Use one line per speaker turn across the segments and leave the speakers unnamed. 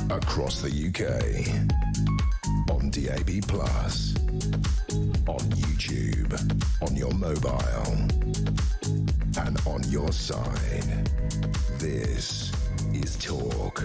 Across the UK, on DAB+, on YouTube, on your mobile, and on your side. This is Talk.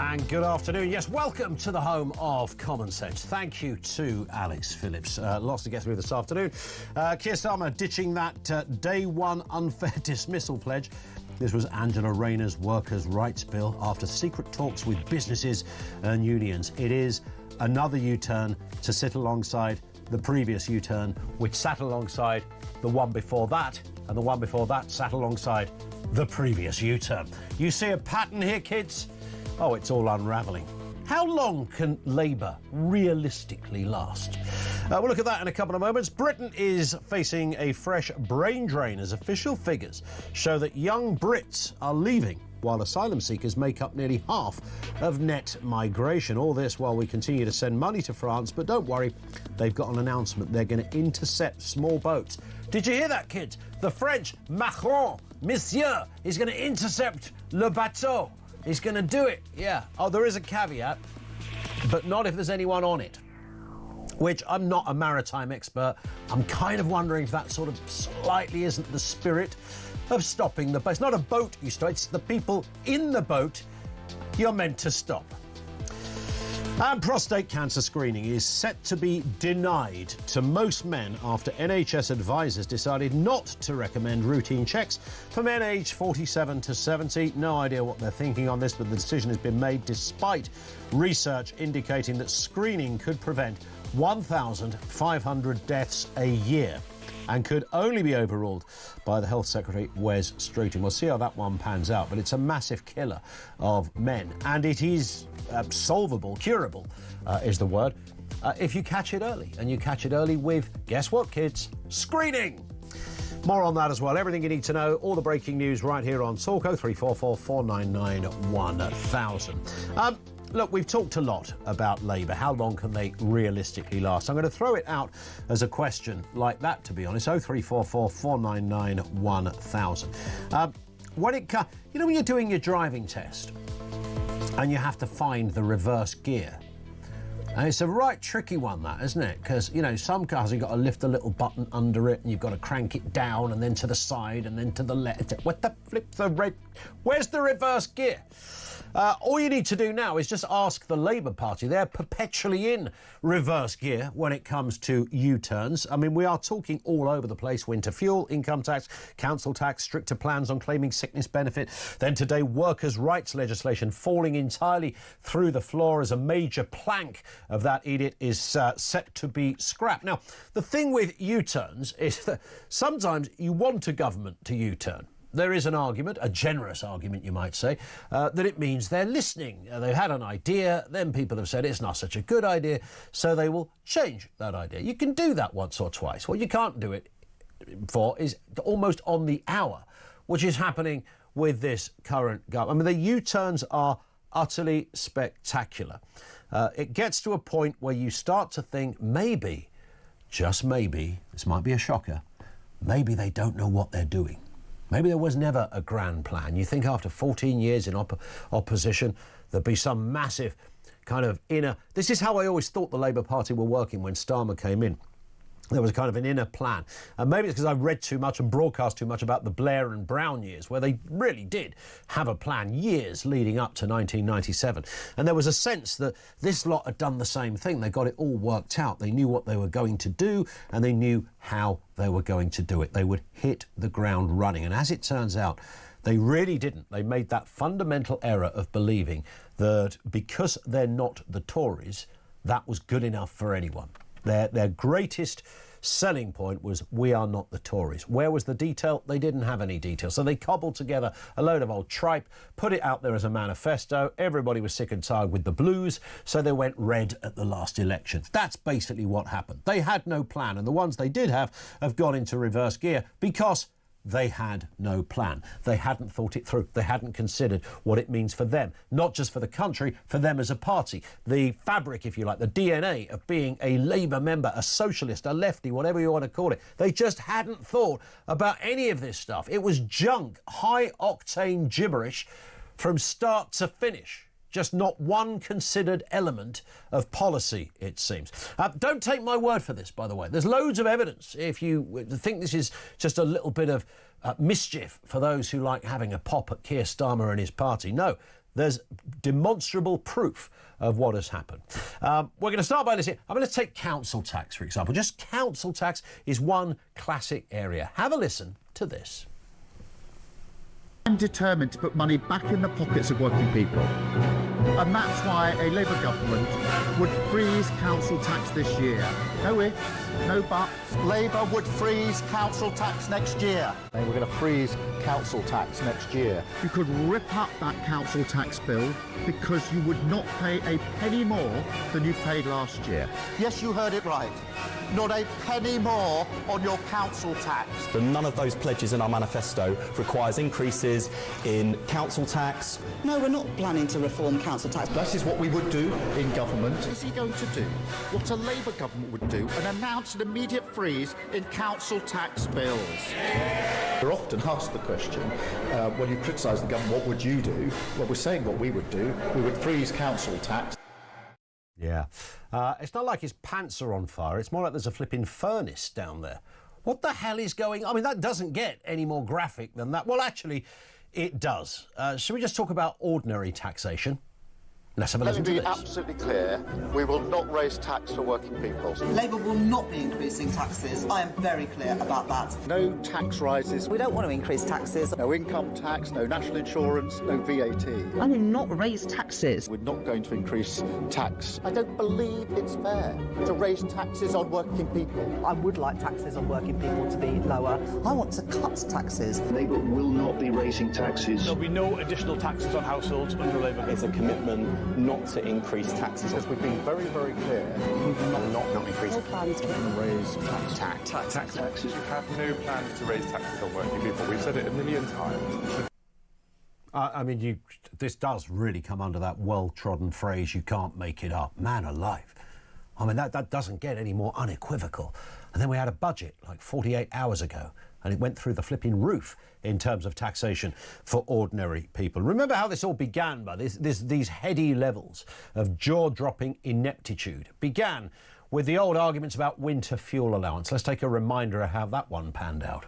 And good afternoon. Yes, welcome to the home of common sense. Thank you to Alex Phillips. Lots to get through this afternoon. Keir Starmer ditching that day one unfair dismissal pledge. This was Angela Rayner's workers' rights bill after secret talks with businesses and unions. It is another U-turn to sit alongside the previous U-turn, which sat alongside the one before that, and the one before that sat alongside the previous U-turn. You see a pattern here, kids? Oh, it's all unravelling. How long can Labour realistically last? We'll look at that in a couple of moments. Britain is facing a fresh brain drain as official figures show that young Brits are leaving, while asylum seekers make up nearly half of net migration. All this while we continue to send money to France, but don't worry, they've got an announcement. They're going to intercept small boats. Did you hear that, kids? The French Macron, Monsieur, is going to intercept le bateau. He's going to do it, yeah. Oh, there is a caveat, but not if there's anyone on it, which I'm not a maritime expert. I'm kind of wondering if that sort of slightly isn't the spirit of stopping the boat. It's not a boat you stop, it's the people in the boat you're meant to stop. And prostate cancer screening is set to be denied to most men after NHS advisors decided not to recommend routine checks for men aged 47 to 70. No idea what they're thinking on this, but the decision has been made despite research indicating that screening could prevent 1,500 deaths a year and could only be overruled by the Health Secretary, Wes Streeting. We'll see how that one pans out, but it's a massive killer of men, and it is solvable, curable is the word, if you catch it early. And you catch it early with, guess what, kids? Screening! More on that as well. Everything you need to know, all the breaking news right here on Talk 0344 499 1000. Look, we've talked a lot about Labour. How long can they realistically last? I'm going to throw it out as a question like that, to be honest. 0344 499 1000. When you're doing your driving test and you have to find the reverse gear, and it's a right tricky one, that, isn't it? Because, you know, some cars you've got to lift a little button under it and you've got to crank it down and then to the side and then to the left. What the flip the red? Where's the reverse gear? All you need to do now is just ask the Labour Party. They're perpetually in reverse gear when it comes to U-turns. I mean, we are talking all over the place. Winter fuel, income tax, council tax, stricter plans on claiming sickness benefit. Then today, workers' rights legislation falling entirely through the floor as a major plank of that edict is set to be scrapped. Now, the thing with U-turns is that sometimes you want a government to U-turn. There is an argument, a generous argument you might say, that it means they're listening. They've had an idea, then people have said it's not such a good idea, so they will change that idea. You can do that once or twice. What you can't do it for is almost on the hour, which is happening with this current government. I mean, the U-turns are utterly spectacular. It gets to a point where you start to think maybe, just maybe, this might be a shocker, maybe they don't know what they're doing. Maybe there was never a grand plan. You think after 14 years in opposition, there'd be some massive kind of inner... This is how I always thought the Labour Party were working when Starmer came in. There was kind of an inner plan. And maybe it's because I've read too much and broadcast too much about the Blair and Brown years, where they really did have a plan years leading up to 1997. And there was a sense that this lot had done the same thing. They got it all worked out. They knew what they were going to do, and they knew how they were going to do it. They would hit the ground running. And as it turns out, they really didn't. They made that fundamental error of believing that because they're not the Tories, that was good enough for anyone. Their greatest selling point was, we are not the Tories. Where was the detail? They didn't have any detail. So they cobbled together a load of old tripe, put it out there as a manifesto. Everybody was sick and tired with the blues, so they went red at the last election. That's basically what happened. They had no plan, and the ones they did have gone into reverse gear because they had no plan. They hadn't thought it through. They hadn't considered what it means for them, not just for the country, for them as a party. The fabric, if you like, the DNA of being a Labour member, a socialist, a lefty, whatever you want to call it. They just hadn't thought about any of this stuff. It was junk, high-octane gibberish from start to finish. Just not one considered element of policy, it seems. Don't take my word for this, by the way. There's loads of evidence if you think this is just a little bit of mischief for those who like having a pop at Keir Starmer and his party. No, there's demonstrable proof of what has happened. We're going to start by listening. I'm going to take council tax, for example. Just council tax is one classic area. Have a listen to this.
I'm determined to put money back in the pockets of working people. And that's why a Labour government would freeze council tax this year. No ifs, no buts.
Labour would freeze council tax next year.
We're going to freeze council tax next year.
You could rip up that council tax bill because you would not pay a penny more than you paid last year.
Yes, you heard it right. Not a penny more on your council tax.
None of those pledges in our manifesto requires increases in council tax.
No, we're not planning to reform council tax.
This is what we would do in government. What is he going to do? What a Labour government would do and announce an immediate freeze in council tax bills.
We're often asked the question, when you criticise the government, what would you do? Well, we're saying what we would do. We would freeze council tax.
Yeah. It's not like his pants are on fire. It's more like there's a flipping furnace down there. What the hell is going on? I mean, that doesn't get any more graphic than that. Well, actually, it does. Should we just talk about ordinary taxation? Let's have a listen to this.
Let me be absolutely clear. We will not raise tax for working people.
Labour will not be increasing taxes. I am very clear about that.
No tax rises.
We don't want to increase taxes.
No income tax, no national insurance, no VAT.
I will not raise taxes.
We're not going to increase tax.
I don't believe it's fair to raise taxes on working people.
I would like taxes on working people to be lower. I want to cut taxes.
Labour will not be raising taxes.
There'll be no additional taxes on households under Labour.
There's a commitment not to increase taxes.
Because we've been very, very clear. We will not increase
plans to
raise
Taxes. You have no plans to raise taxes on working people. We've said it a million times.
I mean, this does really come under that well-trodden phrase, you can't make it up. Man alive. I mean, that doesn't get any more unequivocal. And then we had a budget like 48 hours ago, and it went through the flipping roof in terms of taxation for ordinary people. Remember how this all began by these heady levels of jaw-dropping ineptitude. Began with the old arguments about winter fuel allowance. Let's take a reminder of how that one panned out.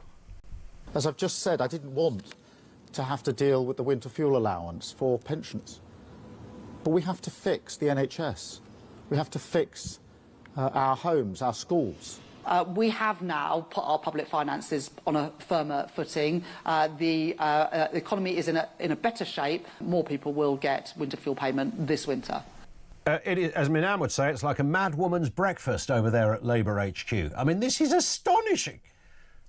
As I've just said, I didn't want to have to deal with the winter fuel allowance for pensioners. But we have to fix the NHS. We have to fix our homes, our schools.
We have now put our public finances on a firmer footing. The economy is in a better shape. More people will get winter fuel payment this winter.
It is, as Minan would say, it's like a mad woman's breakfast over there at Labour HQ. I mean, this is astonishing.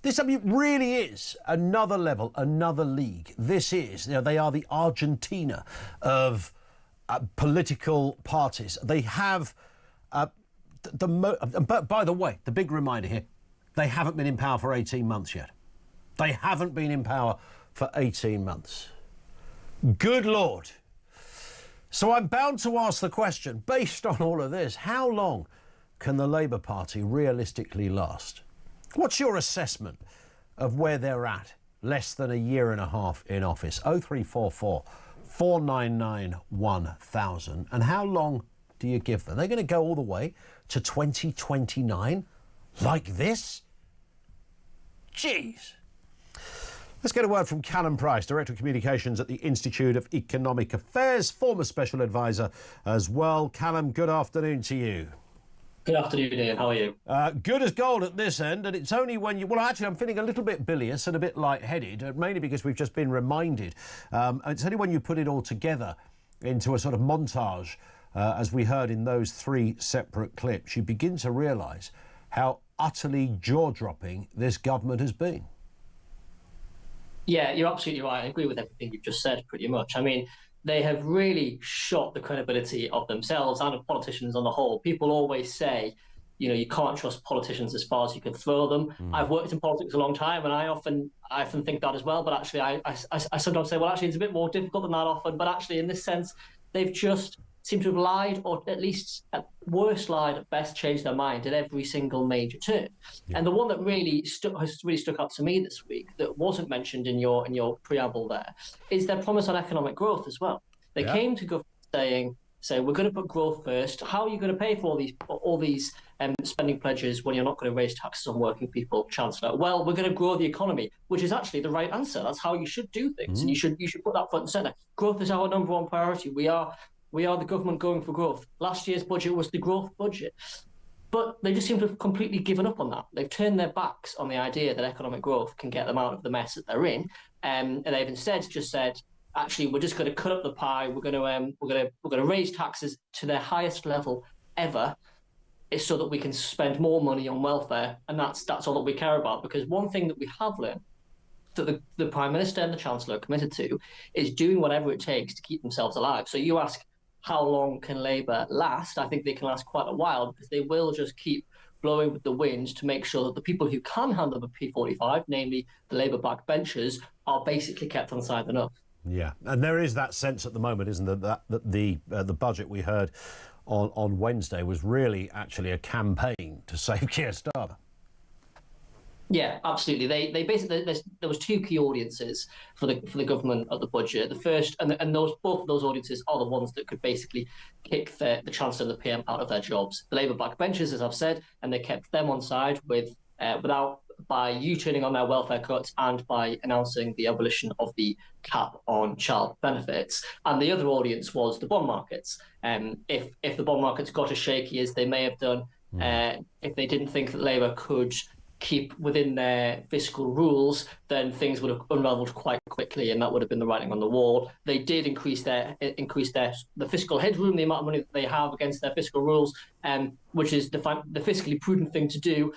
This, I mean, really is another level, another league. This is, they are the Argentina of political parties. They have... But by the way, the big reminder here, they haven't been in power for 18 months yet. They haven't been in power for 18 months. Good Lord. So I'm bound to ask the question, based on all of this, how long can the Labour Party realistically last? What's your assessment of where they're at less than a year and a half in office? 0344 499 1000. And how long do you give them? They're going to go all the way to 2029 like this? Jeez. Let's get a word from Callum Price, Director of Communications at the Institute of Economic Affairs, former Special Advisor as well. Callum, good afternoon to you.
Good afternoon, Ian. How are you?
Good as gold at this end, and it's only when you... Well, actually, I'm feeling a little bit bilious and a bit lightheaded, mainly because we've just been reminded. It's only when you put it all together into a sort of montage, as we heard in those three separate clips, you begin to realise how utterly jaw-dropping this government has been.
Yeah, you're absolutely right. I agree with everything you've just said, pretty much. I mean, they have really shot the credibility of themselves and of politicians on the whole. People always say, you can't trust politicians as far as you can throw them. I've worked in politics a long time, and I often think that as well. But actually, I sometimes say, well, actually, it's a bit more difficult than that often. But actually, in this sense, they've just seemed to have lied, or at least at worst lied, at best changed their mind at every single major turn. Yeah. And the one that has really stuck out to me this week, that wasn't mentioned in your preamble there, is their promise on economic growth as well. They came to government saying we're going to put growth first. How are you going to pay for all these spending pledges when you're not going to raise taxes on working people, Chancellor? Well, we're going to grow the economy, which is actually the right answer. That's how you should do things, and you should put that front and centre. Growth is our number one priority. We are the government going for growth. Last year's budget was the growth budget. But they just seem to have completely given up on that. They've turned their backs on the idea that economic growth can get them out of the mess that they're in, and they've instead just said, actually, we're just going to cut up the pie. We're going to raise taxes to their highest level ever, so that we can spend more money on welfare, and that's all that we care about. Because one thing that we have learned that the Prime Minister and the Chancellor are committed to is doing whatever it takes to keep themselves alive. So you ask, how long can Labour last? I think they can last quite a while, because they will just keep blowing with the wind to make sure that the people who can handle the P45, namely the Labour backbenchers, are basically kept on side enough.
Yeah, and there is that sense at the moment, isn't there, that the budget we heard on Wednesday was really actually a campaign to save Keir Starmer.
Yeah, absolutely. They basically there was two key audiences for the government at the budget. The first, and both of those audiences are the ones that could basically kick the Chancellor and the PM out of their jobs. The Labour backbenchers, as I've said, and they kept them on side by U-turning on their welfare cuts and by announcing the abolition of the cap on child benefits. And the other audience was the bond markets. If the bond markets got as shaky as they may have done, if they didn't think that Labour could keep within their fiscal rules, then things would have unravelled quite quickly, and that would have been the writing on the wall. They did increase the fiscal headroom, the amount of money that they have against their fiscal rules, which is the fiscally prudent thing to do.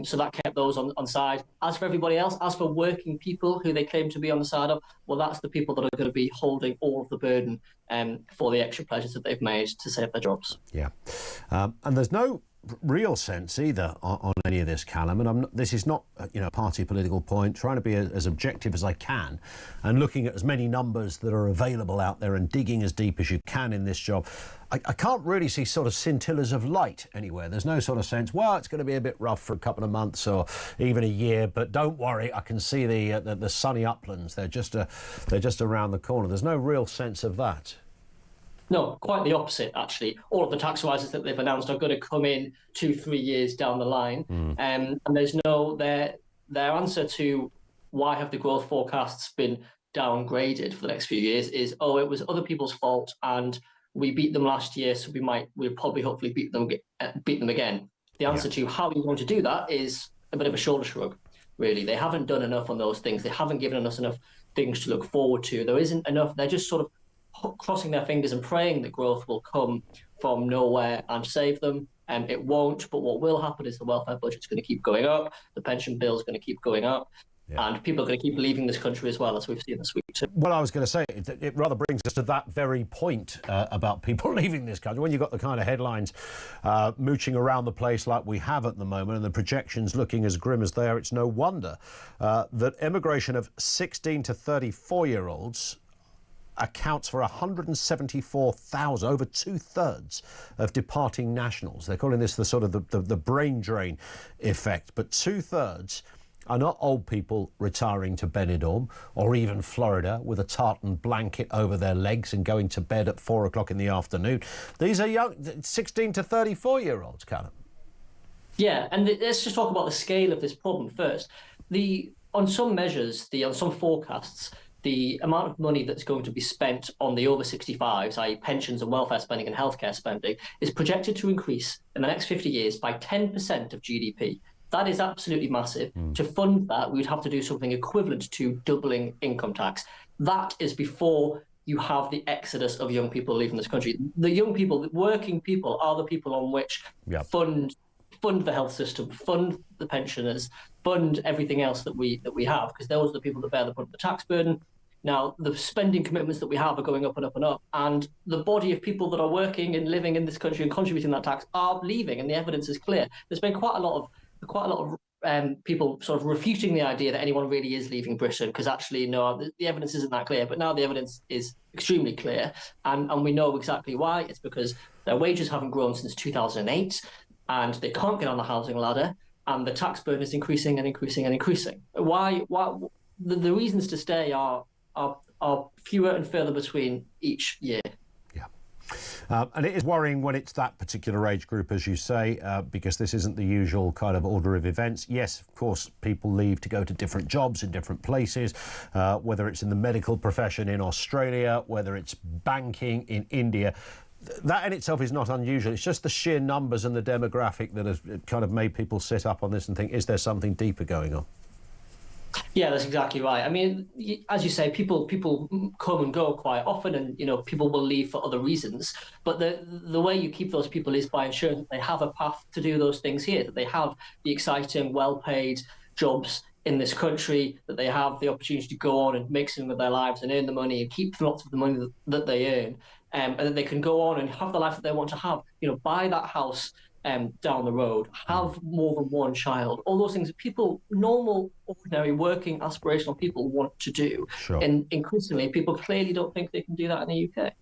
So that kept those on side. As for everybody else, as for working people who they claim to be on the side of, well, that's the people that are going to be holding all of the burden for the extra pledges that they've made to save their jobs.
Yeah, and there's no real sense either on any of this, Callum, and this is not a party political point, trying to be as objective as I can and looking at as many numbers that are available out there and digging as deep as you can in this job. I can't really see sort of scintillas of light anywhere. There's no sort of sense, well, it's going to be a bit rough for a couple of months or even a year, but don't worry, I can see the sunny uplands. They're just around the corner. There's no real sense of that.
No, quite the opposite, actually. All of the tax rises that they've announced are going to come in 2-3 years down the line. And there's their answer to why have the growth forecasts been downgraded for the next few years is, it was other people's fault and we beat them last year, so we'll probably hopefully beat them again. The answer to how you want to do that is a bit of a shoulder shrug, really. They haven't done enough on those things. They haven't given us enough things to look forward to. There isn't enough. They're just sort of crossing their fingers and praying that growth will come from nowhere and save them. It won't, but what will happen is the welfare budget's going to keep going up, the pension bill's going to keep going up, and people are going to keep leaving this country as well, as we've seen this week too.
Well, I was going to say, it rather brings us to that very point about people leaving this country. When you've got the kind of headlines mooching around the place like we have at the moment and the projections looking as grim as they are, it's no wonder that emigration of 16 to 34-year-olds accounts for 174,000, over 2/3 of departing nationals. They're calling this the sort of the brain drain effect, but 2/3 are not old people retiring to Benidorm or even Florida with a tartan blanket over their legs and going to bed at 4 o'clock in the afternoon. These are young 16 to 34-year-olds, Callum.
Yeah, and let's just talk about the scale of this problem first. On some measures, on some forecasts, the amount of money that's going to be spent on the over 65s, i.e. pensions and welfare spending and healthcare spending, is projected to increase in the next 50 years by 10% of GDP. That is absolutely massive. To fund that, we would have to do something equivalent to doubling income tax. That is before you have the exodus of young people leaving this country. The young people, the working people, are the people on which fund the health system, fund the pensioners, fund everything else that we have, because those are the people that bear the brunt of the tax burden. Now, the spending commitments that we have are going up and up and up, and the body of people that are working and living in this country and contributing that tax are leaving, and the evidence is clear. There's been quite a lot of people sort of refuting the idea that anyone really is leaving Britain, because actually, no, the evidence isn't that clear. But now the evidence is extremely clear, and we know exactly why. It's because their wages haven't grown since 2008, and they can't get on the housing ladder, and the tax burden is increasing and increasing and increasing. Why? The reasons to stay are fewer and further between each year.
And it is worrying when it's that particular age group, as you say, because this isn't the usual kind of order of events. Yes, of course, people leave to go to different jobs in different places, whether it's in the medical profession in Australia, whether it's banking in India. That in itself is not unusual. It's just the sheer numbers and the demographic that has kind of made people sit up on this and think, is there something deeper going on?
Yeah, that's exactly right. I mean, as you say, people come and go quite often, and people will leave for other reasons. But the way you keep those people is by ensuring that they have a path to do those things here, that they have the exciting, well-paid jobs in this country, that they have the opportunity to go on and make something with their lives and earn the money and keep lots of the money that they earn, and that they can go on and have the life that they want to have. Buy that house down the road, have more than one child, all those things that people, normal, ordinary, working, aspirational people want to do.
Sure.
And increasingly, people clearly don't think they can do that in the UK.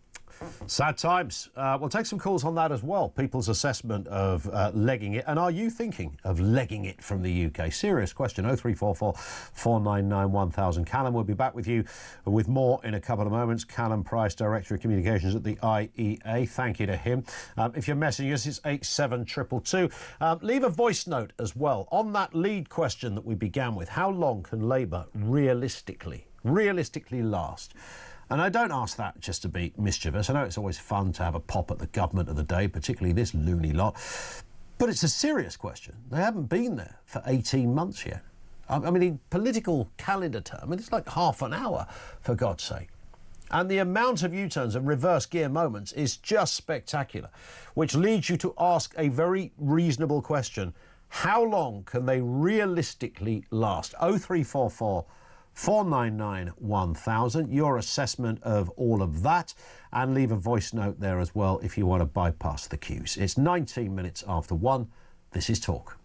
Sad times. We'll take some calls on that as well. People's assessment of legging it. And are you thinking of legging it from the UK? Serious question. 0344 499 1000. Callum will be back with you with more in a couple of moments. Callum Price, Director of Communications at the IEA. Thank you to him. If you're messaging us, it's 87222. Leave a voice note as well on that lead question that we began with. How long can Labour realistically last? And I don't ask that just to be mischievous. I know it's always fun to have a pop at the government of the day, particularly this loony lot. But it's a serious question. They haven't been there for 18 months yet. I mean, in political calendar term, it's like half an hour, for God's sake. And the amount of U-turns and reverse gear moments is just spectacular, which leads you to ask a very reasonable question. How long can they realistically last? 0344 499 1000, your assessment of all of that, and leave a voice note there as well if you want to bypass the queues. It's 19 minutes after 1. This is Talk.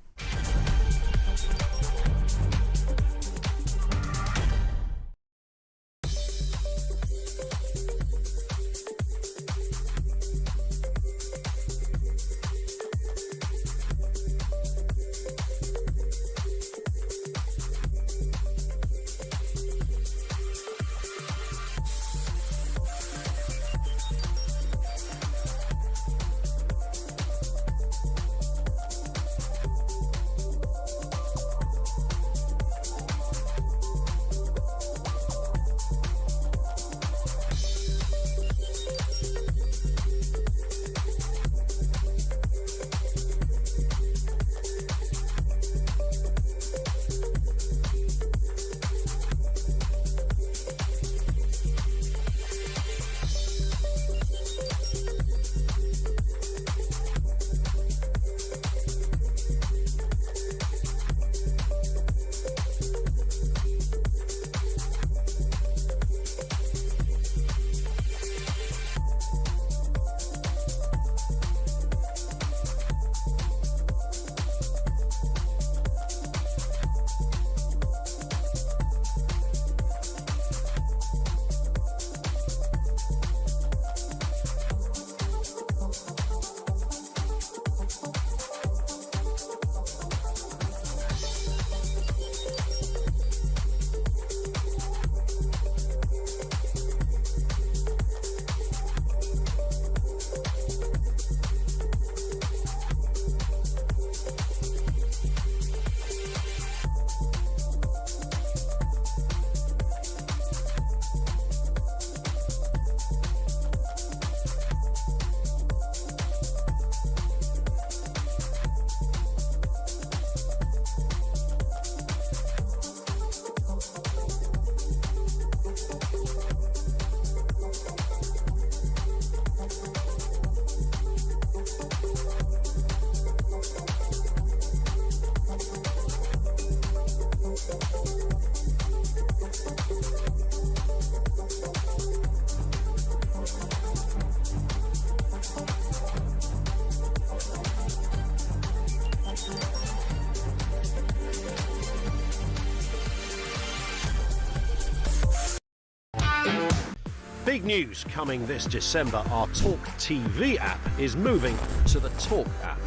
Big news coming this December. Our talkTV app is moving to the Talk app.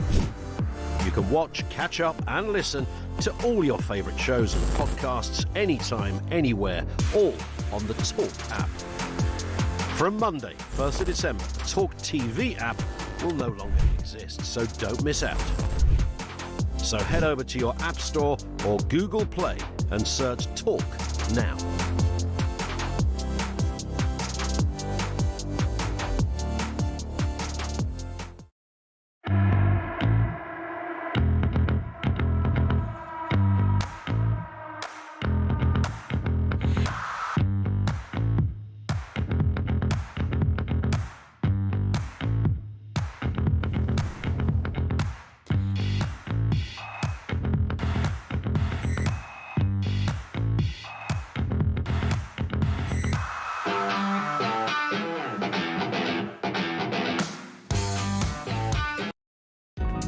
You can watch, catch up and listen to all your favourite shows and podcasts anytime, anywhere, all on the Talk app. From Monday, 1st of December, the talkTV app will no longer exist, so don't miss out. So head over to your App Store or Google Play and search Talk now.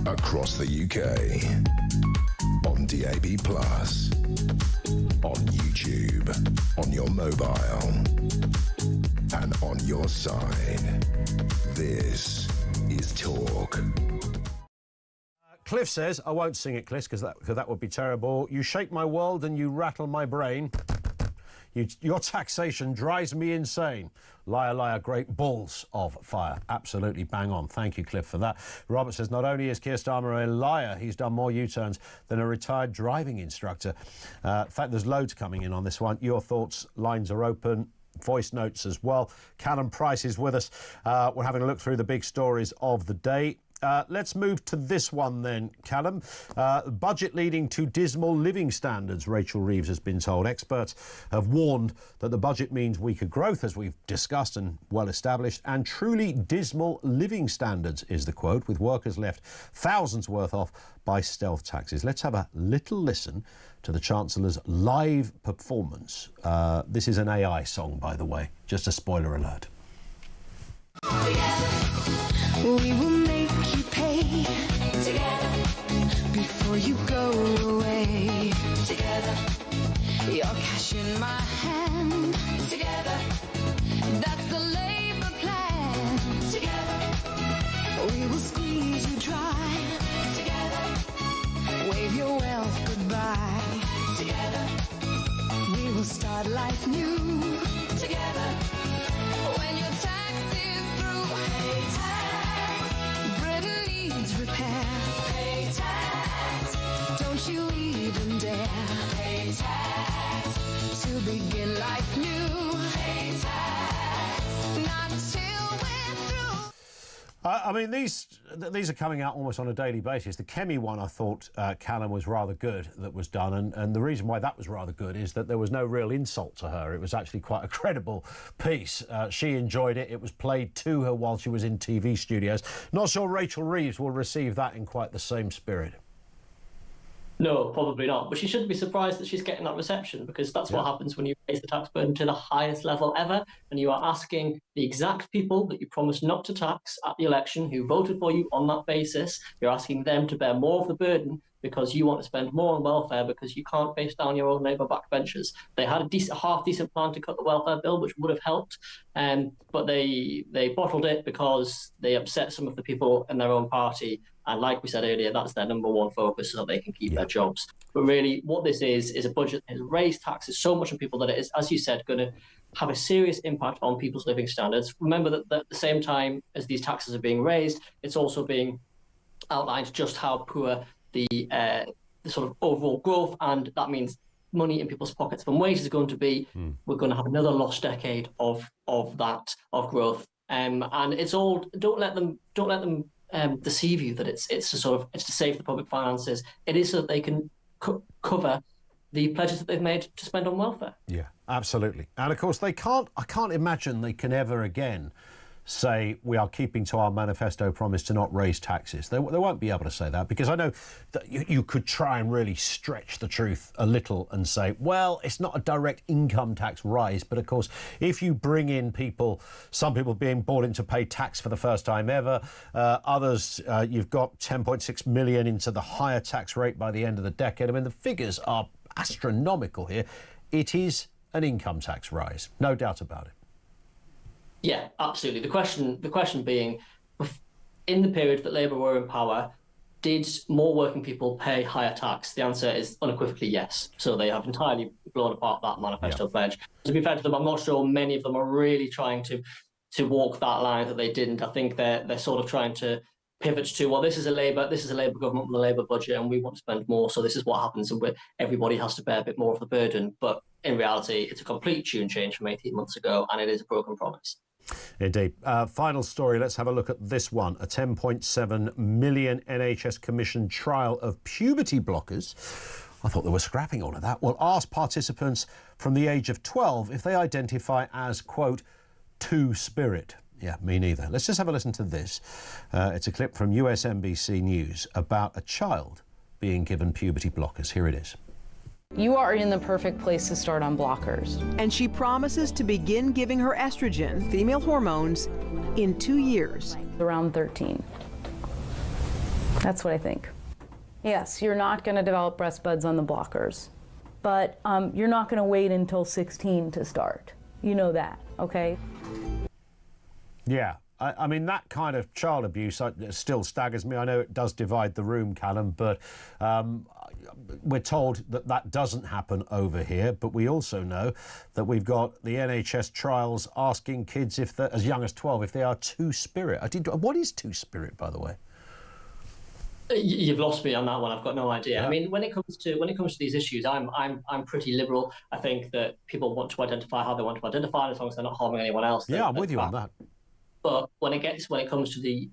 Across the UK, on DAB+, on YouTube, on your mobile, and on your side. This is Talk.
Cliff says, I won't sing it, Cliff, because that would be terrible. You shake my world and you rattle my brain. Your taxation drives me insane. Liar, liar, great balls of fire. Absolutely bang on. Thank you, Cliff, for that. Robert says, not only is Keir Starmer a liar, he's done more U-turns than a retired driving instructor. In fact, there's loads coming in on this one. Your thoughts, lines are open. Voice notes as well. Callum Price is with us. We're having a look through the big stories of the day. Let's move to this one then, Callum. Budget leading to dismal living standards, Rachel Reeves has been told. Experts have warned that the budget means weaker growth, as we've discussed and well established, and truly dismal living standards is the quote, with workers left thousands worth off by stealth taxes. Let's have a little listen to the Chancellor's live performance. This is an AI song, by the way, just a spoiler alert.
We will make you pay together before you go away. Together, your cash in my hand. Together, that's the Labour plan. Together, we will squeeze you dry. Together, wave your wealth goodbye. Together, we will start life new. Together, when your tax is through, pay tax. Britain needs repair. Pay tax. Don't you even dare. Pay tax. To begin life new. Pay tax. Not till we're through.
I mean, these are coming out almost on a daily basis. The Kemi one, I thought, Callum, was rather good that was done. And the reason why that was rather good is that there was no real insult to her. It was actually quite a credible piece. She enjoyed it. It was played to her while she was in TV studios. Not sure Rachel Reeves will receive that in quite the same spirit.
No, probably not. But she shouldn't be surprised that she's getting that reception, because that's what happens when you raise the tax burden to the highest level ever, and you are asking the exact people that you promised not to tax at the election, who voted for you on that basis, you're asking them to bear more of the burden because you want to spend more on welfare because you can't face down your own Labour backbenchers. They had a half-decent plan to cut the welfare bill, which would have helped, but they bottled it because they upset some of the people in their own party. And like we said earlier, that's their number one focus, so that they can keep their jobs. But really, what this is a budget that has raised taxes so much on people that it is, as you said, going to have a serious impact on people's living standards. Remember that at the same time as these taxes are being raised, it's also being outlined just how poor the sort of overall growth, and that means money in people's pockets from wages is going to be. We're going to have another lost decade of growth, and it's all. Don't let them deceive you that it's to save the public finances. It is so that they can cover the pledges that they've made to spend on welfare.
Yeah, absolutely. And of course, I can't imagine they can ever again say we are keeping to our manifesto promise to not raise taxes. They won't be able to say that, because I know that you could try and really stretch the truth a little and say, well, it's not a direct income tax rise, but of course, if you bring in people, some people being brought in to pay tax for the first time ever, others, you've got 10.6 million into the higher tax rate by the end of the decade. I mean, the figures are astronomical here. It is an income tax rise, no doubt about it.
Yeah, absolutely. The question being, in the period that Labour were in power, did more working people pay higher tax? The answer is unequivocally yes. So they have entirely blown apart that manifesto pledge. To be fair to them, I'm not sure many of them are really trying to walk that line that they didn't. I think they're sort of trying to pivot to, well, this is a Labour government with a Labour budget, and we want to spend more, so this is what happens, and everybody has to bear a bit more of the burden. But in reality, it's a complete tune change from 18 months ago, and it is a broken promise.
Indeed. Final story, let's have a look at this one. A 10.7 million NHS commissioned trial of puberty blockers. I thought they were scrapping all of that. Will ask participants from the age of 12 if they identify as, quote, two-spirit. Yeah, me neither. Let's just have a listen to this. It's a clip from US NBC News about a child being given puberty blockers. Here it is.
You are in the perfect place to start on blockers.
And she promises to begin giving her estrogen, female hormones, in 2 years.
Around 13. That's what I think. Yes, you're not going to develop breast buds on the blockers, but you're not going to wait until 16 to start. You know that, okay?
Yeah. I mean, that kind of child abuse still staggers me. I know it does divide the room, Callum, but we're told that that doesn't happen over here. But we also know that we've got the NHS trials asking kids, if they're as young as 12, if they are two-spirit. What is two-spirit, by the way?
You've lost me on that one. I've got no idea. Yeah. I mean, when it comes to these issues, I'm pretty liberal. I think that people want to identify how they want to identify, as long as they're not harming anyone else.
Yeah, I'm with you on that.
But when it comes to the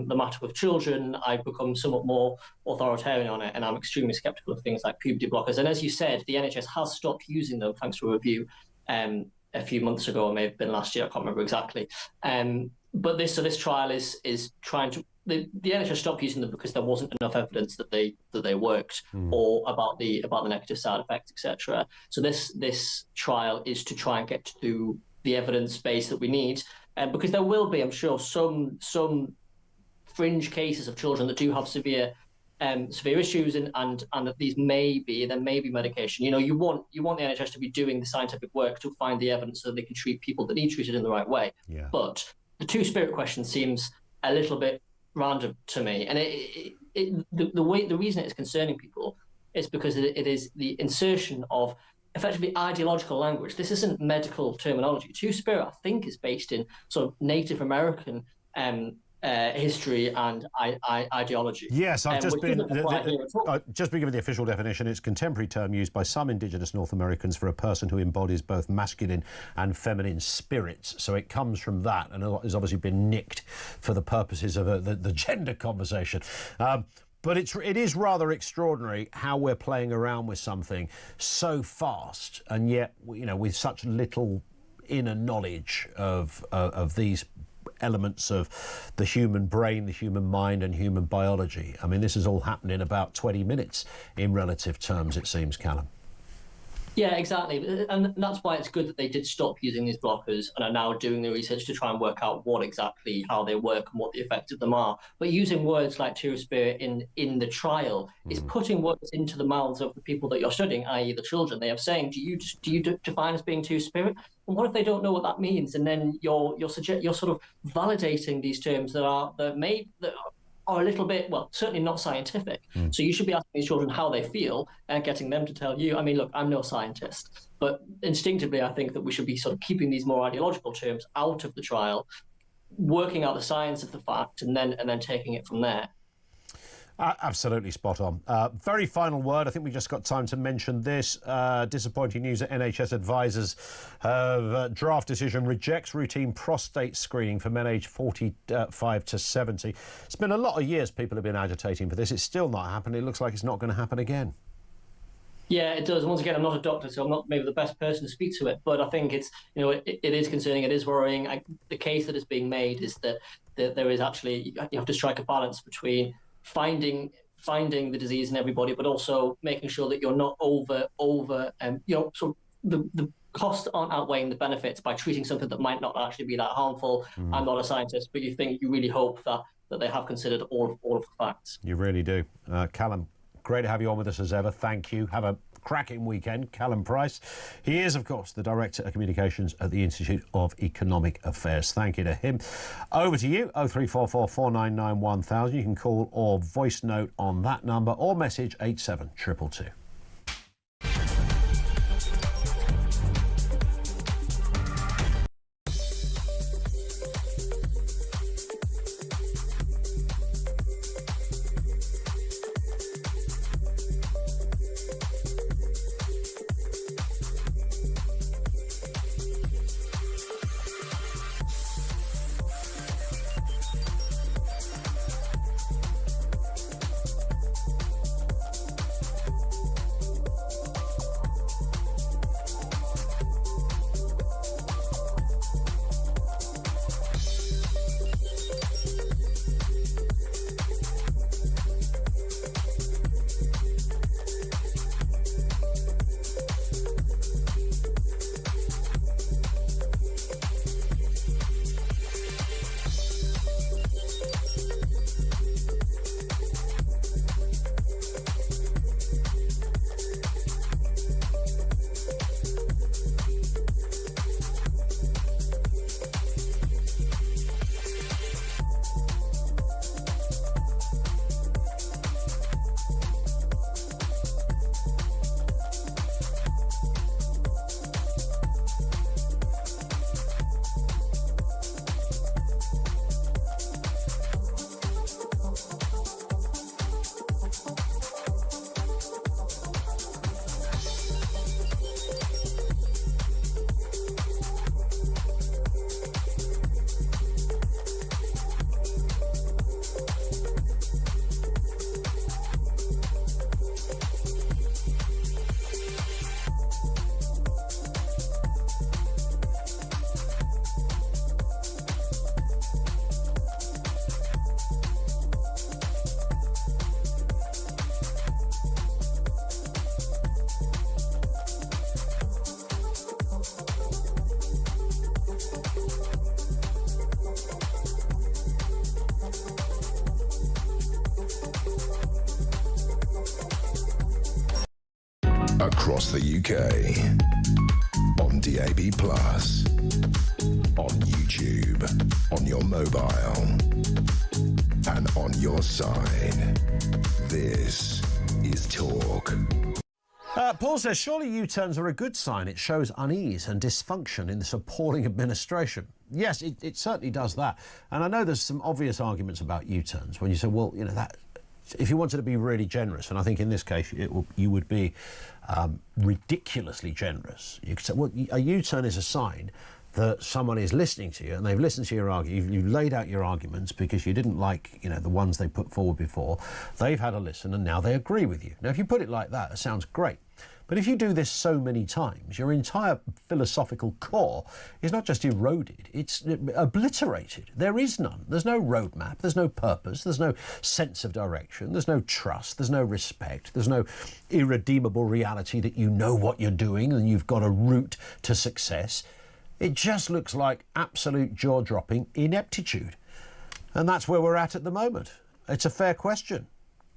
matter with children, I've become somewhat more authoritarian on it, and I'm extremely sceptical of things like puberty blockers. And as you said, the NHS has stopped using them thanks to a review a few months ago, or may have been last year. I can't remember exactly. But this trial is trying to. The NHS stopped using them because there wasn't enough evidence that they worked, or about the negative side effects, etc. So this trial is to try and get to the evidence base that we need. Because there will be, I'm sure, some fringe cases of children that do have severe issues, and that there may be medication. You know, you want the NHS to be doing the scientific work to find the evidence so that they can treat people that need treated in the right way. Yeah. But the two-spirit question seems a little bit random to me, and the reason it's concerning people is because it is the insertion of effectively ideological language. This isn't medical terminology. Two-spirit, I think, is based in sort of Native American history and ideology.
Yes, I've just been given the official definition. It's a contemporary term used by some indigenous North Americans for a person who embodies both masculine and feminine spirits. So it comes from that, and has obviously been nicked for the purposes of the gender conversation. But it is rather extraordinary how we're playing around with something so fast, and yet, you know, with such little inner knowledge of these elements of the human brain, the human mind, and human biology. I mean, this has all happened in about 20 minutes in relative terms, it seems, Callum.
Yeah, exactly. And that's why it's good that they did stop using these blockers and are now doing the research to try and work out how they work and what the effects of them are. But using words like two-spirit in the trial is putting words into the mouths of the people that you're studying, i.e. the children. They are saying, do you define as being two-spirit? And what if they don't know what that means? And then you're sort of validating these terms that are a little bit, well, certainly not scientific. So you should be asking these children how they feel and getting them to tell you. I mean, look, I'm no scientist, but instinctively I think that we should be sort of keeping these more ideological terms out of the trial, working out the science of the fact, and then taking it from there.
Absolutely spot on. Very final word. I think we just got time to mention this. Disappointing news that NHS advisors have draft decision rejects routine prostate screening for men aged 45 to 70. It's been a lot of years people have been agitating for this. It's still not happened. It looks like it's not going to happen again.
Yeah, it does. Once again, I'm not a doctor, so I'm not maybe the best person to speak to it. But I think it's, it is concerning. It is worrying. The case that is being made is that there is actually, you have to strike a balance between finding the disease in everybody, but also making sure that you're not so the costs aren't outweighing the benefits by treating something that might not actually be that harmful. I'm not a scientist, but you really hope that they have considered all of the facts.
You really do. Callum, great to have you on with us as ever. Thank you. Have a cracking weekend. Callum Price. He is, of course, the Director of Communications at the Institute of Economic Affairs. Thank you to him. Over to you, 0344 499 1000. You can call or voice note on that number or message 87222.
Across the UK, on DAB+, on YouTube, on your mobile, and on your side. This is Talk.
Paul says, surely U-turns are a good sign. It shows unease and dysfunction in this appalling administration. Yes, it certainly does that. And I know there's some obvious arguments about U-turns when you say, well, that if you wanted to be really generous, and I think in this case you would be ridiculously generous, you could say, well, a U-turn is a sign that someone is listening to you and they've listened to your argument. You've laid out your arguments because you didn't like, the ones they put forward before. They've had a listen and now they agree with you. Now, if you put it like that, it sounds great. But if you do this so many times, your entire philosophical core is not just eroded, it's obliterated. There is none. There's no roadmap, there's no purpose, there's no sense of direction, there's no trust, there's no respect, there's no irredeemable reality that you know what you're doing and you've got a route to success. It just looks like absolute jaw-dropping ineptitude. And that's where we're at the moment. It's a fair question.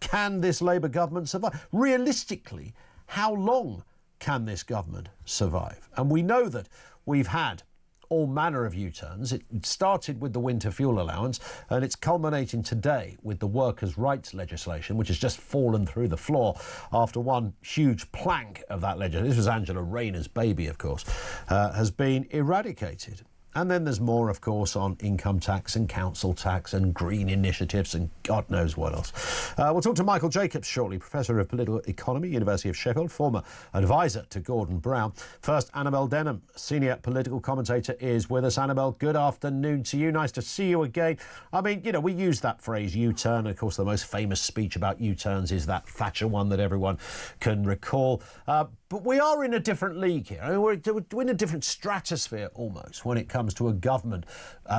Can this Labour government survive? Realistically, how long can this government survive? And we know that we've had all manner of U-turns. It started with the winter fuel allowance and it's culminating today with the workers' rights legislation, which has just fallen through the floor after one huge plank of that legislation, this was Angela Rayner's baby, of course, has been eradicated. And then there's more, of course, on income tax and council tax and green initiatives and God knows what else. We'll talk to Michael Jacobs shortly, Professor of Political Economy, University of Sheffield, former advisor to Gordon Brown. First, Annabel Denham, senior political commentator, is with us. Annabel, good afternoon to you. Nice to see you again. I mean, you know, we use that phrase U-turn. Of course, the most famous speech about U-turns is that Thatcher one that everyone can recall. But we are in a different league here. I mean, we're in a different stratosphere almost when it comes to a government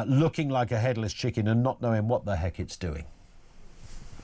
looking like a headless chicken and not knowing what the heck it's doing.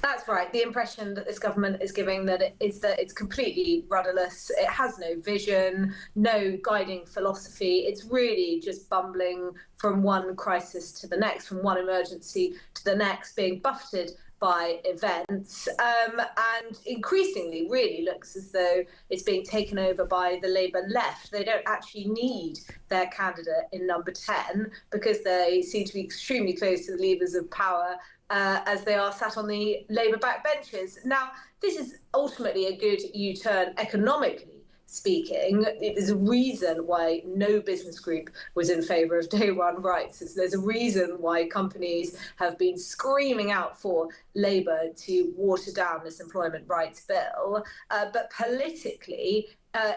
That's right. The impression that this government is giving that it's completely rudderless. It has no vision, no guiding philosophy. It's really just bumbling from one crisis to the next, from one emergency to the next, being buffeted by events, and increasingly really looks as though it's being taken over by the Labour left. They don't actually need their candidate in number 10 because they seem to be extremely close to the levers of power as they are sat on the Labour backbenches. Now, this is ultimately a good U-turn economically speaking. There's a reason why no business group was in favour of day one rights. There's a reason why companies have been screaming out for Labour to water down this employment rights bill. But politically,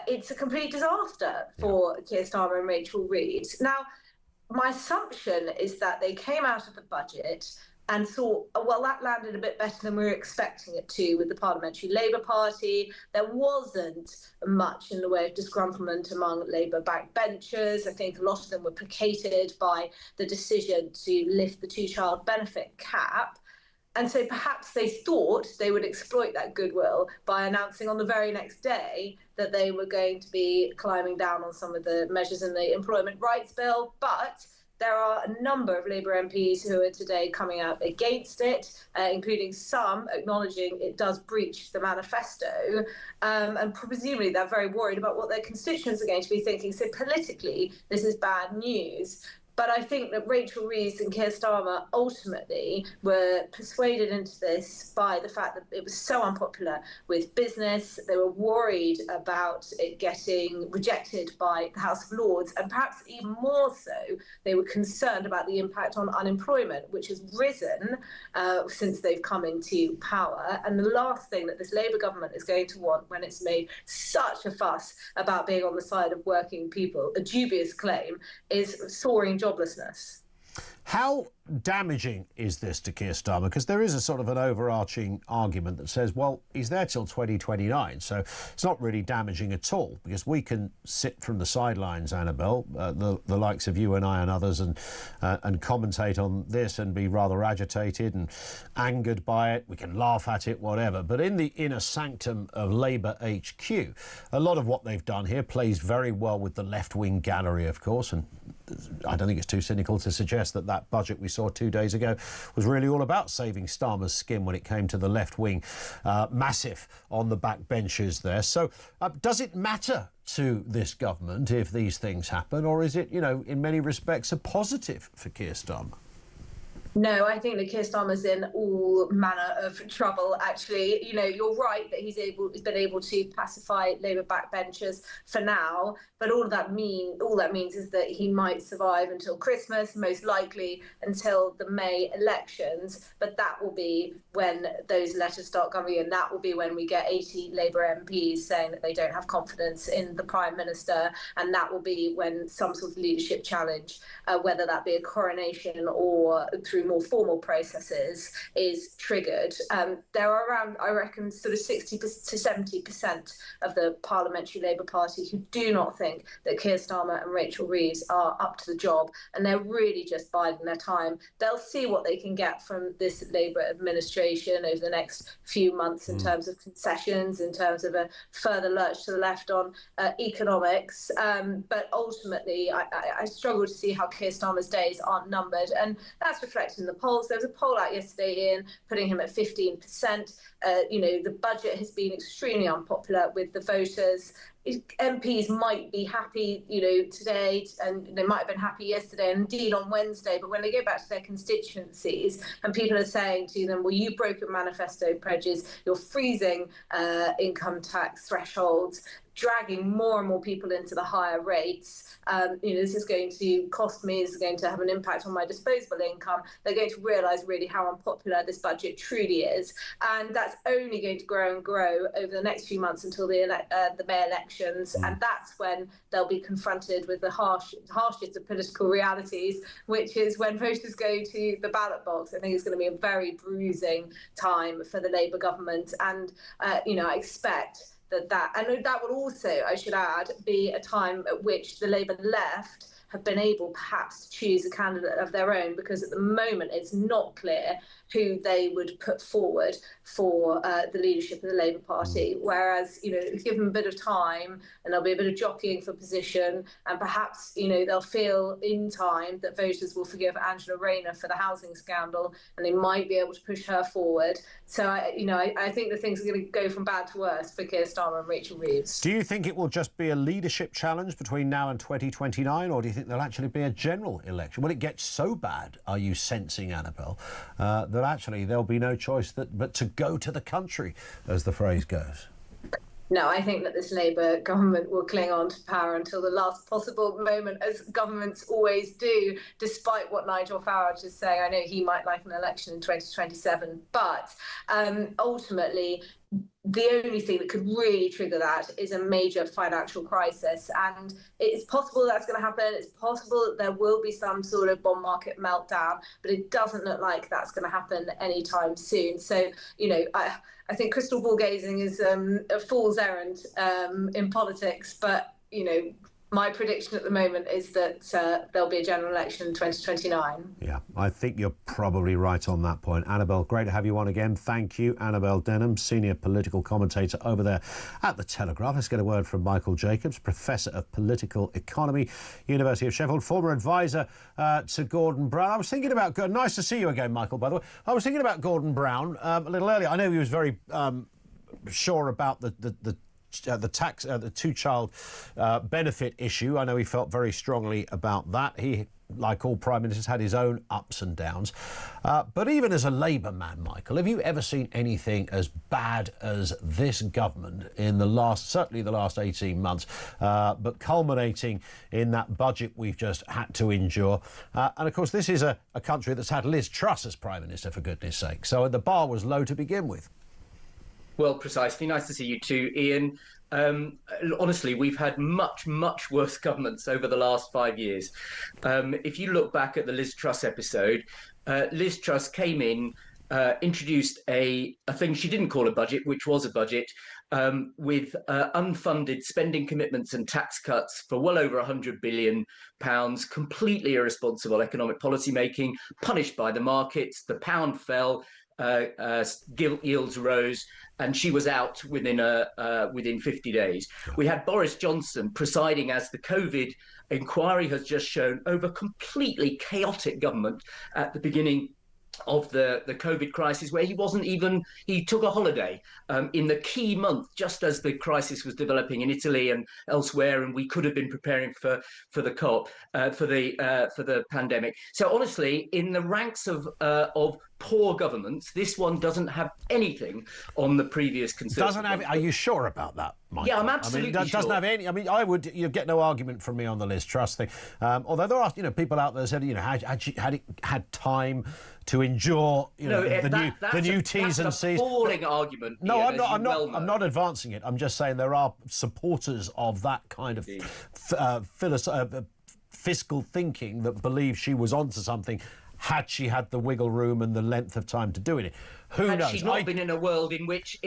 it's a complete disaster for Keir Starmer and Rachel Reeves. Now, my assumption is that they came out of the budget and thought, well, that landed a bit better than we were expecting it to with the Parliamentary Labour Party. There wasn't much in the way of disgruntlement among Labour backbenchers. I think a lot of them were placated by the decision to lift the two-child benefit cap. And so perhaps they thought they would exploit that goodwill by announcing on the very next day that they were going to be climbing down on some of the measures in the employment rights bill. But there are a number of Labour MPs who are today coming out against it, including some acknowledging it does breach the manifesto. And presumably they're very worried about what their constituents are going to be thinking. So politically, this is bad news. But I think that Rachel Reeves and Keir Starmer ultimately were persuaded into this by the fact that it was so unpopular with business. They were worried about it getting rejected by the House of Lords, and perhaps even more so, they were concerned about the impact on unemployment, which has risen since they've come into power. And the last thing that this Labour government is going to want when it's made such a fuss about being on the side of working people, a dubious claim, is soaring joblessness.
How damaging is this to Keir Starmer? Because there is a sort of an overarching argument that says, well, he's there till 2029, so it's not really damaging at all, because we can sit from the sidelines, Annabel, the likes of you and I and others, and commentate on this and be rather agitated and angered by it. We can laugh at it, whatever. But in the inner sanctum of Labour HQ, a lot of what they've done here plays very well with the left-wing gallery, of course, and I don't think it's too cynical to suggest that that budget we saw 2 days ago was really all about saving Starmer's skin when it came to the left wing, massive on the back benches there. So does it matter to this government if these things happen, or is it, you know, in many respects a positive for Keir Starmer?
No, I think that Keir Starmer's in all manner of trouble, actually. You know, you're right that he's been able to pacify Labour backbenchers for now, but all that means is that he might survive until Christmas, most likely until the May elections. But that will be when those letters start coming in. That will be when we get 80 Labour MPs saying that they don't have confidence in the Prime Minister, and that will be when some sort of leadership challenge, whether that be a coronation or through more formal processes, is triggered. There are around, I reckon, sort of 60 to 70% of the Parliamentary Labour Party who do not think that Keir Starmer and Rachel Reeves are up to the job, and they're really just biding their time. They'll see what they can get from this Labour administration over the next few months in terms of concessions, in terms of a further lurch to the left on economics. But ultimately, I struggle to see how Keir Starmer's days aren't numbered, and that's reflected in the polls. There was a poll out yesterday, Ian, putting him at 15%. You know, the budget has been extremely unpopular with the voters. MPs might be happy, you know, today, and they might have been happy yesterday and indeed on Wednesday, but when they go back to their constituencies and people are saying to them, well, you've broken manifesto pledges, you're freezing income tax thresholds, dragging more and more people into the higher rates. This is going to cost me, this is going to have an impact on my disposable income. They're going to realise really how unpopular this budget truly is. And that's only going to grow and grow over the next few months until the May elections. And that's when they'll be confronted with the harshest of political realities, which is when voters go to the ballot box. I think it's going to be a very bruising time for the Labour government. And, I expect that will also, I should add, be a time at which the Labour left have been able perhaps to choose a candidate of their own, because at the moment it's not clear who they would put forward for the leadership of the Labour Party. Whereas, give them a bit of time and there'll be a bit of jockeying for position, and perhaps, they'll feel in time that voters will forgive Angela Rayner for the housing scandal and they might be able to push her forward. So, I think that things are going to go from bad to worse for Keir Starmer and Rachel Reeves.
Do you think it will just be a leadership challenge between now and 2029, or do you think there'll actually be a general election? Will it get so bad, are you sensing, Annabelle, that actually there'll be no choice but to go to the country, as the phrase goes?
No, I think that this Labour government will cling on to power until the last possible moment, as governments always do, despite what Nigel Farage is saying. I know he might like an election in 2027, but ultimately, the only thing that could really trigger that is a major financial crisis. And it's possible that's going to happen. It's possible that there will be some sort of bond market meltdown, but it doesn't look like that's going to happen anytime soon. So, I think crystal ball gazing is a fool's errand in politics. But, my prediction at the moment is that there'll be a general election in 2029.
Yeah, I think you're probably right on that point. Annabelle, great to have you on again. Thank you. Annabelle Denham, senior political commentator over there at The Telegraph. Let's get a word from Michael Jacobs, Professor of Political Economy, University of Sheffield, former advisor to Gordon Brown. I was thinking about... Nice to see you again, Michael, by the way. I was thinking about Gordon Brown a little earlier. I know he was very sure about the two-child benefit issue. I know he felt very strongly about that. He, like all prime ministers, had his own ups and downs. But even as a Labour man, Michael, have you ever seen anything as bad as this government in certainly the last 18 months, but culminating in that budget we've just had to endure? And of course, this is a country that's had Liz Truss as prime minister, for goodness sake. So the bar was low to begin with.
Well, precisely. Nice to see you too, Ian. Honestly, we've had much, much worse governments over the last 5 years. If you look back at the Liz Truss episode, Liz Truss came in, introduced a thing she didn't call a budget, which was a budget, with unfunded spending commitments and tax cuts for well over £100 billion, completely irresponsible economic policy making, punished by the markets. The pound fell, gilt yields rose, and she was out within 50 days. We had Boris Johnson presiding, as the COVID inquiry has just shown, over completely chaotic government at the beginning of the COVID crisis, where he took a holiday in the key month, just as the crisis was developing in Italy and elsewhere, and we could have been preparing for the pandemic. So honestly, in the ranks of poor governments, this one doesn't have anything on the previous Conservative.
Are you sure about that, Michael?
Yeah, I'm absolutely sure.
Doesn't have any. I mean, you'd get no argument from me on the Liz Truss thing. Although there are, people out there said, had time to endure, the new T's and C's.
That's a falling argument.
No,
Ian,
I'm not advancing it. I'm just saying there are supporters of that kind of fiscal thinking that believe she was onto something, had she had the wiggle room and the length of time to doing it. Who knows?
Had she not been in a world in which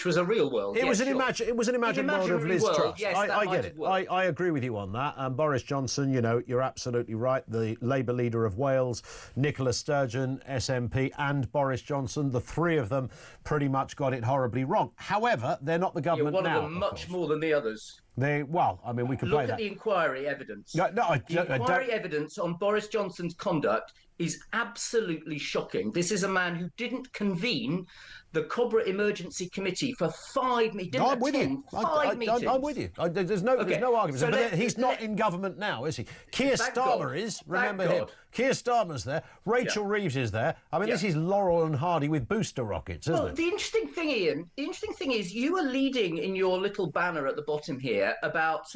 was a real world?
It was an imagined world of Liz Truss.
Yes,
I get it. I agree with you on that. Boris Johnson, you're absolutely right. The Labour leader of Wales, Nicola Sturgeon, SNP, and Boris Johnson, the three of them pretty much got it horribly wrong. However, they're not the government now.
One of them much more than the others.
We can play that.
Look at the inquiry evidence.
The
inquiry evidence on Boris Johnson's conduct is absolutely shocking. This is a man who didn't convene the Cobra Emergency Committee for 5 meetings.
I'm with you.
Meetings.
I'm with you. There's no argument.
So
but he's not in government now, is he? Keir Starmer is. Remember him. Keir Starmer's there. Rachel Reeves is there. I mean, this is Laurel and Hardy with booster rockets, isn't it?
The interesting thing, Ian, is you are leading in your little banner at the bottom here about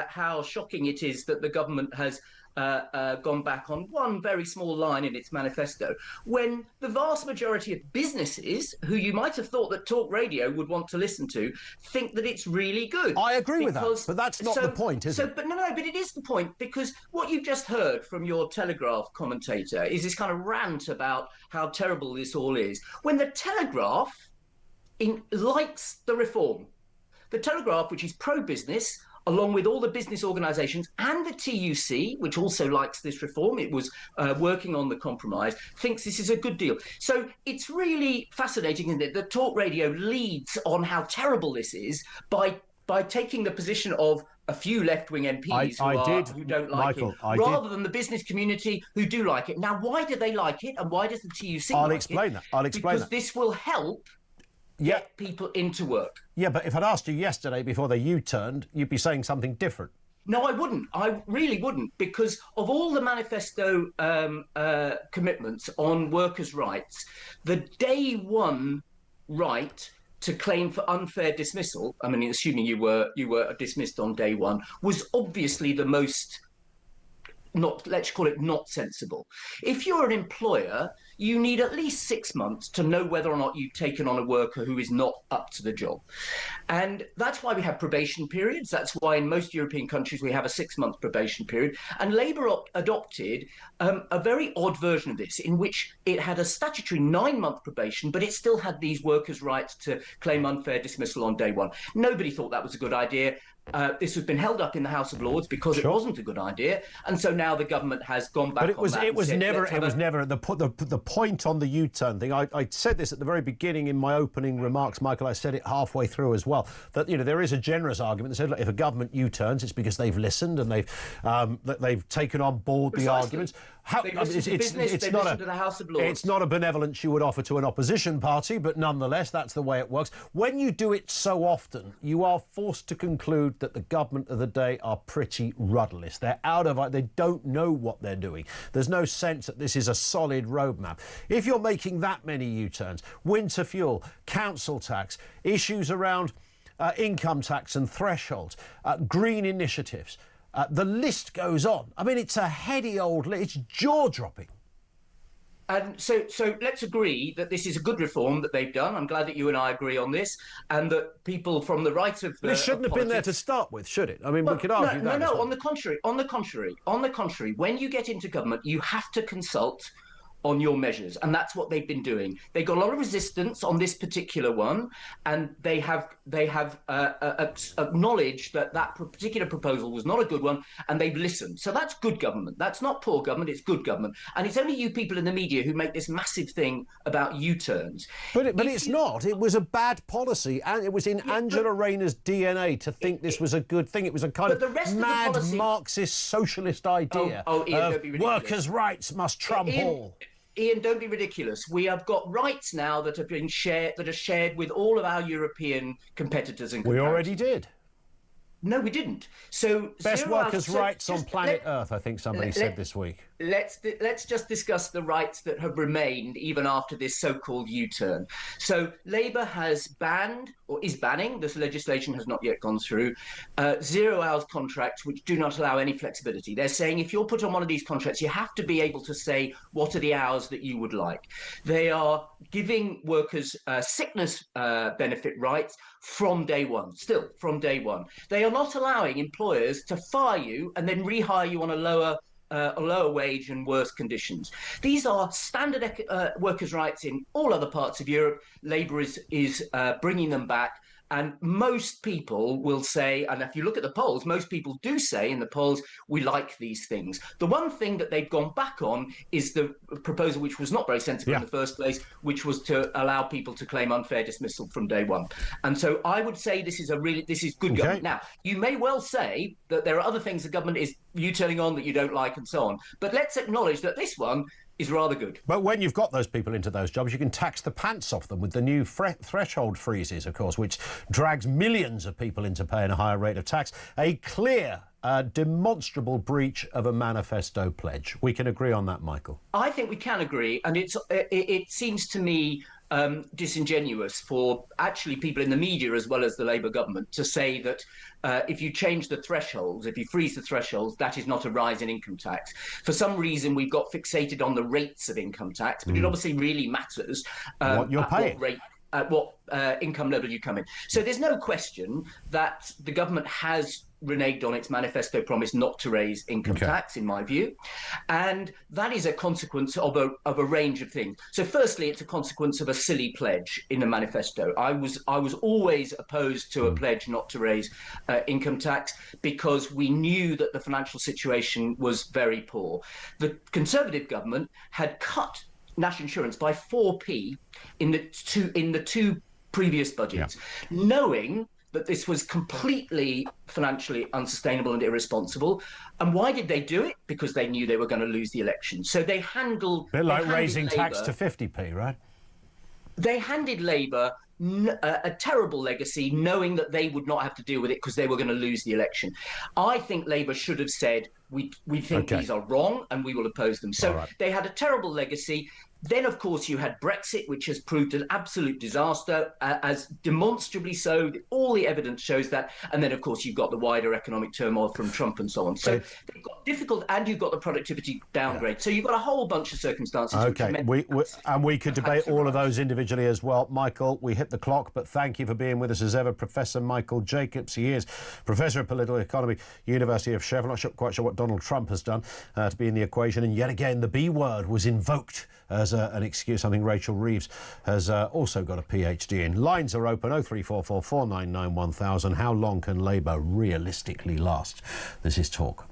how shocking it is that the government has gone back on one very small line in its manifesto, when the vast majority of businesses, who you might have thought that talk radio would want to listen to, think that it's really good.
I agree with that, but that's not the point, is it?
But but it is the point, because what you've just heard from your Telegraph commentator is this kind of rant about how terrible this all is, when the Telegraph likes the reform. The Telegraph, which is pro-business, along with all the business organisations and the TUC, which also likes this reform, it was working on the compromise, thinks this is a good deal. So it's really fascinating, isn't it, that talk radio leads on how terrible this is by taking the position of a few left-wing MPs who don't like it, rather than the business community who do like it. Now, why do they like it, and why does the TUC
I'll
like it?
explain that. I'll explain
because this will help get people into work.
Yeah, but if I'd asked you yesterday before they U-turned, you'd be saying something different.
No, I wouldn't. I really wouldn't, because of all the manifesto commitments on workers' rights, the day one right to claim for unfair dismissal, I mean, assuming you were dismissed on day one, was obviously the most, let's call it not sensible. If you're an employer, you need at least 6 months to know whether or not you've taken on a worker who is not up to the job. And that's why we have probation periods. That's why in most European countries we have a 6-month probation period. And Labour adopted a very odd version of this, in which it had a statutory 9-month probation, but it still had these workers' rights to claim unfair dismissal on day one. Nobody thought that was a good idea. This has been held up in the House of Lords because it wasn't a good idea, and so now the government has gone back.
But it was
on that
it was
said,
never the point on the U-turn thing. I said this at the very beginning in my opening remarks, Michael. I said it halfway through as well. That there is a generous argument that said, look, if a government U-turns, it's because they've listened and they've taken on board the arguments. It's not a benevolence you would offer to an opposition party, but nonetheless, that's the way it works. When you do it so often, you are forced to conclude that the government of the day are pretty rudderless. They're out of it. They don't know what they're doing. There's no sense that this is a solid roadmap. If you're making that many U-turns, winter fuel, council tax, issues around income tax and thresholds, green initiatives, the list goes on. I mean, it's a heady old list. It's jaw-dropping.
And so let's agree that this is a good reform that they've done. I'm glad that you and I agree on this, and that people from the right of
this shouldn't have been there to start with, should it? I mean, we could argue that.
No. On the contrary. When you get into government, you have to consult on your measures, and that's what they've been doing. They got a lot of resistance on this particular one, and they have acknowledged that particular proposal was not a good one, and they've listened. So that's good government. That's not poor government, it's good government. And it's only you people in the media who make this massive thing about U-turns.
But it's not. It was a bad policy, and it was in Angela Rayner's DNA to think this was a good thing. It was a kind of mad Marxist socialist idea.
Ian, don't be ridiculous.
Workers' rights must trump all.
Ian, don't be ridiculous. We have got rights now that have been shared with all of our European competitors and
we already did.
No, we didn't. So
best workers' rights on planet Earth, I think somebody said this week.
Let's just discuss the rights that have remained even after this so-called U-turn. So Labour has banned, or is banning, this legislation has not yet gone through, 0 hours contracts which do not allow any flexibility. They're saying if you're put on one of these contracts, you have to be able to say what are the hours that you would like. They are giving workers sickness benefit rights from day one, still from day one. They are not allowing employers to fire you and then rehire you on a lower wage and worse conditions. These are standard workers' rights in all other parts of Europe. Labour is bringing them back. And most people will say, and if you look at the polls, most people do say in the polls, we like these things. The one thing that they've gone back on is the proposal, which was not very sensible in the first place, which was to allow people to claim unfair dismissal from day one. And so I would say this is good government. Now, you may well say that there are other things the government is U-turning on that you don't like and so on. But let's acknowledge that this one is rather good.
But when you've got those people into those jobs, you can tax the pants off them with the new threshold freezes, of course, which drags millions of people into paying a higher rate of tax. A clear, demonstrable breach of a manifesto pledge. We can agree on that, Michael.
I think we can agree, and it seems to me disingenuous for actually people in the media as well as the Labour government to say that if you change the thresholds, if you freeze the thresholds, that is not a rise in income tax. For some reason, we've got fixated on the rates of income tax, but it obviously really matters
what you're paying.
What rate, at what income level you come in. So there's no question that the government has reneged on its manifesto promise not to raise income tax, in my view. And that is a consequence of a range of things. So firstly, it's a consequence of a silly pledge in the manifesto. I was always opposed to a pledge not to raise income tax because we knew that the financial situation was very poor. The Conservative government had cut national insurance by 4p in the two previous budgets, knowing that this was completely financially unsustainable and irresponsible. And why did they do it? Because they knew they were going to lose the election. So they handled...
A bit like raising tax to 50p, right?
They handed Labour a terrible legacy, knowing that they would not have to deal with it because they were going to lose the election. I think Labour should have said, we think these are wrong and we will oppose them. So they had a terrible legacy. Then, of course, you had Brexit, which has proved an absolute disaster, as demonstrably so. All the evidence shows that. And then, of course, you've got the wider economic turmoil from Trump and so on. So they've got difficult, and you've got the productivity downgrade. So you've got a whole bunch of circumstances.
OK, we could debate all of those individually as well. Michael, we hit the clock, but thank you for being with us as ever. Professor Michael Jacobs. He is Professor of Political Economy, University of Sheffield. Not quite sure what Donald Trump has done to be in the equation. And yet again, the B word was invoked as an excuse. I think Rachel Reeves has also got a PhD in. Lines are open, 0344 499 1000. How long can Labour realistically last? This is Talk.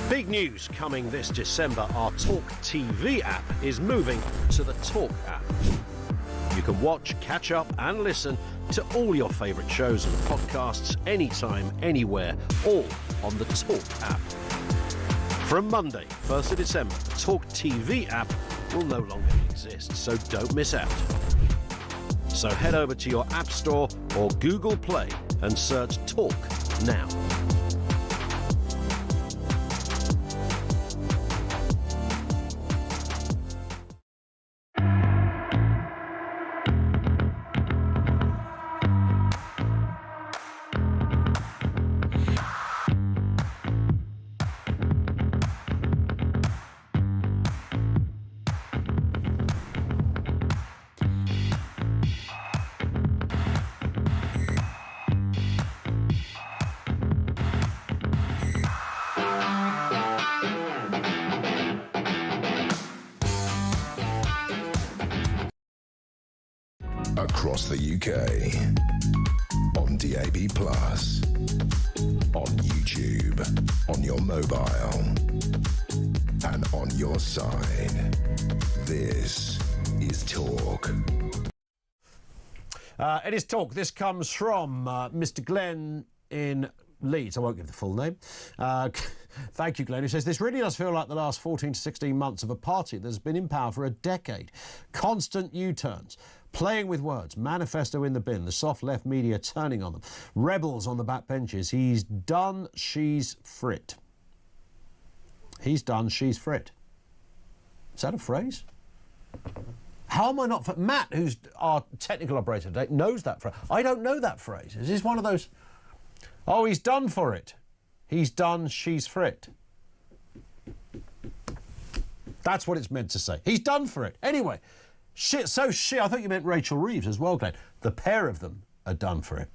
Big news coming this December. Our talkTV app is moving to the Talk app. You can watch, catch up and listen to all your favourite shows and podcasts anytime, anywhere, all on the Talk app. From Monday, 1st of December, the talkTV app will no longer exist, so don't miss out. So head over to your App Store or Google Play and search Talk now.
across the UK. On DAB+, on YouTube, on your mobile, and on your side. This is Talk.
It is Talk. This comes from Mr. Glenn in Leeds. I won't give the full name. Thank you, Glenn. He says, this really does feel like the last 14 to 16 months of a party that's been in power for a decade. Constant U-turns, playing with words, manifesto in the bin, the soft left media turning on them, rebels on the backbenches. He's done, she's frit. He's done, she's frit. Is that a phrase? How am I not... Matt, who's our technical operator today, knows that phrase. I don't know that phrase. Is this one of those... Oh, he's done for it. He's done, she's frit. That's what it's meant to say. He's done for it. Anyway, I thought you meant Rachel Reeves as well, Glenn. The pair of them are done for it.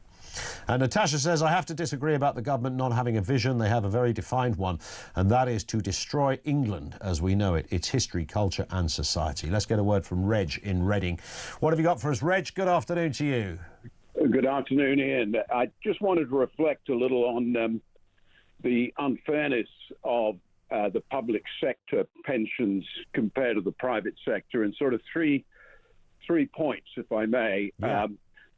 And Natasha says, I have to disagree about the government not having a vision. They have a very defined one, and that is to destroy England as we know it, its history, culture and society. Let's get a word from Reg in Reading. What have you got for us, Reg? Good afternoon to you.
Good afternoon, Ian. I just wanted to reflect a little on the unfairness of the public sector pensions compared to the private sector, and sort of three points, if I may. Yeah.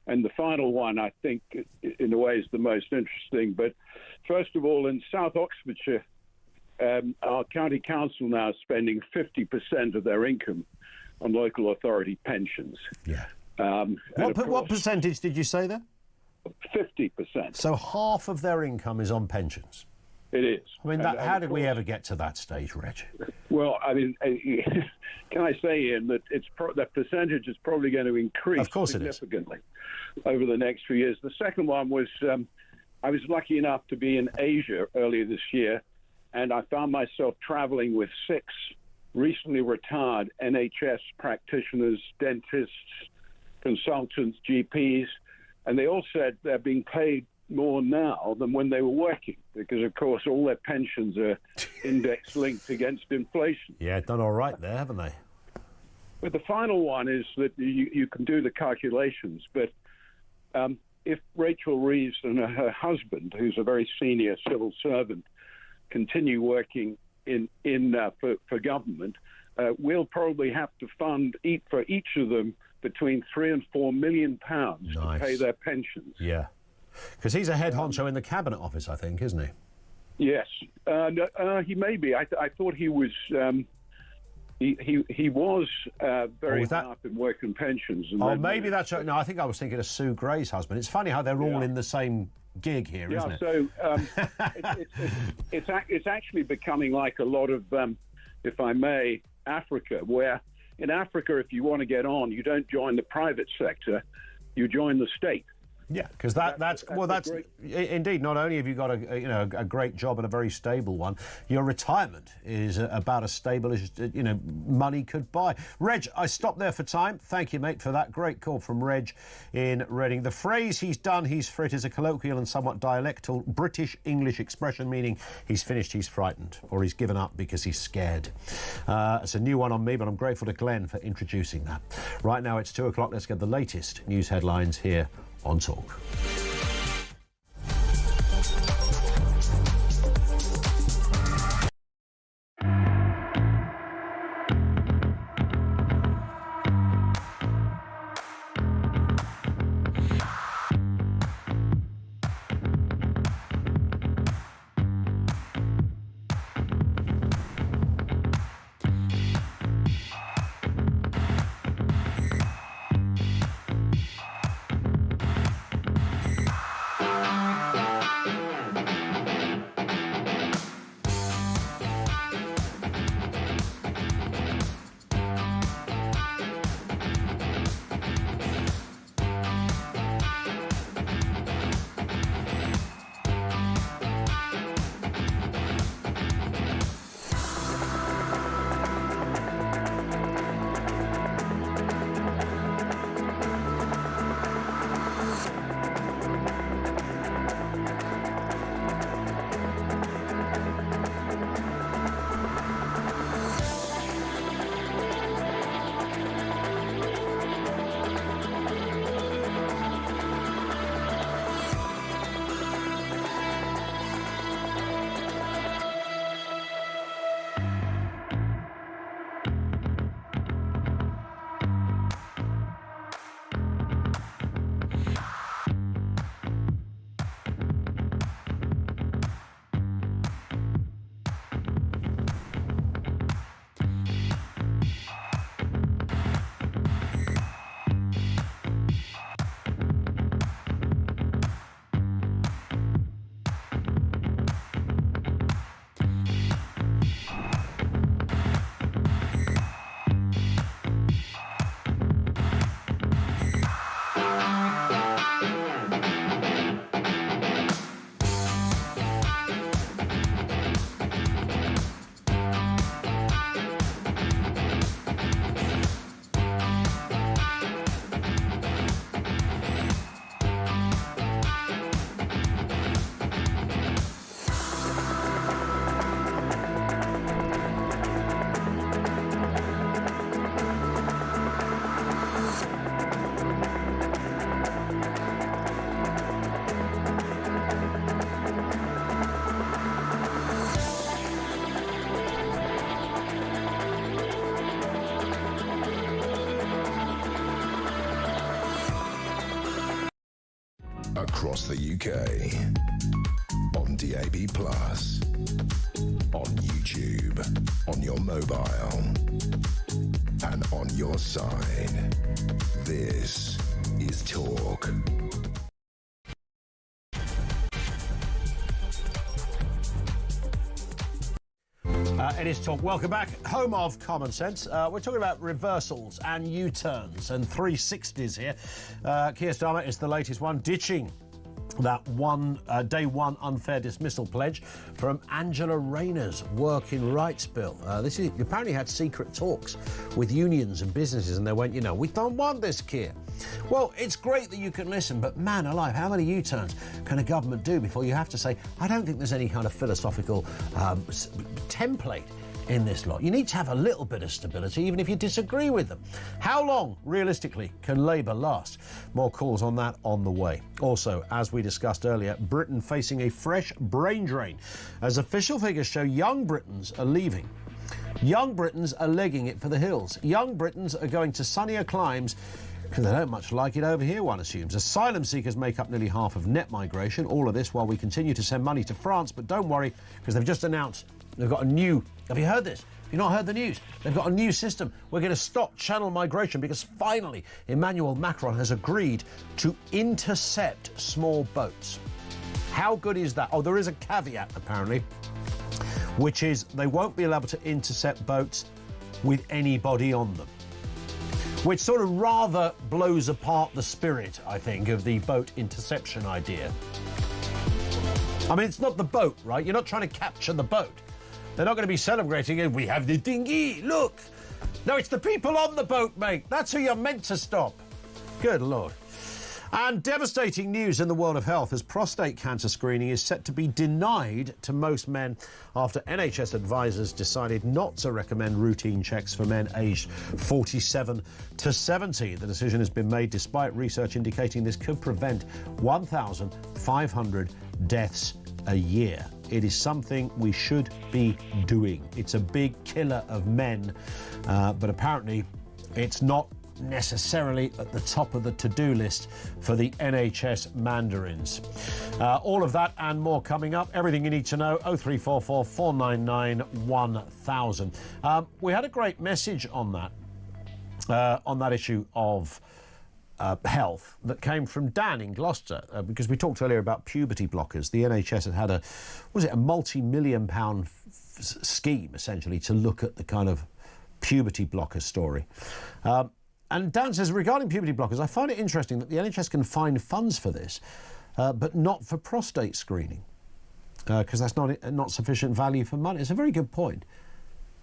And the final one, I think, in a way, is the most interesting. But first of all, in South Oxfordshire, our county council now is spending 50% of their income on local authority pensions.
Yeah. What percentage did you say there?
50%.
So half of their income is on pensions.
It is.
I mean, how did we ever get to that stage, Reg?
Well, I mean, can I say, Ian, that that percentage is probably going to increase significantly over the next few years. The second one was I was lucky enough to be in Asia earlier this year, and I found myself traveling with 6 recently retired NHS practitioners, dentists, consultants, GPs, and they all said they're being paid more now than when they were working, because of course all their pensions are index linked against inflation.
Yeah, done all right there, haven't they?
But the final one is that you can do the calculations, but if Rachel Reeves and her husband, who's a very senior civil servant, continue working for government, we'll probably have to fund for each of them between £3 and £4 million to pay their pensions.
Yeah. Because he's a head honcho in the Cabinet Office, I think, isn't he?
Yes. He may be. I thought he was... He was very high up in work and pensions. And
maybe that's... No, I think I was thinking of Sue Gray's husband. It's funny how they're all in the same gig here, isn't it?
So it's actually becoming like a lot of, if I may, Africa, where in Africa, if you want to get on, you don't join the private sector, you join the state.
Yeah, because that's indeed. Not only have you got a great job and a very stable one, your retirement is about as stable as money could buy. Reg, I stopped there for time. Thank you, mate, for that great call from Reg in Reading. The phrase "he's done, he's frit" is a colloquial and somewhat dialectal British English expression meaning he's finished, he's frightened, or he's given up because he's scared. It's a new one on me, but I'm grateful to Glenn for introducing that. Right now it's 2 o'clock. Let's get the latest news headlines here on Talk.
across the UK. On DAB+, on YouTube, on your mobile, and on your side. This is Talk.
It is Talk. Welcome back. Home of Common Sense. We're talking about reversals and U-turns and 360s here. Keir Starmer is the latest one, ditching that day one unfair dismissal pledge from Angela Rayner's working rights bill. This apparently had secret talks with unions and businesses, and they went, we don't want this, Keir. Well, it's great that you can listen, but man alive, how many U-turns can a government do before you have to say, I don't think there's any kind of philosophical template in this lot. You need to have a little bit of stability, even if you disagree with them. How long, realistically, can Labour last? More calls on that on the way. Also, as we discussed earlier, Britain facing a fresh brain drain, as official figures show young Britons are leaving. Young Britons are legging it for the hills. Young Britons are going to sunnier climes because they don't much like it over here, one assumes. Asylum seekers make up nearly half of net migration. All of this while we continue to send money to France, but don't worry, because they've just announced they've got a new... Have you heard this? Have you not heard the news? They've got a new system. We're going to stop channel migration because finally Emmanuel Macron has agreed to intercept small boats. How good is that? Oh, there is a caveat, apparently, which is they won't be able to intercept boats with anybody on them, which sort of rather blows apart the spirit, I think, of the boat interception idea. I mean, it's not the boat, right? You're not trying to capture the boat. They're not going to be celebrating it. We have the dinghy, look. No, it's the people on the boat, mate. That's who you're meant to stop. Good Lord. And devastating news in the world of health as prostate cancer screening is set to be denied to most men after NHS advisors decided not to recommend routine checks for men aged 47 to 70. The decision has been made despite research indicating this could prevent 1,500 deaths a year. It is something we should be doing. It's a big killer of men, but apparently it's not necessarily at the top of the to-do list for the NHS mandarins. All of that and more coming up. Everything you need to know, 0344 499 1000. We had a great message on that issue of health that came from Dan in Gloucester, because we talked earlier about puberty blockers. The NHS had a multi-million-pound scheme, essentially, to look at the kind of puberty blocker story. And Dan says, regarding puberty blockers, I find it interesting that the NHS can find funds for this, but not for prostate screening, because that's not sufficient value for money. It's a very good point.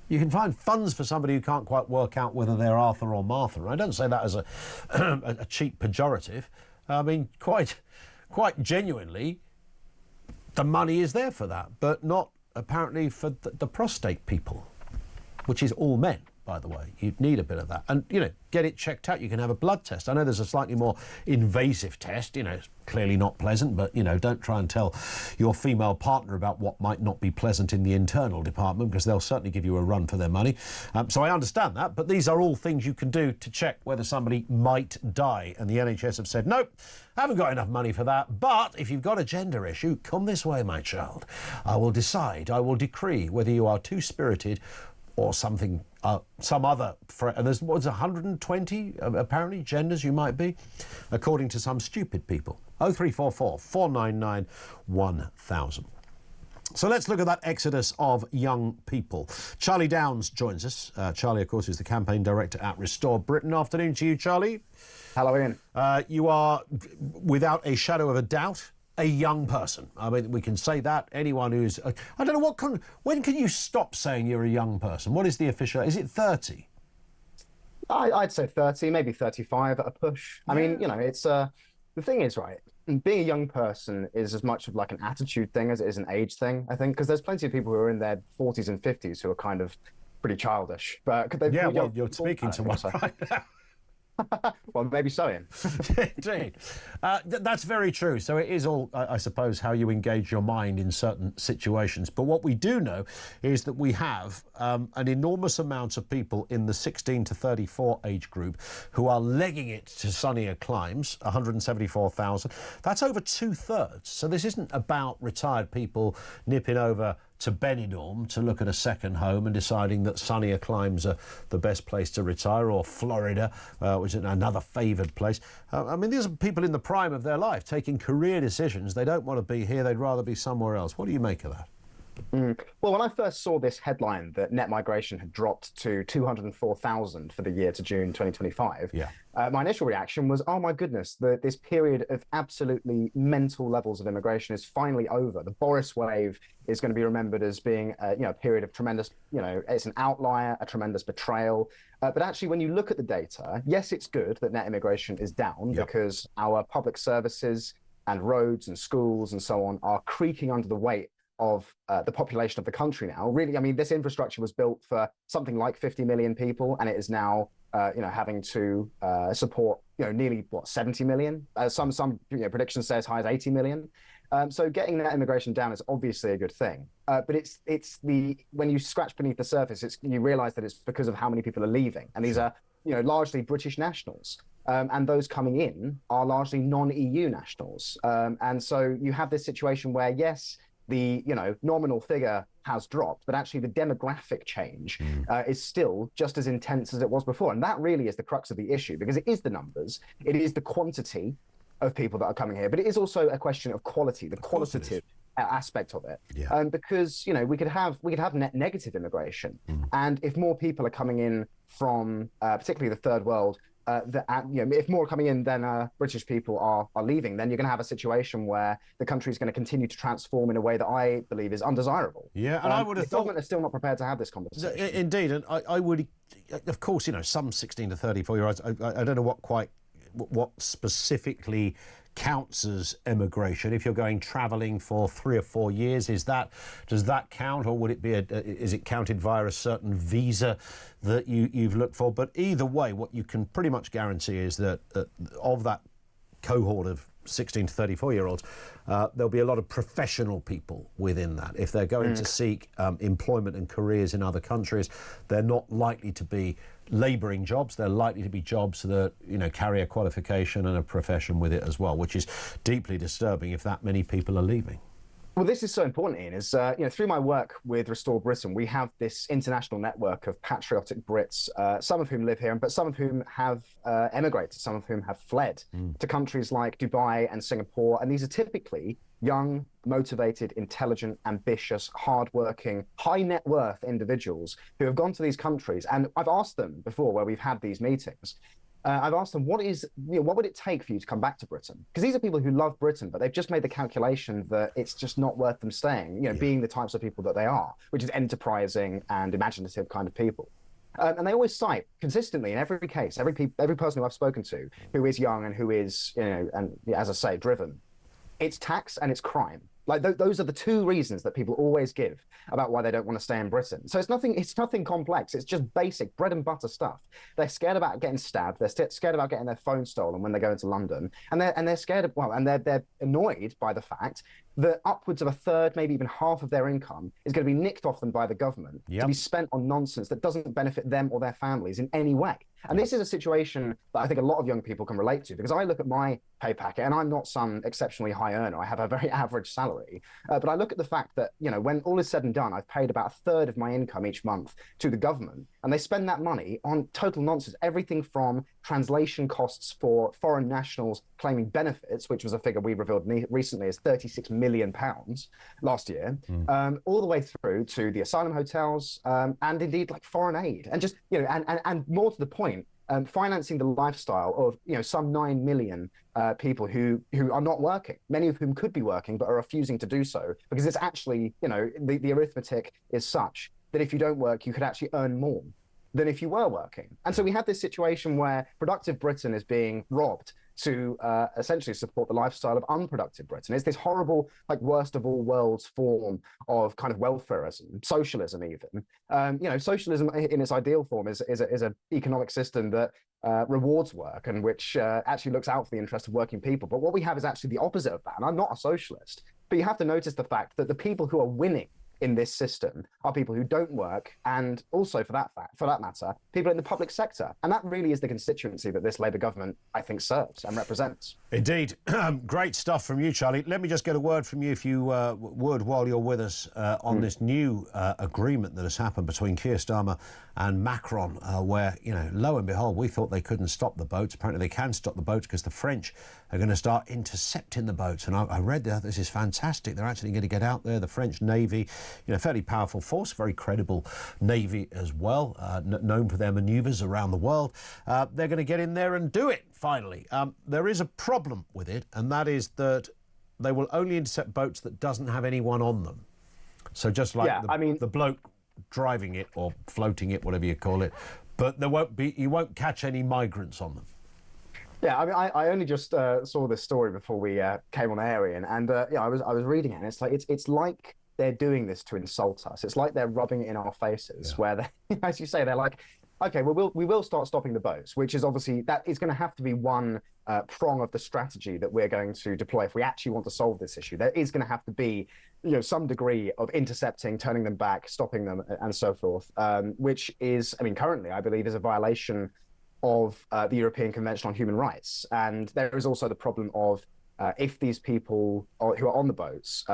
You can find funds for somebody who can't quite work out whether they're Arthur or Martha. I don't say that as a cheap pejorative. I mean, quite genuinely, the money is there for that, but not apparently for the prostate people, which is all men, by the way. You'd need a bit of that. And, get it checked out. You can have a blood test. I know there's a slightly more invasive test. It's clearly not pleasant, but, don't try and tell your female partner about what might not be pleasant in the internal department, because they'll certainly give you a run for their money. So I understand that, but these are all things you can do to check whether somebody might die. And the NHS have said, nope, haven't got enough money for that. But if you've got a gender issue, come this way, my child. I will decree whether you are two-spirited or something, some other, and there's 120 apparently genders you might be, according to some stupid people. 0344 499 1000. So let's look at that exodus of young people. Charlie Downs joins us. Charlie, of course, is the campaign director at Restore Britain. Afternoon to you, Charlie.
Hello, Ian.
You are, without a shadow of a doubt, a young person. I mean, we can say that. Anyone who's... I don't know, when can you stop saying you're a young person? What is the official... Is it 30?
I'd say 30, maybe 35 at a push. I mean, it's... the thing is, right, being a young person is as much of like an attitude thing as it is an age thing, I think, because there's plenty of people who are in their 40s and 50s who are kind of pretty childish. But could they...
Yeah, well, you're speaking to one right now.
Well, maybe so, Ian.
Indeed. That's very true. So it is all, I suppose, how you engage your mind in certain situations. But what we do know is that we have an enormous amount of people in the 16 to 34 age group who are legging it to sunnier climes, 174,000. That's over 2/3. So this isn't about retired people nipping over to Benidorm to look at a second home and deciding that sunnier climes are the best place to retire, or Florida, which is another favoured place. I mean, these are people in the prime of their life taking career decisions. They don't want to be here, they'd rather be somewhere else. What do you make of that?
Well, when I first saw this headline that net migration had dropped to 204,000 for the year to June 2025, my initial reaction was, oh my goodness, this period of absolutely mental levels of immigration is finally over. The Boris wave is going to be remembered as being a period of tremendous, it's an outlier, a tremendous betrayal. But actually, when you look at the data, yes, it's good that net immigration is down because our public services and roads and schools and so on are creaking under the weight of the population of the country now. Really, I mean, this infrastructure was built for something like 50 million people, and it is now, having to support, nearly 70 million. Some predictions say as high as 80 million. So getting that immigration down is obviously a good thing. But when you scratch beneath the surface, you realise that it's because of how many people are leaving, and these are largely British nationals. And those coming in are largely non-EU nationals. And so you have this situation where, yes, the nominal figure has dropped, but actually the demographic change is still just as intense as it was before. And that really is the crux of the issue, because it is the numbers, it is the quantity of people that are coming here, but it is also a question of quality, the qualitative aspect of it. Because we could have net negative immigration, and if more people are coming in from particularly the third world, if more are coming in than British people are leaving, then you're going to have a situation where the country is going to continue to transform in a way that I believe is undesirable.
Yeah, and I would have
the government is still not prepared to have this conversation.
Indeed, and I would, of course, some 16 to 34-year-olds, I don't know what specifically counts as immigration. If you're going travelling for 3 or 4 years, does that count, or would it be is it counted via a certain visa that you've looked for? But either way, what you can pretty much guarantee is that of that cohort of 16 to 34-year-olds, there'll be a lot of professional people within that. If they're going to seek employment and careers in other countries, they're not likely to be labouring jobs. They're likely to be jobs that carry a qualification and a profession with it as well, which is deeply disturbing if that many people are leaving.
Well, this is so important, Ian, is, through my work with Restore Britain, we have this international network of patriotic Brits, some of whom live here, but some of whom have emigrated, some of whom have fled to countries like Dubai and Singapore. And these are typically young, motivated, intelligent, ambitious, hardworking, high net worth individuals who have gone to these countries. And I've asked them before, where we've had these meetings, I've asked them, what would it take for you to come back to Britain? Because these are people who love Britain, but they've just made the calculation that it's just not worth them staying, being the types of people that they are, which is enterprising and imaginative kind of people. And they always cite consistently in every case, every person who I've spoken to who is young and who is, and as I say, driven, it's tax and it's crime. Like those are the two reasons that people always give about why they don't want to stay in Britain. So it's nothing complex. It's just basic bread and butter stuff. They're scared about getting stabbed. They're scared about getting their phone stolen when they go into London, and they're scared of, and they're annoyed by the fact that upwards of a third, maybe even half of their income is going to be nicked off them by the government to be spent on nonsense that doesn't benefit them or their families in any way. And this is a situation that I think a lot of young people can relate to, because I look at my pay packet, and I'm not some exceptionally high earner. I have a very average salary. But I look at the fact that, when all is said and done, I've paid about a third of my income each month to the government, and they spend that money on total nonsense. Everything from translation costs for foreign nationals claiming benefits, which was a figure we revealed recently as £36 million last year, all the way through to the asylum hotels, and indeed like foreign aid, and just, and more to the point, financing the lifestyle of some 9 million people who are not working, many of whom could be working but are refusing to do so, because it's actually, the arithmetic is such that if you don't work, you could actually earn more than if you were working. And so we have this situation where productive Britain is being robbed to essentially support the lifestyle of unproductive Britain. It's this horrible, worst of all worlds form of kind of welfarism, socialism even. Socialism in its ideal form is an economic system that rewards work and which actually looks out for the interest of working people. But what we have is actually the opposite of that. And I'm not a socialist, but you have to notice the fact that the people who are winning in this system are people who don't work, and also for that matter, people in the public sector. And that really is the constituency that this Labour government, I think, serves and represents.
Indeed. Great stuff from you, Charlie. Let me just get a word from you, if you would, while you're with us on this new agreement that has happened between Keir Starmer and Macron, where, you know, lo and behold, we thought they couldn't stop the boats. Apparently they can stop the boats because the French are going to start intercepting the boats. And I read that. This is fantastic. They're actually going to get out there. The French Navy, you know, fairly powerful force, very credible Navy as well, known for their manoeuvres around the world. They're going to get in there and do it, finally. There is a problem with it, and that is that they will only intercept boats that doesn't have anyone on them. So just like the bloke driving it or floating it, whatever you call it, but you won't catch any migrants on them.
Yeah, I mean, I only just saw this story before we came on air, Ian, and I was reading it, and it's like they're doing this to insult us. It's like they're rubbing it in our faces, where they, as you say, they're like, okay, well, we will start stopping the boats, which is obviously, that is going to have to be one prong of the strategy that we're going to deploy if we actually want to solve this issue. There is going to have to be, you know, some degree of intercepting, turning them back, stopping them, and so forth, which is, I mean, currently, I believe, is a violation of the European Convention on Human Rights. And there is also the problem of if these people who are on the boats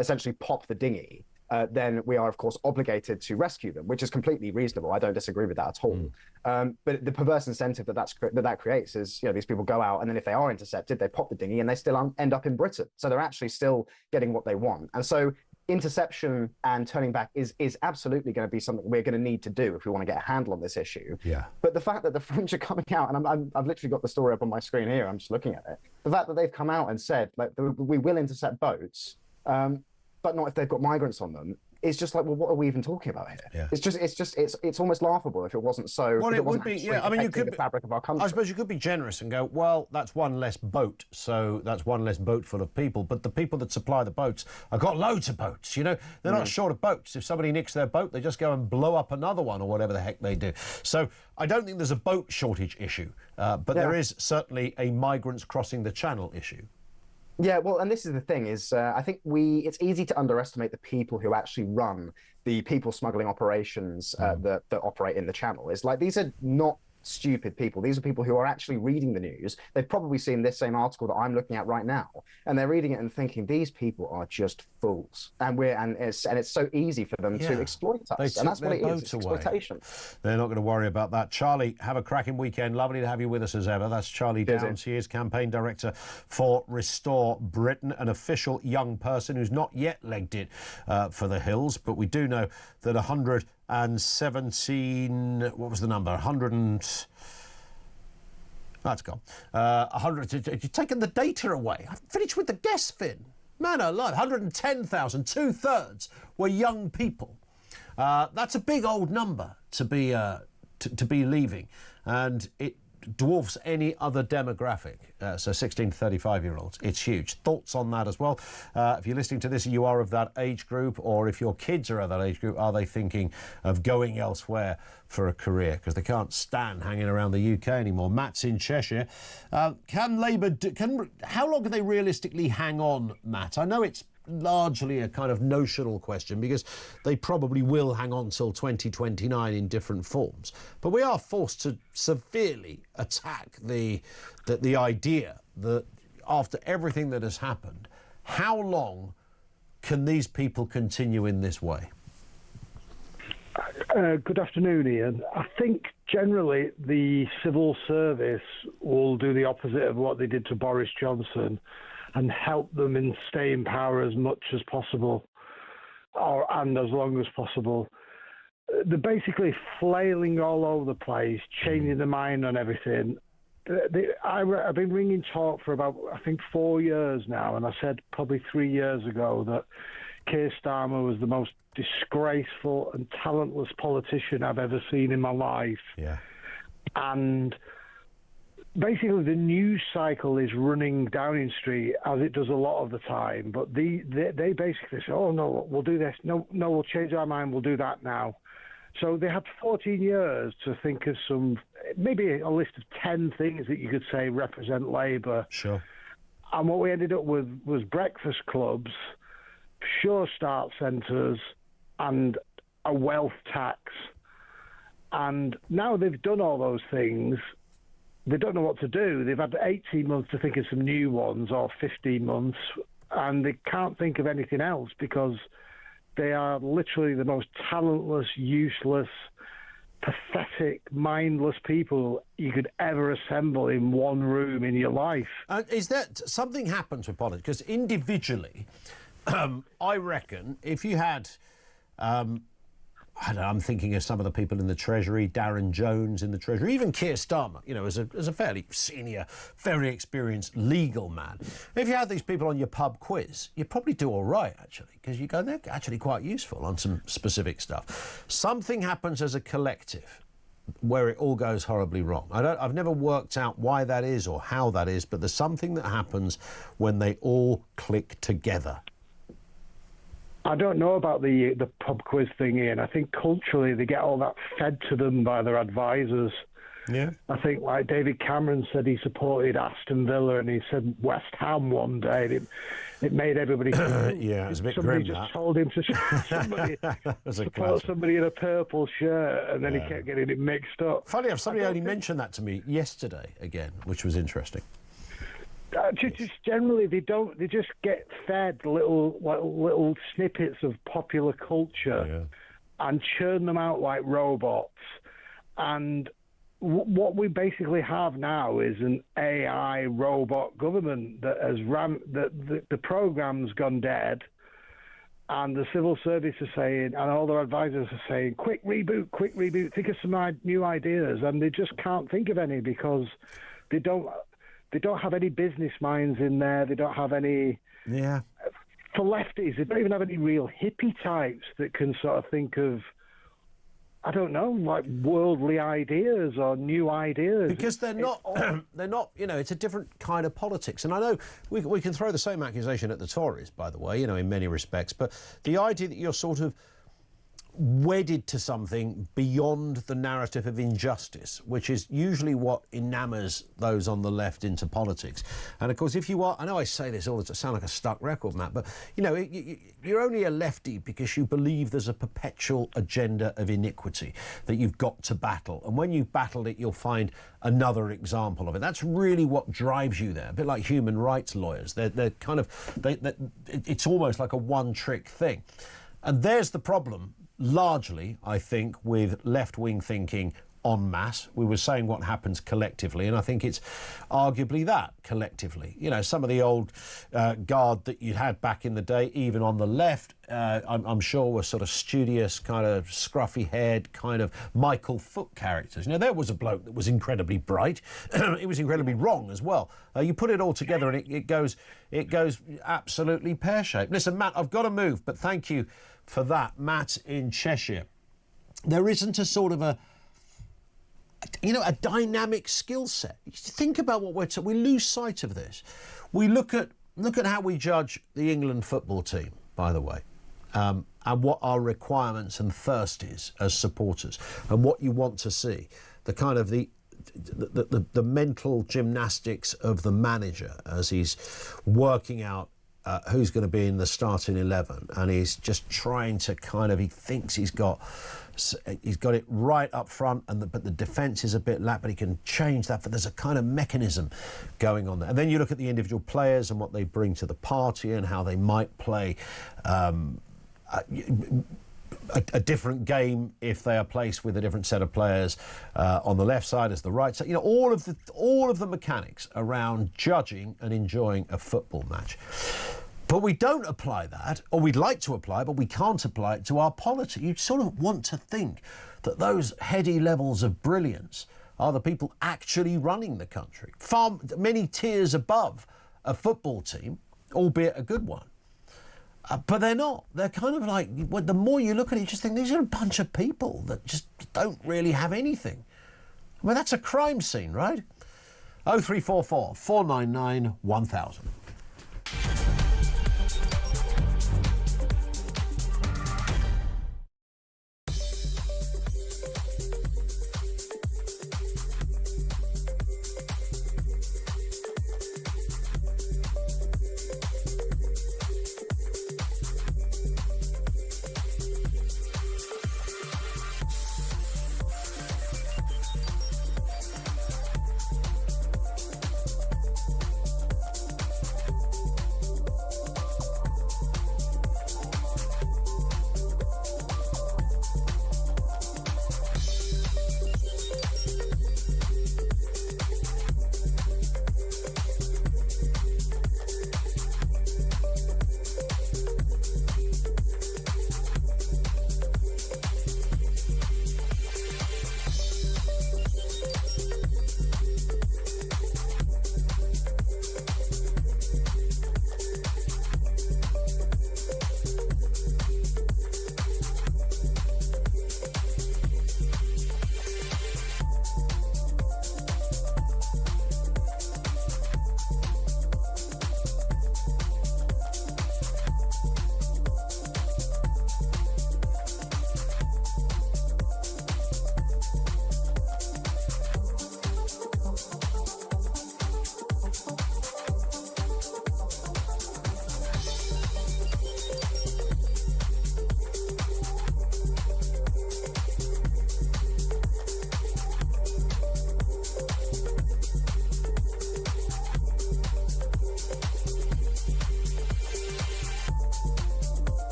essentially pop the dinghy, then we are, of course, obligated to rescue them, which is completely reasonable. I don't disagree with that at all. But the perverse incentive that creates is, you know, these people go out, and then if they are intercepted, they pop the dinghy and they still end up in Britain. So they're actually still getting what they want. And so interception and turning back is absolutely going to be something we're going to need to do if we want to get a handle on this issue.
Yeah.
But the fact that the French are coming out, and I've literally got the story up on my screen here, I'm just looking at it. The fact that they've come out and said, like, we will intercept boats, but not if they've got migrants on them, is just like, well, what are we even talking about here?
Yeah.
It's almost laughable if it wasn't so.
Well,
if
it would be, yeah. I mean, you could
the fabric of our country.
I suppose you could be generous and go, well, that's one less boat, so that's one less boat full of people. But the people that supply the boats have got loads of boats. You know, they're not short of boats. If somebody nicks their boat, they just go and blow up another one or whatever the heck they do. So I don't think there's a boat shortage issue, but there is certainly a migrants crossing the channel issue.
Yeah, well, and this is the thing, is I think it's easy to underestimate the people who actually run the people smuggling operations that operate in the channel. It's like, these are not stupid people. These are people who are actually reading the news. They've probably seen this same article that I'm looking at right now, and they're reading it and thinking, these people are just fools. And it's so easy for them to exploit us. And that's what it is. It's exploitation.
They're not going to worry about that. Charlie, have a cracking weekend. Lovely to have you with us as ever. That's Charlie Downs. He is campaign director for Restore Britain, an official young person who's not yet legged it for the Hills, but we do know that 117, what was the number? 100 and... That's gone. 100, you've taken the data away. I've finished with the guess, Finn. Man alive, 110,000, two-thirds were young people. That's a big old number to be leaving, and it dwarfs any other demographic, so 16 to 35-year-olds. It's huge. Thoughts on that as well? If you're listening to this, you are of that age group, or if your kids are of that age group, are they thinking of going elsewhere for a career? Because they can't stand hanging around the UK anymore. Matt's in Cheshire. Can Labour... how long can they realistically hang on, Matt? I know it's largely a kind of notional question, because they probably will hang on till 2029 in different forms. But we are forced to severely attack the idea that after everything that has happened, how long can these people continue in this way?
Good afternoon, Ian. I think generally the civil service will do the opposite of what they did to Boris Johnson and help them stay in power as much as possible, and as long as possible. They're basically flailing all over the place, changing their mind on everything. I've been ringing talk for about, I think, 4 years now, and I said probably 3 years ago that Keir Starmer was the most disgraceful and talentless politician I've ever seen in my life.
Yeah.
And basically, the news cycle is running Downing Street, as it does a lot of the time. But they basically say, "Oh no, we'll do this. No, we'll change our mind. We'll do that now." So they had 14 years to think of maybe a list of 10 things that you could say represent Labour.
Sure.
And what we ended up with was breakfast clubs, sure start centres, and a wealth tax. And now they've done all those things, they don't know what to do. They've had 18 months to think of some new ones, or 15 months, and they can't think of anything else because they are literally the most talentless, useless, pathetic, mindless people you could ever assemble in one room in your life.
Is that something happens with politics? Because individually, I reckon if you had, I don't know, I'm thinking of some of the people in the Treasury, Darren Jones in the Treasury, even Keir Starmer, you know, as a fairly senior, very experienced legal man. If you had these people on your pub quiz, you'd probably do all right, actually, because you go, they're actually quite useful on some specific stuff. Something happens as a collective where it all goes horribly wrong. I've never worked out why that is or how that is, but there's something that happens when they all click together.
I don't know about the pub quiz thing, Ian. I think culturally they get all that fed to them by their advisors.
Yeah.
I think, like David Cameron said, he supported Aston Villa and he said West Ham one day. And it made everybody.
Yeah, it was a bit
somebody
grim,
just
that.
told him to support somebody in a purple shirt, and then he kept getting it mixed up.
Funny enough, somebody only mentioned that to me yesterday again, which was interesting.
Just generally, they just get fed little snippets of popular culture and churn them out like robots. And what we basically have now is an AI robot government that has the program's gone dead, and the civil service are saying, and all their advisors are saying, quick reboot, think of some new ideas, and they just can't think of any because they don't have any business minds in there. They don't have any...
Yeah.
For lefties, they don't even have any real hippie types that can sort of think of, I don't know, like worldly ideas or new ideas.
Because they're not, you know, it's a different kind of politics. And I know we can throw the same accusation at the Tories, by the way, you know, in many respects. But the idea that you're sort of wedded to something beyond the narrative of injustice, which is usually what enamors those on the left into politics. And of course, if you are, I know I say this all the time, sound like a stuck record, Matt, but you know, you're only a lefty because you believe there's a perpetual agenda of iniquity that you've got to battle. And when you've battled it, you'll find another example of it. That's really what drives you there. A bit like human rights lawyers. They're kind of, it's almost like a one-trick thing. And there's the problem. Largely, I think, with left-wing thinking en masse. We were saying what happens collectively, and I think it's arguably that, collectively. You know, some of the old guard that you had back in the day, even on the left, I'm sure were sort of studious, kind of scruffy-haired, kind of Michael Foot characters. You know, there was a bloke that was incredibly bright. It was incredibly wrong as well. You put it all together and it goes absolutely pear-shaped. Listen, Matt, I've got to move, but thank you for that. Matt in Cheshire. There isn't a sort of a dynamic skill set. Think about what we lose sight of this. We look at how we judge the England football team, by the way, and what our requirements and thirst is as supporters, and what you want to see, the kind of the mental gymnastics of the manager as he's working out who's going to be in the starting 11, and he's just trying to he thinks he's got it right up front, but the defence is a bit lap, but he can change that. But there's a kind of mechanism going on there. And then you look at the individual players and what they bring to the party and how they might play a different game if they are placed with a different set of players on the left side as the right side. You know, all of the mechanics around judging and enjoying a football match. But we don't apply that, or we'd like to apply it, but we can't apply it to our polity. You sort of want to think that those heady levels of brilliance are the people actually running the country, far many tiers above a football team, albeit a good one. But they're not. They're kind of like, the more you look at it, you just think these are a bunch of people that just don't really have anything. I mean, that's a crime scene, right? 0344 499 1000.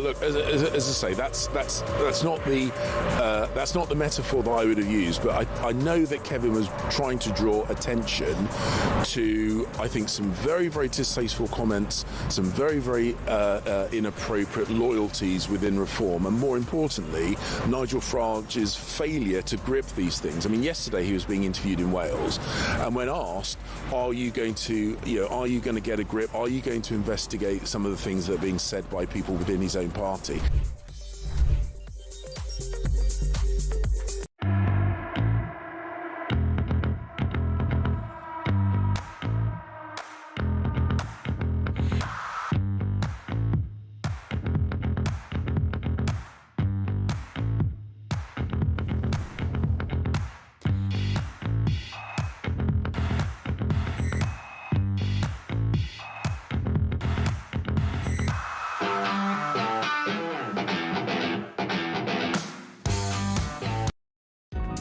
look, as I say, that's not the metaphor that I would have used. But I know that Kevin was trying to draw attention to, I think, some very, very distasteful comments, some very, very inappropriate loyalties within Reform, and more importantly, Nigel Farage's failure to grip these things. I mean, yesterday he was being interviewed in Wales, and when asked, are you going to get a grip? Are you going to investigate some of the things that are being said by people within his own party?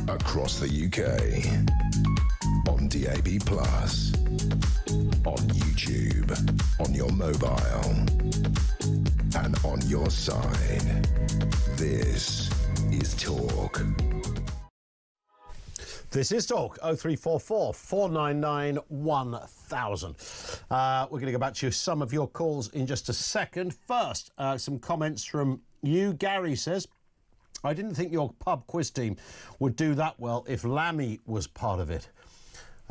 Across the UK, on DAB+, on YouTube, on your mobile, and on your side. This is Talk.
This is Talk, 0344 499 1000. We're going to go back to some of your calls in just a second. First, some comments from you. Gary says, I didn't think your pub quiz team would do that well if Lammy was part of it.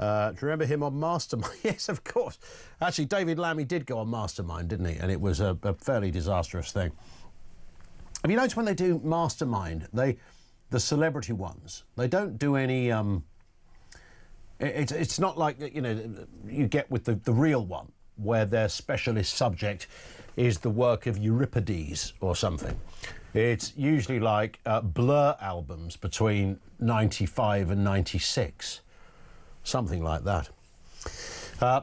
Do you remember him on Mastermind? Yes, of course. Actually, David Lammy did go on Mastermind, didn't he? And it was a fairly disastrous thing. Have you noticed when they do Mastermind, the celebrity ones, they don't do any... It's not like, you know, you get with the real one, where their specialist subject is the work of Euripides or something. It's usually like Blur albums between 95 and 96. Something like that.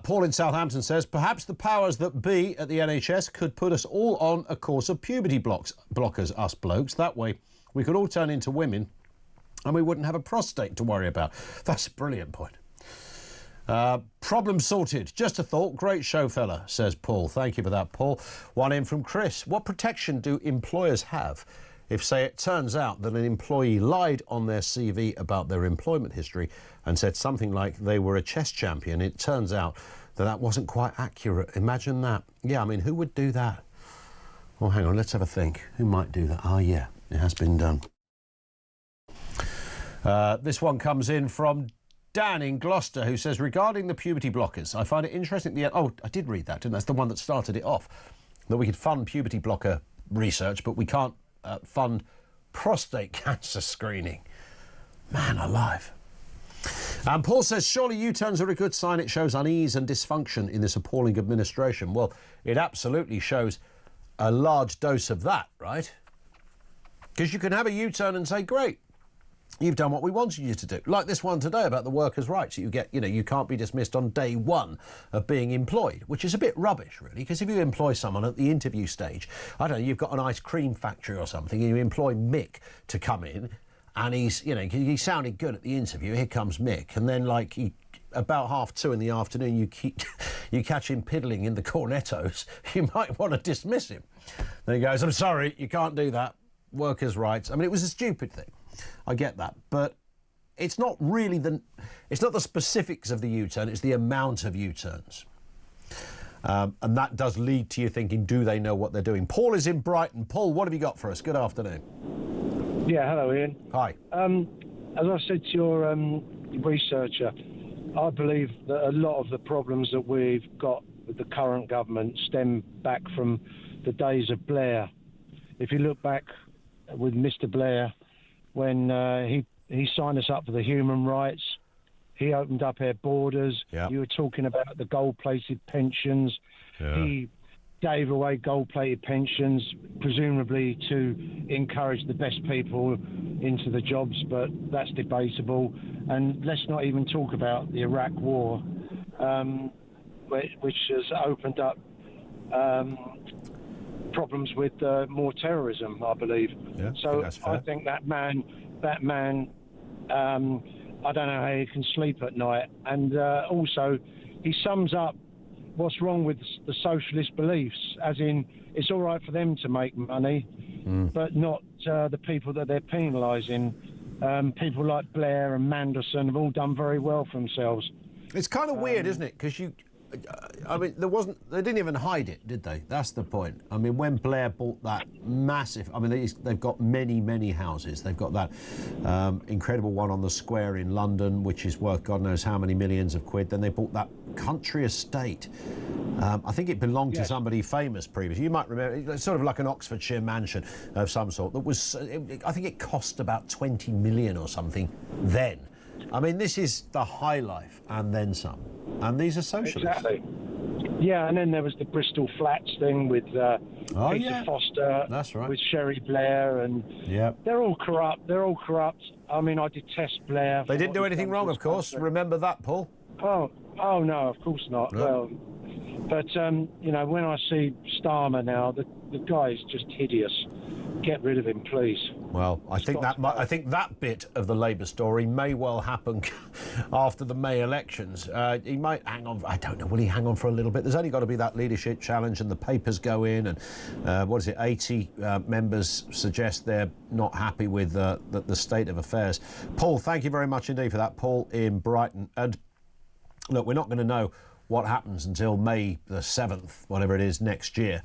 Paul in Southampton says, perhaps the powers that be at the NHS could put us all on a course of puberty blockers, us blokes. That way we could all turn into women and we wouldn't have a prostate to worry about. That's a brilliant point. Problem sorted. Just a thought. Great show, fella, says Paul. Thank you for that, Paul. One in from Chris. What protection do employers have if, say, it turns out that an employee lied on their CV about their employment history and said something like they were a chess champion? It turns out that that wasn't quite accurate. Imagine that. Yeah, I mean, who would do that? Well, hang on, let's have a think. Who might do that? Ah, yeah, it has been done. This one comes in from Dan in Gloucester, who says, regarding the puberty blockers, I find it interesting oh, I did read that, didn't I? That's the one that started it off, that we could fund puberty blocker research, but we can't fund prostate cancer screening. Man alive. And Paul says, surely U-turns are a good sign. It shows unease and dysfunction in this appalling administration. Well, it absolutely shows a large dose of that, right? Because you can have a U-turn and say, great, you've done what we wanted you to do. Like this one today about the workers' rights. You get, you know, you can't be dismissed on day one of being employed, which is a bit rubbish, really, because if you employ someone at the interview stage, I don't know, you've got an ice cream factory or something, and you employ Mick to come in, and he's, you know, he sounded good at the interview, here comes Mick, and then, like, about 2:30 in the afternoon, you catch him piddling in the cornettos, you might want to dismiss him. Then he goes, I'm sorry, you can't do that. Workers' rights. I mean, it was a stupid thing. I get that, but it's not really it's not the specifics of the U-turn, it's the amount of U-turns. And that does lead to you thinking, do they know what they're doing? Paul is in Brighton. Paul, what have you got for us? Good afternoon.
Yeah, hello, Ian.
Hi.
As I said to your researcher, I believe that a lot of the problems that we've got with the current government stem back from the days of Blair. If you look back with Mr. Blair, when he signed us up for the human rights, he opened up our borders. Yep. You were talking about the gold-plated pensions. Yeah. He gave away gold-plated pensions, presumably to encourage the best people into the jobs, but that's debatable. And let's not even talk about the Iraq War, which has opened up problems with more terrorism, I believe. Yeah, so I think that man, I don't know how he can sleep at night. And also, he sums up what's wrong with the socialist beliefs, as in it's all right for them to make money, but not the people that they're penalising. People like Blair and Manderson have all done very well for themselves.
It's kind of weird, isn't it? Because I mean, they didn't even hide it, did they? That's the point. I mean, when Blair bought that massive, I mean, they've got many, many houses. They've got that incredible one on the square in London, which is worth God knows how many millions of quid. Then they bought that country estate. I think it belonged to somebody famous previously. You might remember, it's sort of like an Oxfordshire mansion of some sort. That was, I think it cost about 20 million or something then. I mean, this is the high life and then some. And these are socialists.
Exactly. Yeah, and then there was the Bristol Flats thing with Peter Foster.
That's right.
With Sherry Blair, and they're all corrupt. I mean, I detest Blair.
They didn't do anything wrong, of course. Remember that, Paul?
Oh no, of course not.
No.
Well, but you know, when I see Starmer now, the guy is just hideous. Get rid of him, please.
Well, I think that bit of the Labour story may well happen after the May elections. He might hang on. I don't know. Will he hang on for a little bit? There's only got to be that leadership challenge, and the papers go in, and what is it? 80 members suggest they're not happy with the state of affairs. Paul, thank you very much indeed for that. Paul in Brighton. And look, we're not going to know what happens until May the 7th, whatever it is, next year.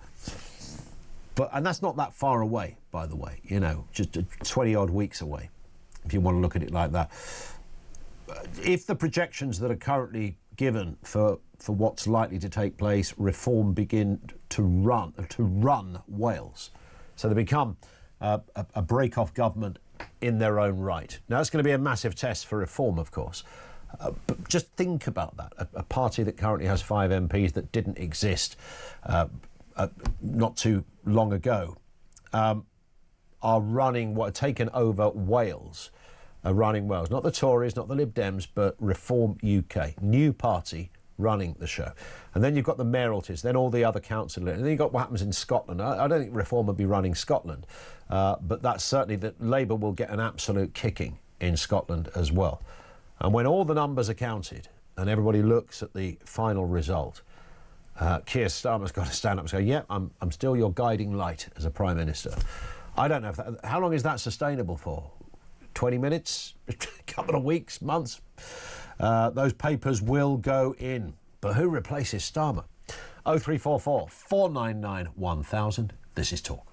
And that's not that far away, by the way, you know, just 20-odd weeks away, if you want to look at it like that. If the projections that are currently given for what's likely to take place, reform begin to run Wales, so they become a break-off government in their own right. Now, that's going to be a massive test for reform, of course. But just think about that. A party that currently has 5 MPs that didn't exist not too long ago are running taken over Wales, running Wales. Not the Tories, not the Lib Dems, but Reform UK. New party running the show. And then you've got the mayoralties, then all the other councillors. And then you've got what happens in Scotland. I don't think Reform will be running Scotland, but that's certainly that Labour will get an absolute kicking in Scotland as well. And when all the numbers are counted and everybody looks at the final result, Keir Starmer's got to stand up and say, yeah, I'm still your guiding light as a Prime Minister. I don't know how long is that sustainable for? 20 minutes? A couple of weeks? Months? Those papers will go in. But who replaces Starmer? 0344 499 1000. This is Talk.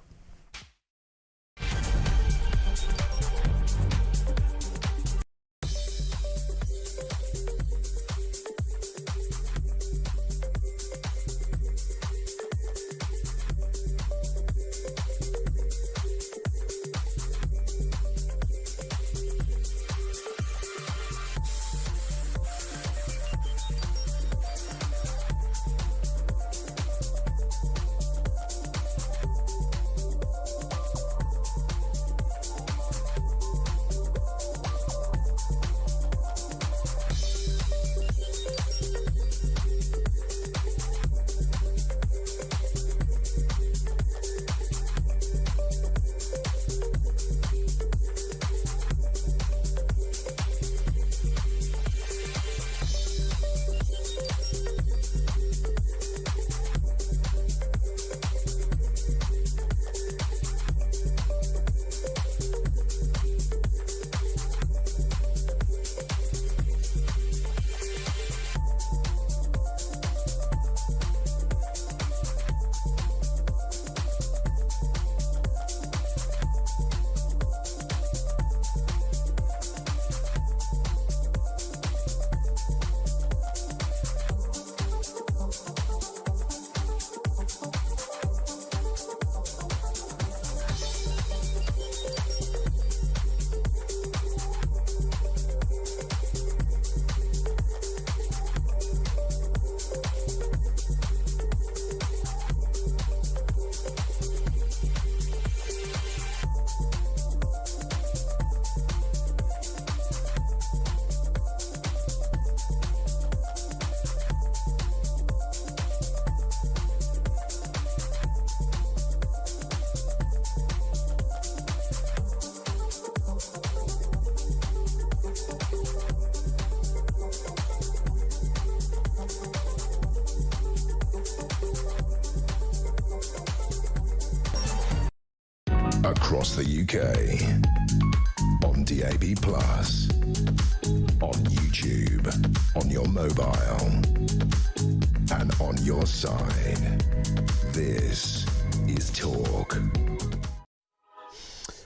across the UK. On DAB+, on YouTube, on your mobile, and on your side. This is Talk.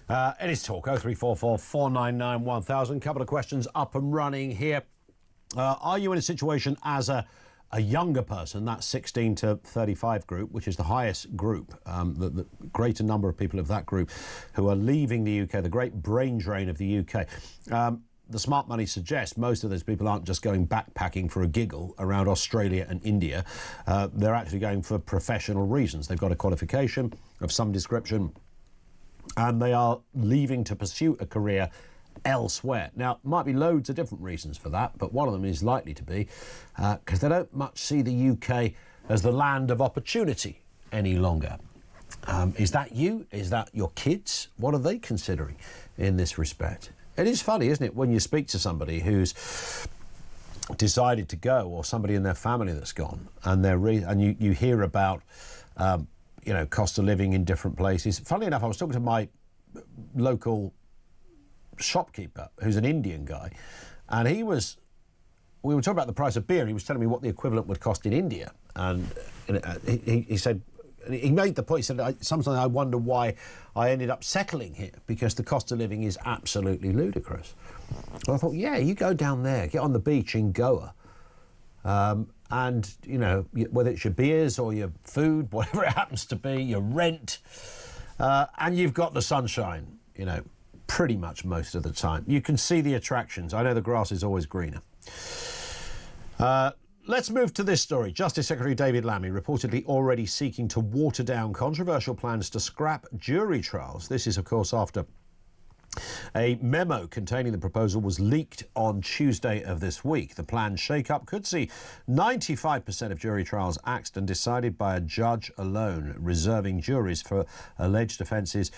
It is Talk, 0344 499 1000. Couple of questions up and running here. Are you in a situation as a younger person, that 16 to 35 group, which is the highest group, the greater number of people of that group who are leaving the UK, the great brain drain of the UK? The smart money suggests most of those people aren't just going backpacking for a giggle around Australia and India. They're actually going for professional reasons. They've got a qualification of some description, and they are leaving to pursue a career elsewhere. Now, might be loads of different reasons for that, but one of them is likely to be because they don't much see the UK as the land of opportunity any longer. Is that you? Is that your kids? What are they considering in this respect? It is funny, isn't it, when you speak to somebody who's decided to go, or somebody in their family that's gone, and you hear about cost of living in different places. Funnily enough, I was talking to my local shopkeeper, who's an Indian guy, and we were talking about the price of beer. He was telling me what the equivalent would cost in India, and he said, he made the point, he said, sometimes I wonder why I ended up settling here, because the cost of living is absolutely ludicrous. And I thought, yeah, you go down there, get on the beach in Goa, and, whether it's your beers or your food, whatever it happens to be, your rent, and you've got the sunshine, pretty much most of the time. You can see the attractions. I know the grass is always greener. Let's move to this story. Justice Secretary David Lammy reportedly already seeking to water down controversial plans to scrap jury trials. This is, of course, after a memo containing the proposal was leaked on Tuesday of this week. The planned shake-up could see 95% of jury trials axed and decided by a judge alone, reserving juries for alleged offences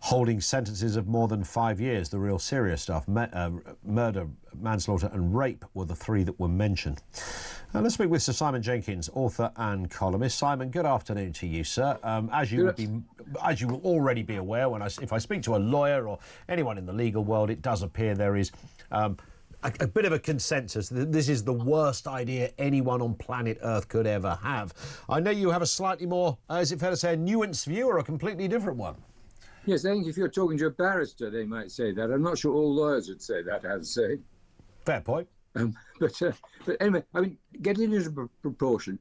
holding sentences of more than 5 years. The real serious stuff, murder, manslaughter and rape, were the three that were mentioned. Now, let's speak with Sir Simon Jenkins, author and columnist. Simon, good afternoon to you, sir. As you will already be aware, if I speak to a lawyer or anyone in the legal world, it does appear there is a bit of a consensus that this is the worst idea anyone on planet Earth could ever have. I know you have a slightly more, is it fair to say, a nuanced view or a completely different one?
Yes, I think if you're talking to a barrister, they might say that. I'm not sure all lawyers would say that, I have to say.
Fair point.
But anyway, I mean, getting into proportion,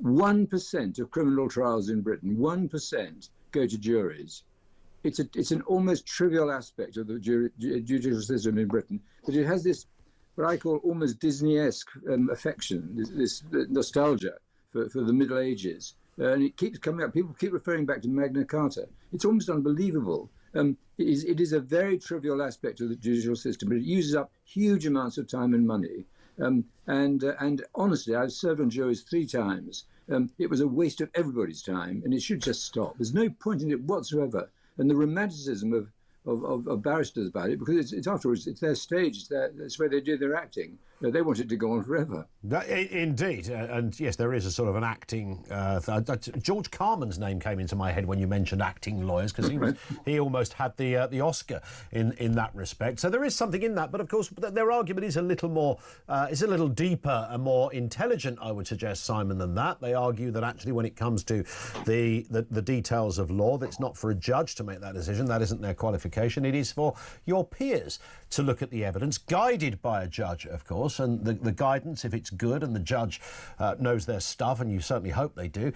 1% of criminal trials in Britain, 1% go to juries. It's an almost trivial aspect of the judicial system in Britain, but it has this, what I call almost Disney-esque affection, this nostalgia for the Middle Ages. And it keeps coming up. People keep referring back to Magna Carta. It's almost unbelievable. It is a very trivial aspect of the judicial system, but it uses up huge amounts of time and money. And honestly, I've served on juries 3 times. It was a waste of everybody's time, and it should just stop. There's no point in it whatsoever. And the romanticism of barristers about it, because it's afterwards, it's their stage, that's where they do their acting. They want it to go on forever.
Indeed, and yes, there is a sort of an acting. George Carman's name came into my head when you mentioned acting lawyers, because he almost had the Oscar in that respect. So there is something in that, but of course their argument is a little more, it's a little deeper and more intelligent, I would suggest, Simon, than that. They argue that actually when it comes to the details of law, that it's not for a judge to make that decision. That isn't their qualification. It is for your peers to look at the evidence, guided by a judge, of course. And the guidance, if it's good and the judge knows their stuff, and you certainly hope they do,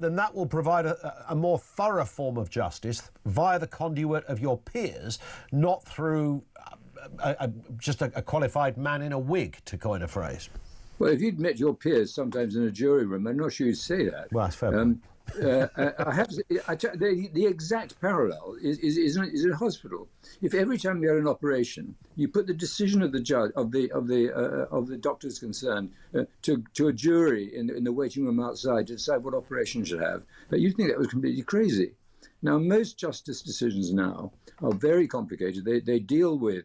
then that will provide a more thorough form of justice via the conduit of your peers, not through just a qualified man in a wig, to coin a phrase.
Well, if you'd met your peers sometimes in a jury room, I'm not sure you'd say that.
Well, that's fair.
I have to say, the exact parallel is in a hospital. If every time you had an operation, you put the decision of the judge of the doctors concerned to a jury in the waiting room outside to decide what operation should have, but you'd think that was completely crazy. Now, most justice decisions now are very complicated. They deal with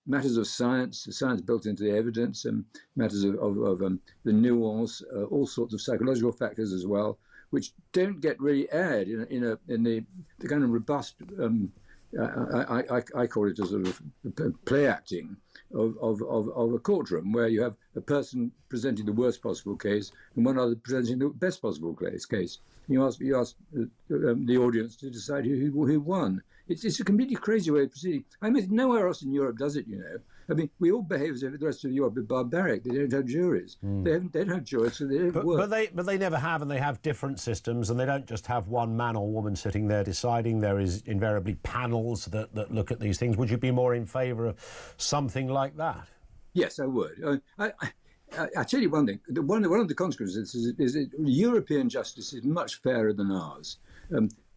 matters of science, the science built into the evidence, matters of the nuance, all sorts of psychological factors as well. which don't get really aired in the kind of robust. I call it a sort of play acting of a courtroom where you have a person presenting the worst possible case and one other presenting the best possible case. You ask the audience to decide who won. It's a completely crazy way of proceeding. I mean, nowhere else in Europe does it, you know. I mean, we all behave as if the rest of Europe are barbaric. They don't have juries. They don't have juries, so they don't work.
But they never have, and they have different systems, and they don't just have one man or woman sitting there deciding. There is invariably panels that look at these things. Would you be more in favour of something like that?
Yes, I would. I tell you one thing. One of the consequences is that European justice is much fairer than ours.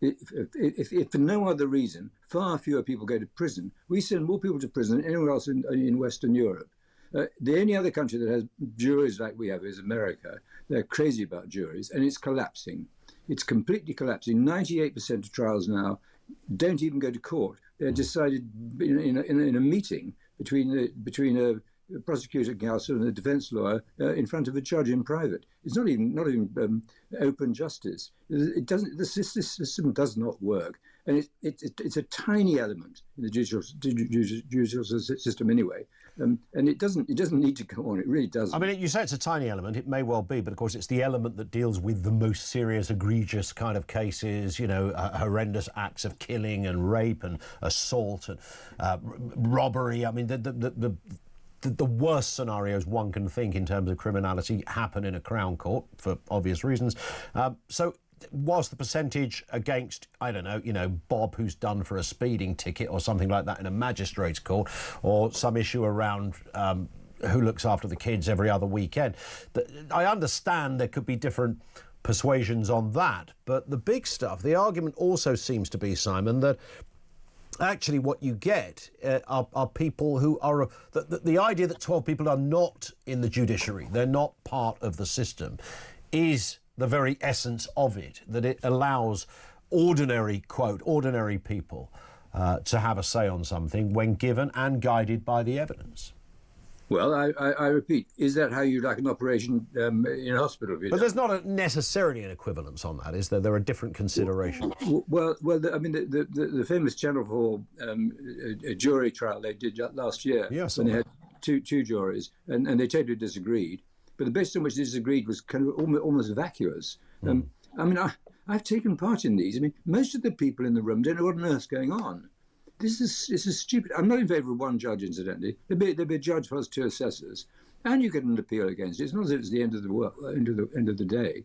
If for no other reason, far fewer people go to prison. We send more people to prison than anywhere else in Western Europe. The only other country that has juries like we have is America. They're crazy about juries, and it's collapsing. It's completely collapsing. 98% of trials now don't even go to court. They're decided in a meeting between a prosecutor counsel and a defence lawyer in front of a judge in private. It's not even open justice. It doesn't. The system does not work, and it's a tiny element in the judicial system anyway. And it doesn't need to go on. It really doesn't.
I mean, you say it's a tiny element. It may well be, but of course, it's the element that deals with the most serious, egregious kind of cases. You know, horrendous acts of killing and rape and assault and robbery. I mean, the worst scenarios one can think in terms of criminality happen in a Crown Court for obvious reasons. So was the percentage against, I don't know, you know, Bob who's done for a speeding ticket or something like that in a magistrate's court, or some issue around who looks after the kids every other weekend? I understand there could be different persuasions on that, but the big stuff, the argument also seems to be, Simon, that actually what you get are people who are... The idea that 12 people are not in the judiciary, they're not part of the system, is the very essence of it, that it allows ordinary, quote, ordinary people to have a say on something when given and guided by the evidence.
Well, I repeat, is that how you like an operation in a hospital?
But there's not necessarily an equivalence on that, is there? There are different considerations.
Well, I mean, the famous Channel 4 a jury trial they did last year, when they had two juries, and they totally disagreed. But the basis on which they disagreed was kind of almost vacuous. I mean, I've taken part in these. I mean, most of the people in the room don't know what on earth's going on. This is stupid. I'm not in favour of one judge, incidentally. There'd be a judge plus two assessors, and you get an appeal against it. It's not as if it's the end of the end of the day.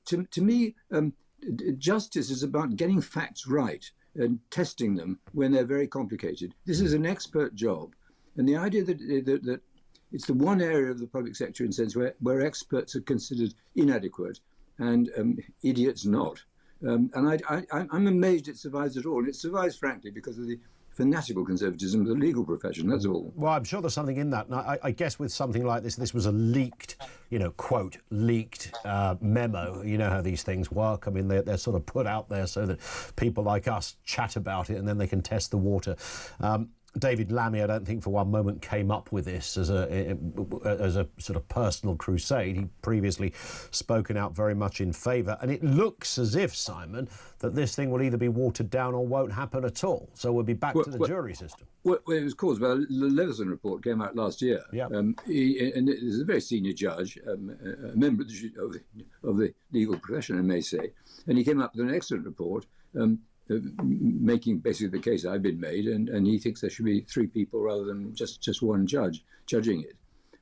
To me, justice is about getting facts right and testing them when they're very complicated. This is an expert job, and the idea that it's the one area of the public sector, in a sense, where experts are considered inadequate and idiots not. And I'm amazed it survives at all. And it survives, frankly, because of the fanatical conservatism of the legal profession, that's all.
Well, I'm sure there's something in that. And I guess with something like this was a leaked, you know, quote, leaked memo. You know how these things work. I mean, they're sort of put out there so that people like us chat about it and then they can test the water. David Lammy, I don't think for one moment came up with this as a sort of personal crusade. He'd previously spoken out very much in favour, and it looks as if, Simon, that this thing will either be watered down or won't happen at all. So we'll be back to the jury system.
Well, it was caused by the Leveson report came out last year. Yeah. And there's a very senior judge, a member of the legal profession, I may say, and he came up with an excellent report. Making basically the case I've been made, and he thinks there should be three people rather than just one judge judging it.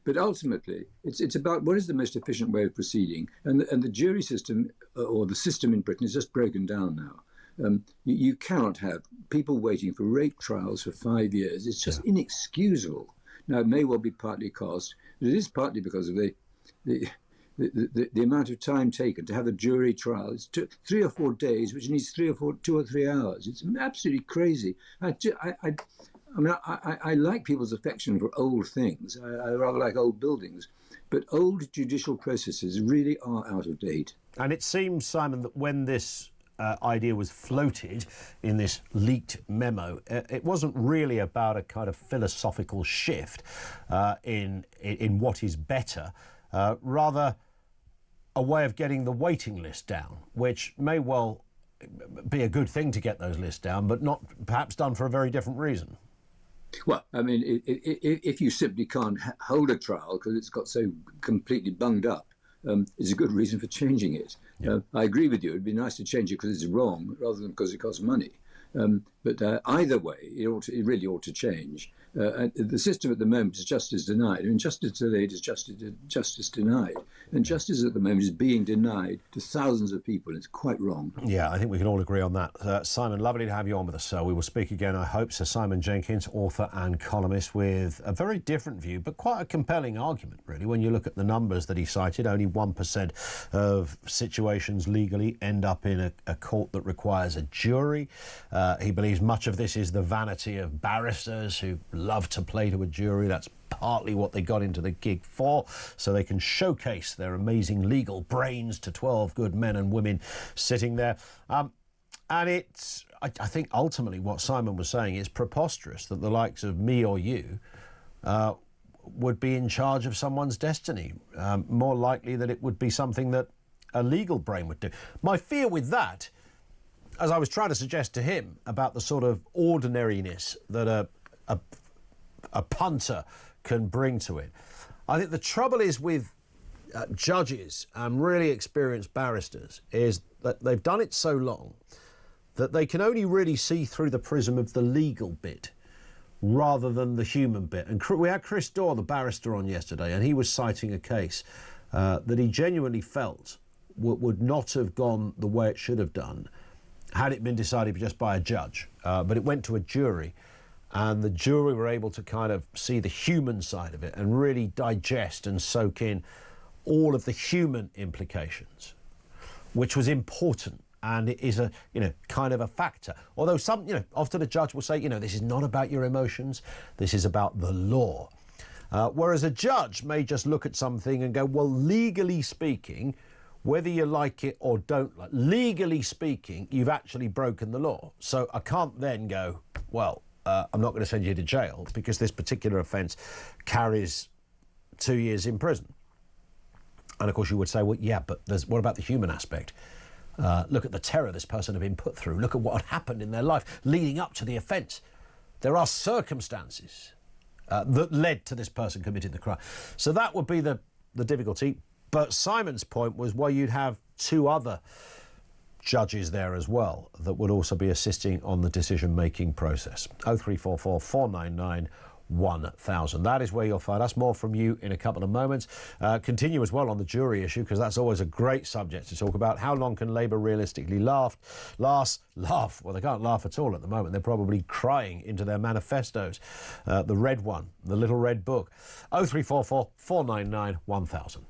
But ultimately, it's about what is the most efficient way of proceeding, and the jury system or the system in Britain is just broken down now. You cannot have people waiting for rape trials for 5 years. It's just inexcusable. Now, it may well be partly cost, but it is partly because of the amount of time taken to have a jury trial. It's 3 or 4 days, which needs 2 or 3 hours. It's absolutely crazy. I mean, I like people's affection for old things. I rather like old buildings. But old judicial processes really are out of date.
And it seems, Simon, that when this idea was floated in this leaked memo, it wasn't really about a kind of philosophical shift in what is better. Rather, a way of getting the waiting list down, which may well be a good thing to get those lists down, but not perhaps done for a very different reason.
Well, I mean, if you simply can't hold a trial because it's got so completely bunged up, it's a good reason for changing it. Yeah. I agree with you. It'd be nice to change it because it's wrong rather than because it costs money. But either way, it really ought to change. The system at the moment is justice denied. I mean, justice delayed is justice denied. And justice at the moment is being denied to thousands of people. It's quite wrong.
Yeah, I think we can all agree on that. Simon, lovely to have you on with us. So we will speak again, I hope. Sir Simon Jenkins, author and columnist, with a very different view, but quite a compelling argument, really, when you look at the numbers that he cited. Only 1% of situations legally end up in a court that requires a jury. He believes much of this is the vanity of barristers who love to play to a jury. That's partly what they got into the gig for, so they can showcase their amazing legal brains to 12 good men and women sitting there. And it's, I think ultimately what Simon was saying is preposterous that the likes of me or you would be in charge of someone's destiny. More likely that it would be something that a legal brain would do. My fear with that, as I was trying to suggest to him about the sort of ordinariness that a punter can bring to it, I think the trouble is with judges and really experienced barristers is that they've done it so long that they can only really see through the prism of the legal bit rather than the human bit. And we had Chris Dorr, the barrister, on yesterday, and he was citing a case that he genuinely felt would not have gone the way it should have done had it been decided just by a judge. But it went to a jury, and the jury were able to kind of see the human side of it and really digest and soak in all of the human implications, which was important. And it is a, kind of a factor. Although often a judge will say, this is not about your emotions, this is about the law. Whereas a judge may just look at something and go, well, legally speaking, whether you like it or don't like, legally speaking, you've actually broken the law. So I can't then go, well, I'm not going to send you to jail because this particular offence carries 2 years in prison. And of course you would say, well, yeah, but what about the human aspect? Look at the terror this person had been put through. Look at what had happened in their life leading up to the offence. There are circumstances that led to this person committing the crime. So that would be the difficulty. But Simon's point was, well, you'd have two other judges there as well that would also be assisting on the decision-making process. 0344 499 1000. That is where you'll find us. More from you in a couple of moments. Continue as well on the jury issue, because that's always a great subject to talk about. How long can Labour realistically laugh? Well, they can't laugh at all at the moment. They're probably crying into their manifestos. The red one, the little red book. 0344 499 1000.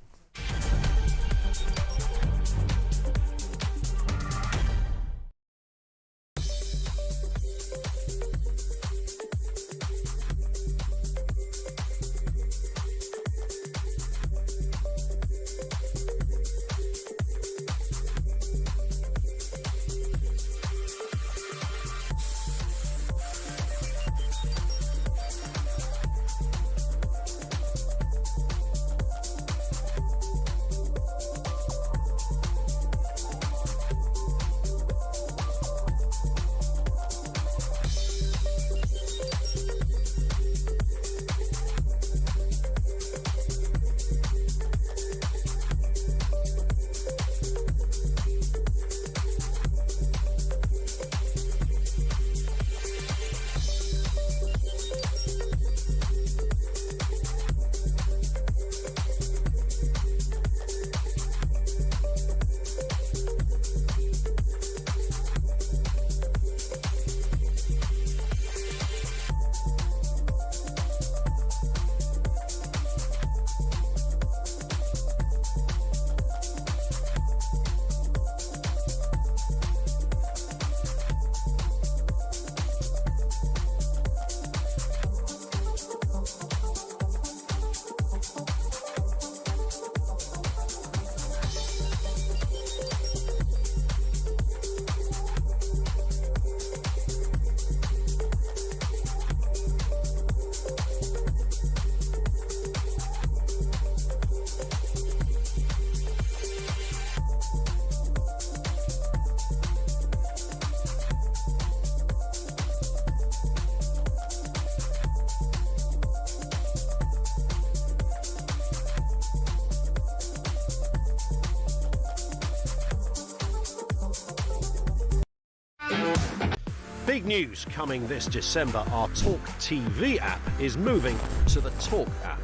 Big news coming this December. Our talkTV app is moving to the Talk app.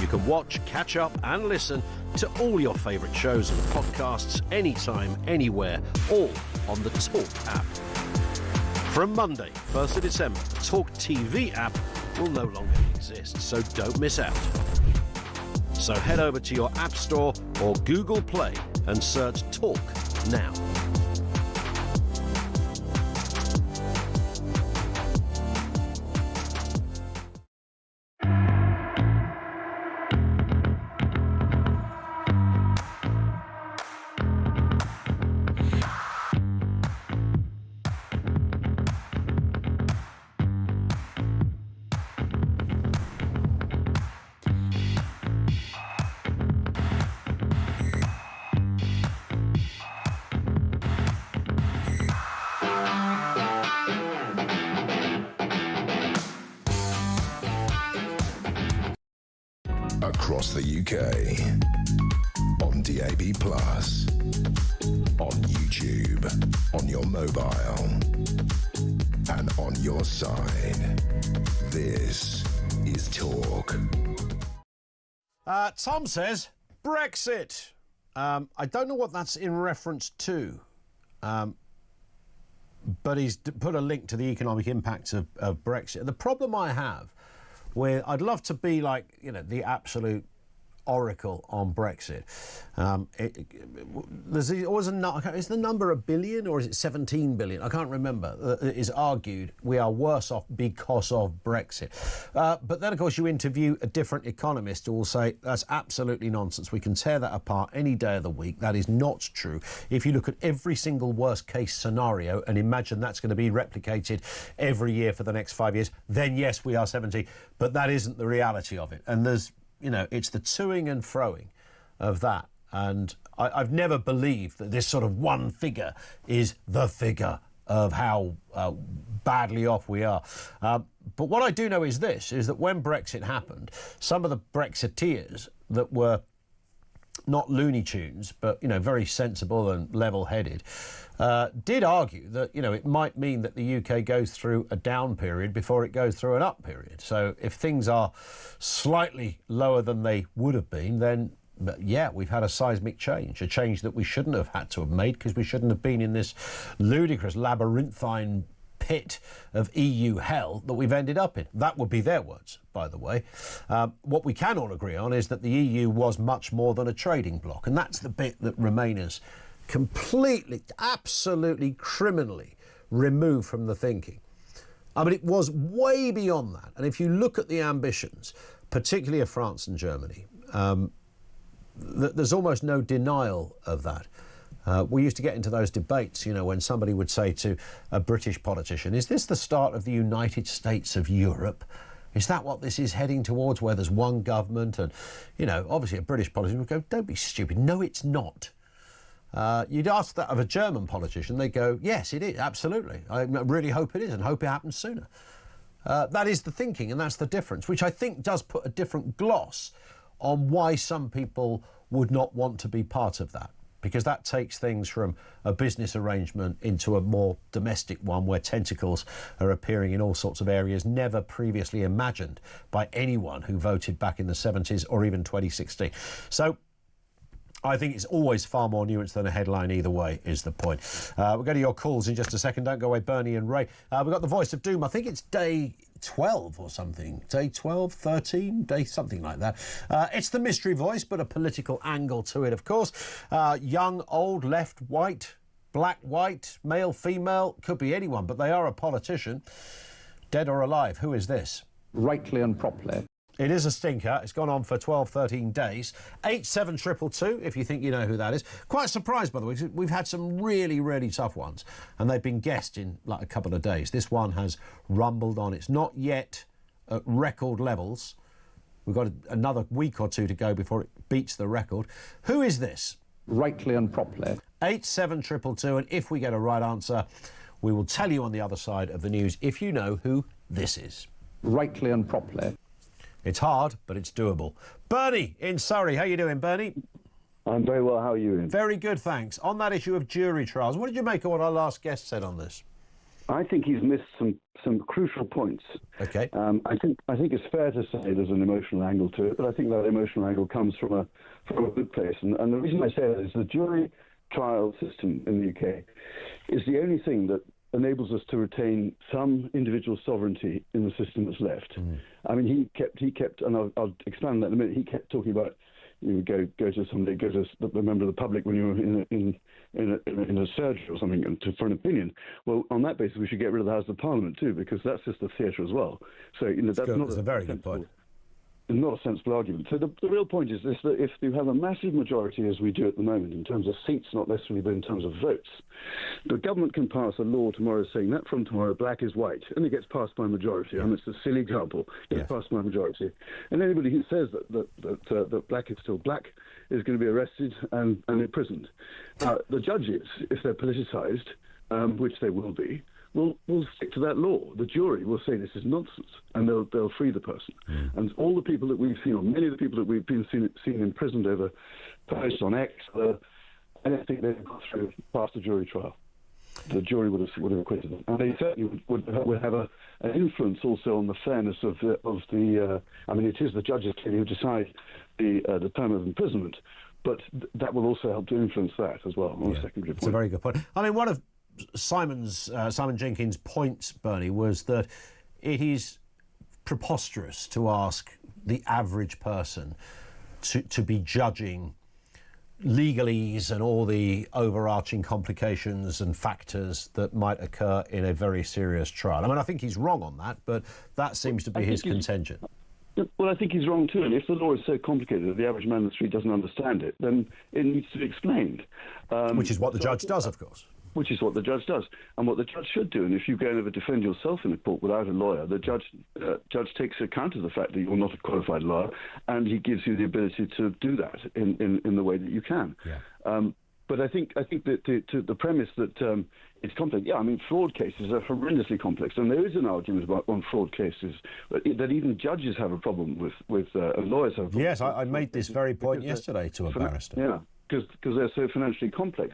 You can watch, catch up and listen to all your favourite shows and podcasts anytime, anywhere, all on the Talk app. From Monday, 1st of December, the talkTV app will no longer exist, so don't miss out. So head over to your App Store or Google Play and search Talk now.
Across the UK, on DAB+, on YouTube, on your mobile, and on your side. This is Talk.
Tom says, Brexit. I don't know what that's in reference to, but he's put a link to the economic impacts of Brexit. The problem I have I'd love to be like, the absolute oracle on Brexit. There's always is the number a billion or is it 17 billion? I can't remember. It is argued we are worse off because of Brexit. But then, of course, you interview a different economist who will say that's absolutely nonsense. We can tear that apart any day of the week. That is not true. If you look at every single worst case scenario and imagine that's going to be replicated every year for the next 5 years, then yes, we are 17. But that isn't the reality of it. And there's it's the toing and froing of that. And I've never believed that this sort of one figure is the figure of how badly off we are. But what I do know is that when Brexit happened, some of the Brexiteers that were not Looney Tunes, but, very sensible and level-headed, did argue that, it might mean that the UK goes through a down period before it goes through an up period. So if things are slightly lower than they would have been, then, yeah, we've had a seismic change, a change that we shouldn't have had to have made because we shouldn't have been in this ludicrous labyrinthine pit of EU hell that we've ended up in. That would be their words, by the way. What we can all agree on is that the EU was much more than a trading bloc, and that's the bit that Remainers completely, absolutely criminally removed from the thinking. I mean, it was way beyond that. And if you look at the ambitions, particularly of France and Germany, there's almost no denial of that. We used to get into those debates, when somebody would say to a British politician, is this the start of the United States of Europe? Is that what this is heading towards, where there's one government? And, obviously a British politician would go, don't be stupid. No, it's not. You'd ask that of a German politician, they go, yes, it is, absolutely. I really hope it is and hope it happens sooner. That is the thinking, and that's the difference, which I think does put a different gloss on why some people would not want to be part of that, because that takes things from a business arrangement into a more domestic one where tentacles are appearing in all sorts of areas never previously imagined by anyone who voted back in the 70s or even 2016. So I think it's always far more nuanced than a headline either way, is the point. We'll go to your calls in just a second. Don't go away, Bernie and Ray. We've got the voice of doom. I think it's day 12 or something. Day 12, 13, day something like that. It's the mystery voice, but a political angle to it, of course. Young, old, left, white, black, white, male, female, could be anyone, but they are a politician. Dead or alive, who is this?
Rightly and properly.
It is a stinker. It's gone on for 12, 13 days. 87222, if you think you know who that is. Quite surprised, by the way, because we've had some really, really tough ones, and they've been guessed in like a couple of days. This one has rumbled on. It's not yet at record levels. We've got another week or two to go before it beats the record. Who is this?
Rightly and properly.
87222, and if we get a right answer, we will tell you on the other side of the news if you know who this is.
Rightly and properly.
It's hard, but it's doable. Bernie in Surrey. How you doing, Bernie?
I'm very well. How are you, Ian?
Very good, thanks. On that issue of jury trials, what did you make of what our last guest said on this?
I think he's missed some crucial points.
Okay.
I think it's fair to say there's an emotional angle to it, but I think that emotional angle comes from a good place. And the reason I say that is the jury trial system in the UK is the only thing that enables us to retain some individual sovereignty in the system that's left. I mean, he kept, and I'll expand on that in a minute. He kept talking about you would go to somebody, go to a member of the public when you were in a surgery or something for an opinion. Well, on that basis, we should get rid of the House of Parliament too, because that's just a theatre as well. So that's
a very good point.
Not a sensible argument. So the real point is this: that if you have a massive majority, as we do at the moment, in terms of seats, not necessarily, but in terms of votes, the government can pass a law tomorrow saying that from tomorrow black is white, and it gets passed by a majority. And it's a silly example. It gets passed by a majority, and anybody who says that black is still black is going to be arrested and imprisoned. The judges, if they're politicised, which they will be, will stick to that law. The jury will say this is nonsense, and they'll free the person. And all the people that we've seen, or many of the people that we've been seen imprisoned over posts on X, I don't think they've got through past the jury trial. The jury would have acquitted them, and they certainly would have an influence also on the fairness of the. I mean, it is the judges who decide the term of imprisonment, but that will also help to influence that as well on a secondary point.
It's a very good point. I mean, one of Simon Jenkins' points, Bernie, was that it is preposterous to ask the average person to be judging legalese and all the overarching complications and factors that might occur in a very serious trial. I mean, I think he's wrong on that, but that seems to be his contention.
Well, I think he's wrong too. And if the law is so complicated that the average man in the street doesn't understand it, then it needs to be explained.
Which is what the judge does, of course.
Which is what the judge does, and what the judge should do. And if you go and ever defend yourself in a court without a lawyer, the judge takes account of the fact that you're not a qualified lawyer, and he gives you the ability to do that in the way that you can. But I think that the premise that it's complex. Yeah, I mean, fraud cases are horrendously complex, and there is an argument on fraud cases that even judges have a problem with lawyers have a problem.
Yes, I made this very point yesterday to a barrister.
Yeah. Because they're so financially complex.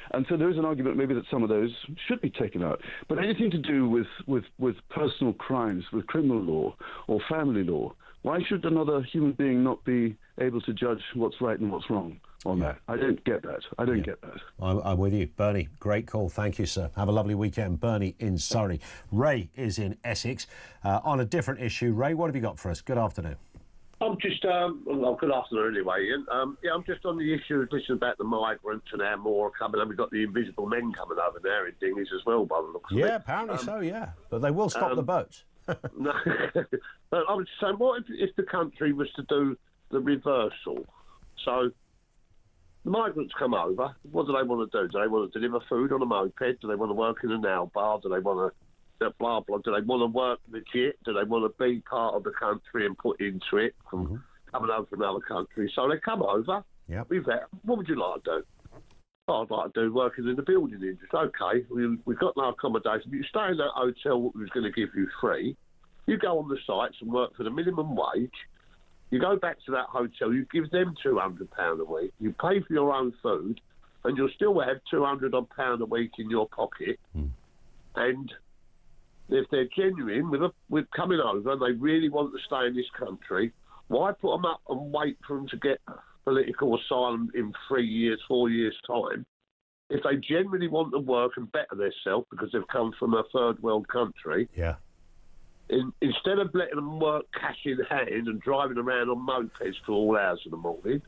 And so there is an argument maybe that some of those should be taken out. But anything to do with personal crimes, with criminal law or family law, why should another human being not be able to judge what's right and what's wrong on that? I don't get that. I don't get that.
I'm with you. Bernie, great call. Thank you, sir. Have a lovely weekend. Bernie in Surrey. Ray is in Essex. On a different issue, Ray, what have you got for us? Good afternoon.
I'm just, well, good afternoon anyway, Ian. I'm just on the issue of listening about the migrants and how more are coming, and we've got the invisible men coming over there in dinghies as well, by the looks of it.
Yeah, apparently so, yeah. But they will stop the boats.
No, but I was saying, what if the country was to do the reversal? So the migrants come over, what do they want to do? Do they want to deliver food on a moped? Do they want to work in a nail bar? Do they want to blah blah? Do they want to work legit? Do they want to be part of the country and put into it from coming over from another country? So they come over.
Yeah.
What would you like to do? Oh, I'd like to do working in the building industry. Okay, we've got no accommodation. You stay in that hotel we was going to give you free. You go on the sites and work for the minimum wage. You go back to that hotel. You give them £200 a week. You pay for your own food, and you'll still have £200 a week in your pocket. And if they're genuine with coming over and they really want to stay in this country, why put them up and wait for them to get political asylum in 3 years, 4 years' time? If they genuinely want to work and better themselves because they've come from a third world country, instead of letting them work cash in hand and driving around on mopeds for all hours of the morning,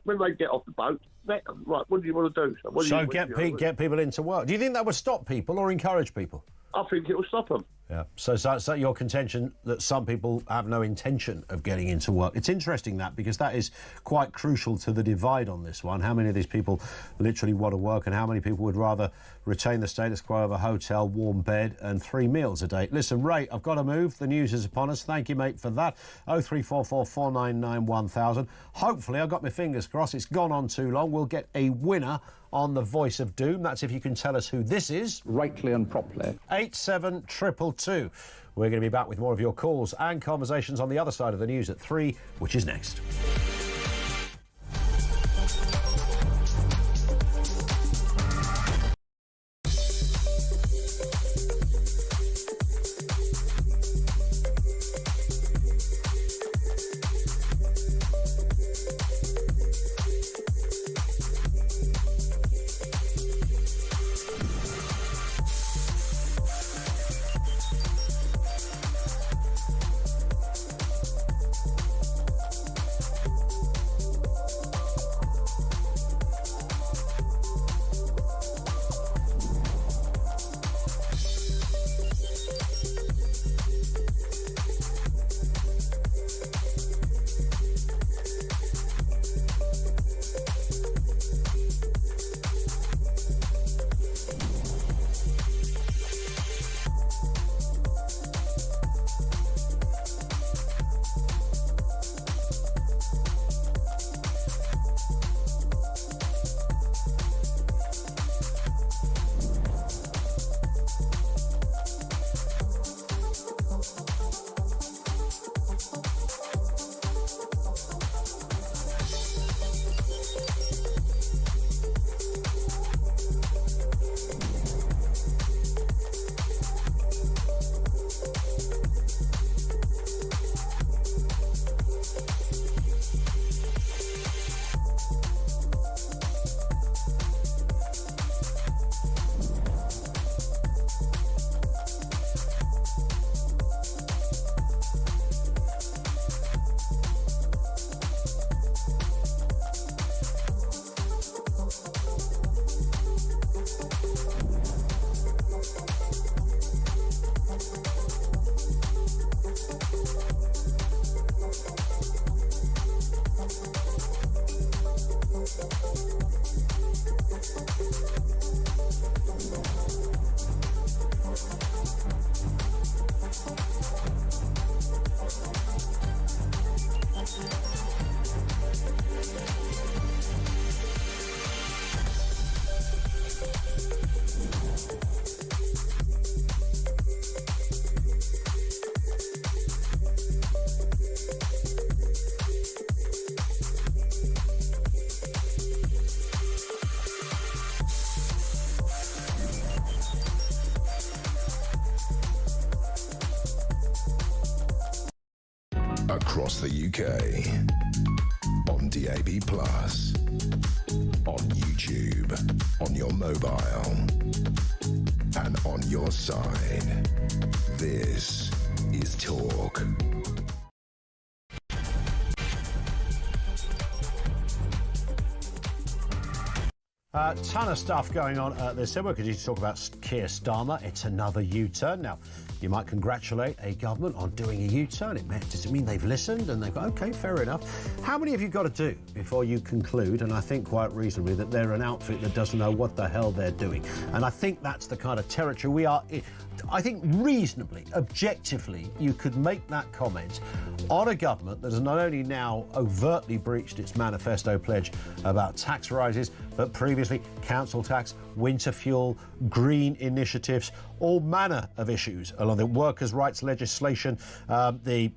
when they get off the boat, right, what do you want to do?
So get people into work. Do you think that would stop people or encourage people?
I think it will stop them.
Yeah. So your contention that some people have no intention of getting into work. It's interesting that, because that is quite crucial to the divide on this one. How many of these people literally want to work, and how many people would rather retain the status quo of a hotel, warm bed and 3 meals a day? Listen, Ray, I've got to move. The news is upon us. Thank you, mate, for that. 0344 499 1000. Hopefully, I've got my fingers crossed. It's gone on too long. We'll get a winner on the Voice of Doom. That's if you can tell us who this is.
Rightly and properly.
87222. We're going to be back with more of your calls and conversations on the other side of the news at 3, which is next.
across the UK. On DAB+, on YouTube, on your mobile, and on your side. This is Talk.
Ton of stuff going on this hour. We could talk about Keir Starmer. It's another U-turn. Now, you might congratulate a government on doing a U-turn. Does it mean they've listened and they've gone, OK, fair enough. How many have you got to do before you conclude, and I think quite reasonably, that they're an outfit that doesn't know what the hell they're doing? And I think that's the kind of territory we are in. I think reasonably, objectively, you could make that comment on a government that has not only now overtly breached its manifesto pledge about tax rises, but previously council tax, winter fuel, green initiatives, all manner of issues along the workers' rights legislation, the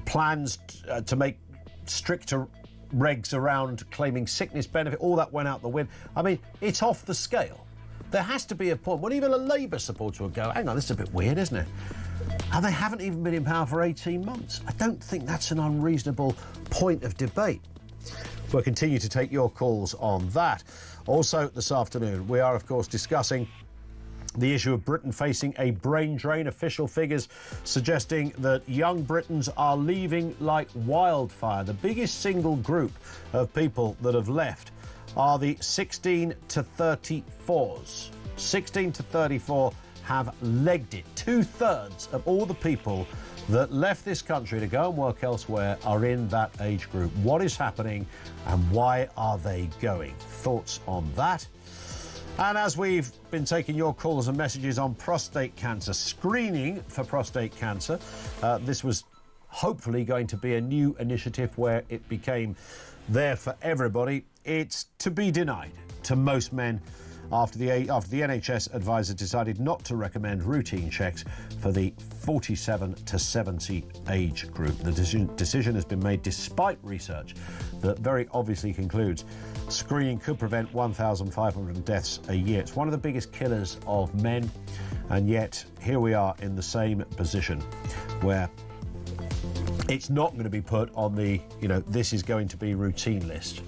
plans to make stricter regs around claiming sickness benefit, all that went out the wind. I mean, it's off the scale. There has to be a point when even a Labour supporter will go, hang on, this is a bit weird, isn't it? And they haven't even been in power for 18 months. I don't think that's an unreasonable point of debate. We'll continue to take your calls on that. Also, this afternoon, we are, of course, discussing the issue of Britain facing a brain drain. Official figures suggesting that young Britons are leaving like wildfire. The biggest single group of people that have left are the 16 to 34s. 16 to 34 have legged it. 2/3 of all the people that left this country to go and work elsewhere are in that age group. What is happening and why are they going? Thoughts on that? And as we've been taking your calls and messages on prostate cancer, screening for prostate cancer, this was hopefully going to be a new initiative where it became there for everybody. It's to be denied to most men after the NHS advisor decided not to recommend routine checks for the 47 to 70 age group. The decision has been made despite research that very obviously concludes screening could prevent 1,500 deaths a year. It's one of the biggest killers of men, and yet here we are in the same position where it's not going to be put on the, this is going to be routine list.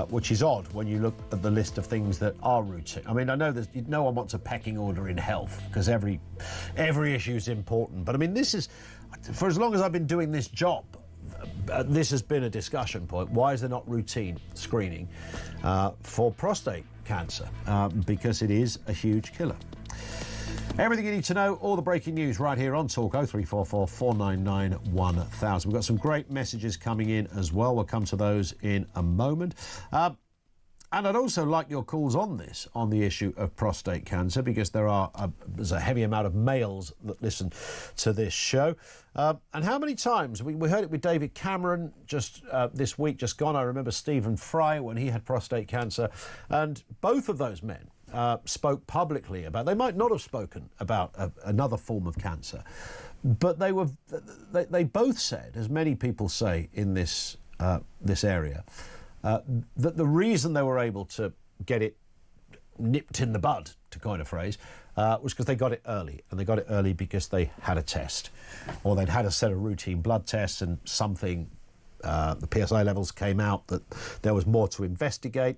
Which is odd when you look at the list of things that are routine. I mean, I know that no one wants a pecking order in health because every issue is important. But I mean, this is, for as long as I've been doing this job, this has been a discussion point. Why is there not routine screening for prostate cancer? Because it is a huge killer. Everything you need to know, all the breaking news right here on Talk 0344 499 1000. We've got some great messages coming in as well. We'll come to those in a moment. And I'd also like your calls on this, on the issue of prostate cancer, because there's a heavy amount of males that listen to this show. And how many times, we heard it with David Cameron just this week, just gone. I remember Stephen Fry when he had prostate cancer. And both of those men spoke publicly about, they might not have spoken about another form of cancer, but they both said, as many people say in this area, that the reason they were able to get it nipped in the bud, to coin a phrase, was because they got it early, and they got it early because they had a test, or they'd had a set of routine blood tests and something, the PSI levels came out that there was more to investigate.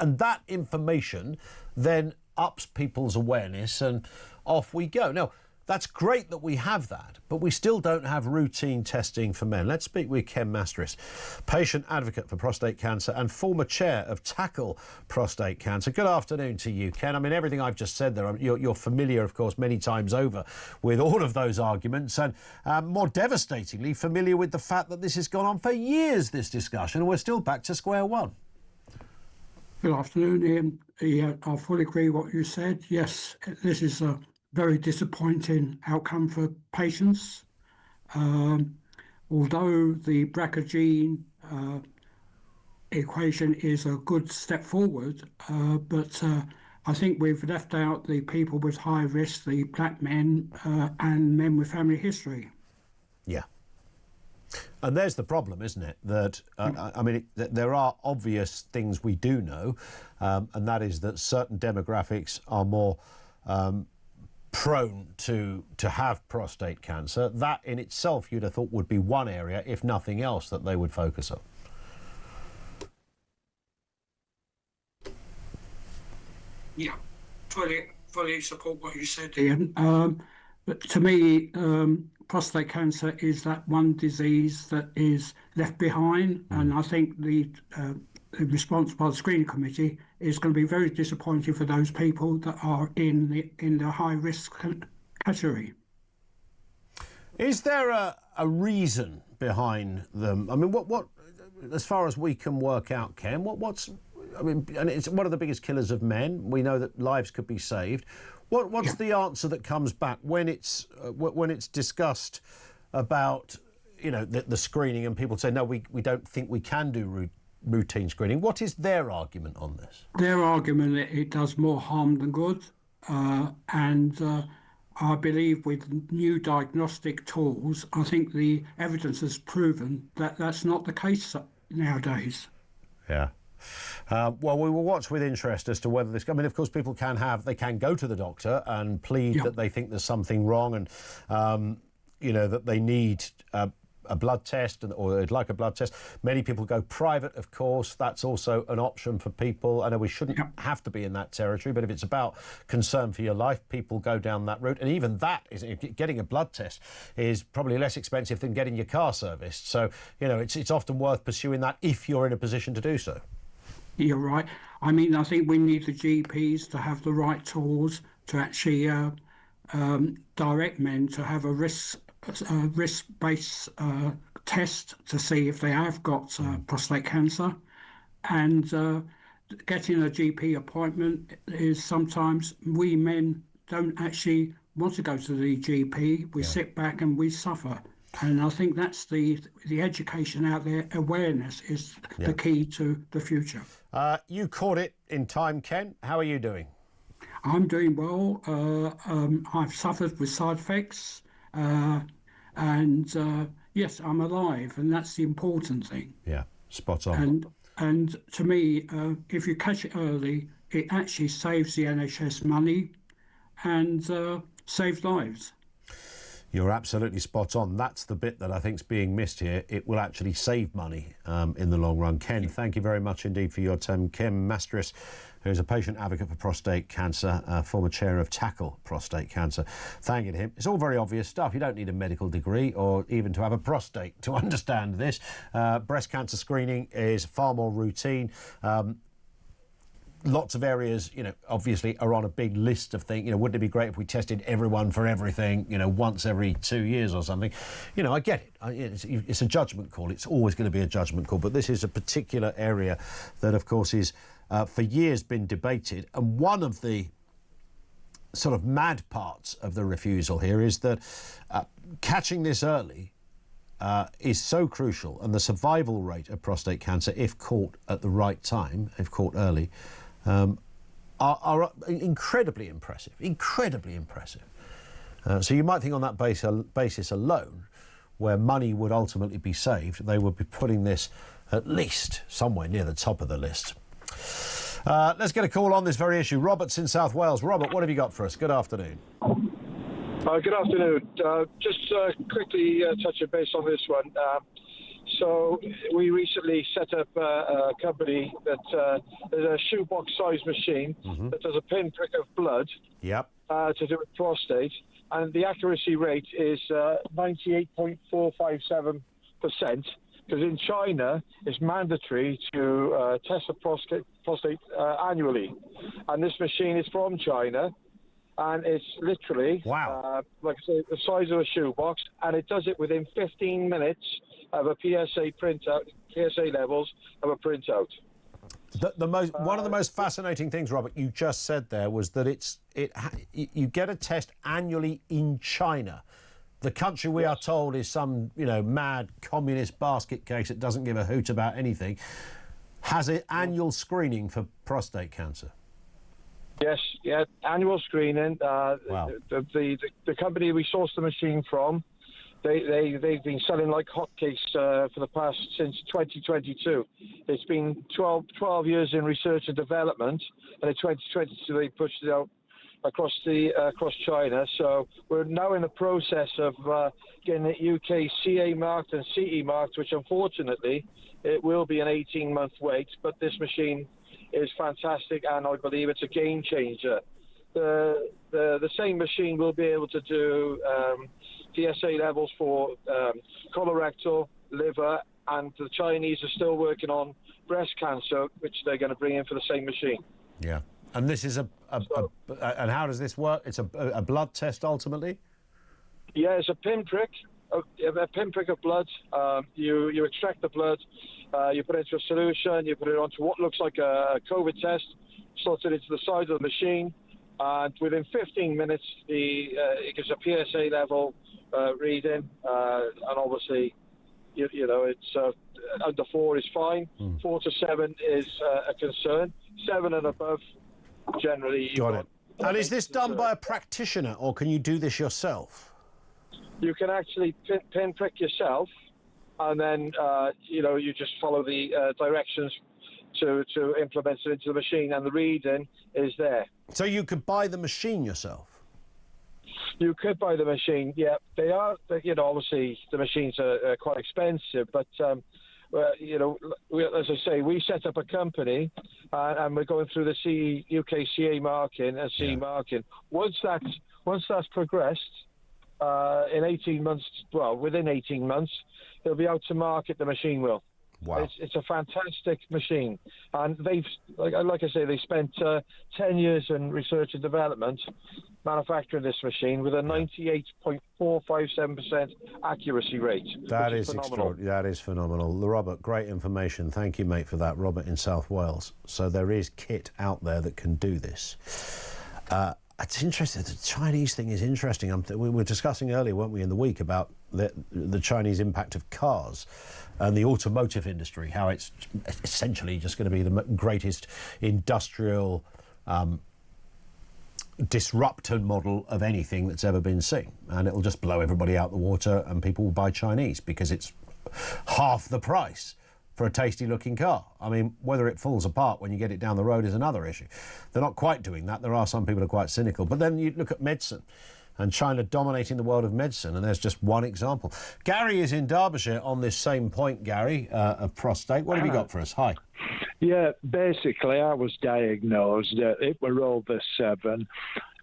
And that information then ups people's awareness and off we go. Now, that's great that we have that, but we still don't have routine testing for men. Let's speak with Ken Mastris, patient advocate for prostate cancer and former chair of Tackle Prostate Cancer. Good afternoon to you, Ken. I mean, everything I've just said there, you're familiar, of course, many times over with all of those arguments, and more devastatingly familiar with the fact that this has gone on for years, this discussion, and we're still back to square one.
Good afternoon, Ian. Yeah, I fully agree with what you said. Yes, this is a very disappointing outcome for patients. Although the BRCA gene equation is a good step forward, but I think we've left out the people with high risk, the black men and men with family history.
Yeah. And there's the problem, isn't it? That, I mean, there are obvious things we do know, and that is that certain demographics are more prone to have prostate cancer, that in itself you'd have thought would be one area, if nothing else, that they would focus on.
Yeah, fully support what you said, Ian. But to me, prostate cancer is that one disease that is left behind, and I think the response by the screening committee is going to be very disappointing for those people that are in the high risk category.
Is there a reason behind them? I mean, what as far as we can work out, Ken, I mean, and it's one of the biggest killers of men. We know that lives could be saved. What's the answer that comes back when it's discussed about, you know, the screening, and people say, no, we don't think we can do routine screening? What is their argument on this?
Their argument it does more harm than good, and I believe with new diagnostic tools, I think the evidence has proven that that's not the case nowadays.
Yeah. Well, we will watch with interest as to whether this... I mean, of course, people can go to the doctor and plead that they think there's something wrong, and, you know, that they need a blood test, or they'd like a blood test. Many people go private, of course. That's also an option for people. I know we shouldn't have to be in that territory, but if it's about concern for your life, people go down that route. And even that, getting a blood test is probably less expensive than getting your car serviced. So, you know, it's often worth pursuing that if you're in a position to do so.
You're right. I mean, I think we need the GPs to have the right tools to actually direct men to have a risk-based test to see if they have got prostate cancer. And getting a GP appointment is sometimes we men don't actually want to go to the GP. We sit back and we suffer. And I think that's the education out there, awareness is the key to the future.
You caught it in time, Ken. How are you doing?
I'm doing well. I've suffered with side effects, and yes, I'm alive, and that's the important thing.
Yeah, spot on.
And to me, if you catch it early, it actually saves the NHS money and saves lives.
You're absolutely spot on. That's the bit that I think is being missed here. It will actually save money in the long run. Ken, thank you very much indeed for your time. Ken Mastris, who's a patient advocate for prostate cancer, former chair of Tackle Prostate Cancer. Thanking him. It's all very obvious stuff. You don't need a medical degree or even to have a prostate to understand this. Breast cancer screening is far more routine. Lots of areas, you know, obviously are on a big list of things. You know, wouldn't it be great if we tested everyone for everything, you know, once every 2 years or something? You know, I get it. It's a judgment call. It's always going to be a judgment call. But this is a particular area that, of course, is for years been debated. And one of the sort of mad parts of the refusal here is that catching this early is so crucial, and the survival rate of prostate cancer, if caught at the right time, if caught early, are incredibly impressive, so you might think on that basis alone, where money would ultimately be saved, they would be putting this at least somewhere near the top of the list. Let's get a call on this very issue. Robert's in South Wales. Robert, what have you got for us? Good afternoon.
Good afternoon. Just quickly touch a base on this one. So we recently set up a company that is a shoebox size machine that does a pinprick of blood to do with prostate, and the accuracy rate is 98.457%. Because in China, it's mandatory to test the prostate annually, and this machine is from China. And it's literally, like I say, the size of a shoebox, and it does it within 15 minutes of a PSA printout, PSA levels of a printout.
One of the most fascinating things, Robert, you just said there was that you get a test annually in China. The country we are told is some, you know, mad communist basket case that doesn't give a hoot about anything, has an annual screening for prostate cancer.
Yes, yeah, annual screening. The company we sourced the machine from, they've been selling like hotcakes for the past since 2022. It's been 12 years in research and development, and in 2022 they pushed it out across China. So we're now in the process of getting it UK CA marked and CE marked, which unfortunately it will be an 18-month wait. But this machine is fantastic, and I believe it's a game changer. The same machine will be able to do PSA levels for colorectal, liver, and the Chinese are still working on breast cancer, which they're going to bring in for the same machine.
Yeah. And this is and how does this work? It's a blood test ultimately?
Yeah, it's a pinprick of blood. You extract the blood, you put it into a solution, you put it onto what looks like a COVID test, slot it into the side of the machine, and within 15 minutes, it gives a PSA level reading, and obviously, you know, it's under 4 is fine. 4 to 7 is a concern. 7 and above, generally.
Got it. And is this done by a practitioner, or can you do this yourself?
You can actually pinprick yourself, and then you know, you just follow the directions to implement it into the machine, and the reading is there.
So you could buy the machine yourself?
You could buy the machine, yeah. They are, you know, obviously the machines are quite expensive, but, you know, as I say, we set up a company and we're going through the UK CA marking and CE marking. Once that's progressed, in 18 months, well, within 18 months, they'll be out to market, the machine will.
Wow.
It's a fantastic machine. And they've, like I say, they spent 10 years in research and development manufacturing this machine with a 98.457% accuracy rate.
That is extraordinary. That is phenomenal. Robert, great information. Thank you, mate, for that. Robert in South Wales. So there is kit out there that can do this. It's interesting. The Chinese thing is interesting. We were discussing earlier, weren't we, in the week about the Chinese impact of cars and the automotive industry, how it's essentially just going to be the greatest industrial disruptor model of anything that's ever been seen. And it'll just blow everybody out the water, and people will buy Chinese because it's half the price for a tasty-looking car. I mean, whether it falls apart when you get it down the road is another issue. They're not quite doing that. There are some people who are quite cynical. But then you look at medicine, and China dominating the world of medicine, and there's just one example. Gary is in Derbyshire on this same point, Gary, of prostate. What have you got for us? Hi.
Yeah, basically, I was diagnosed. It were over 7.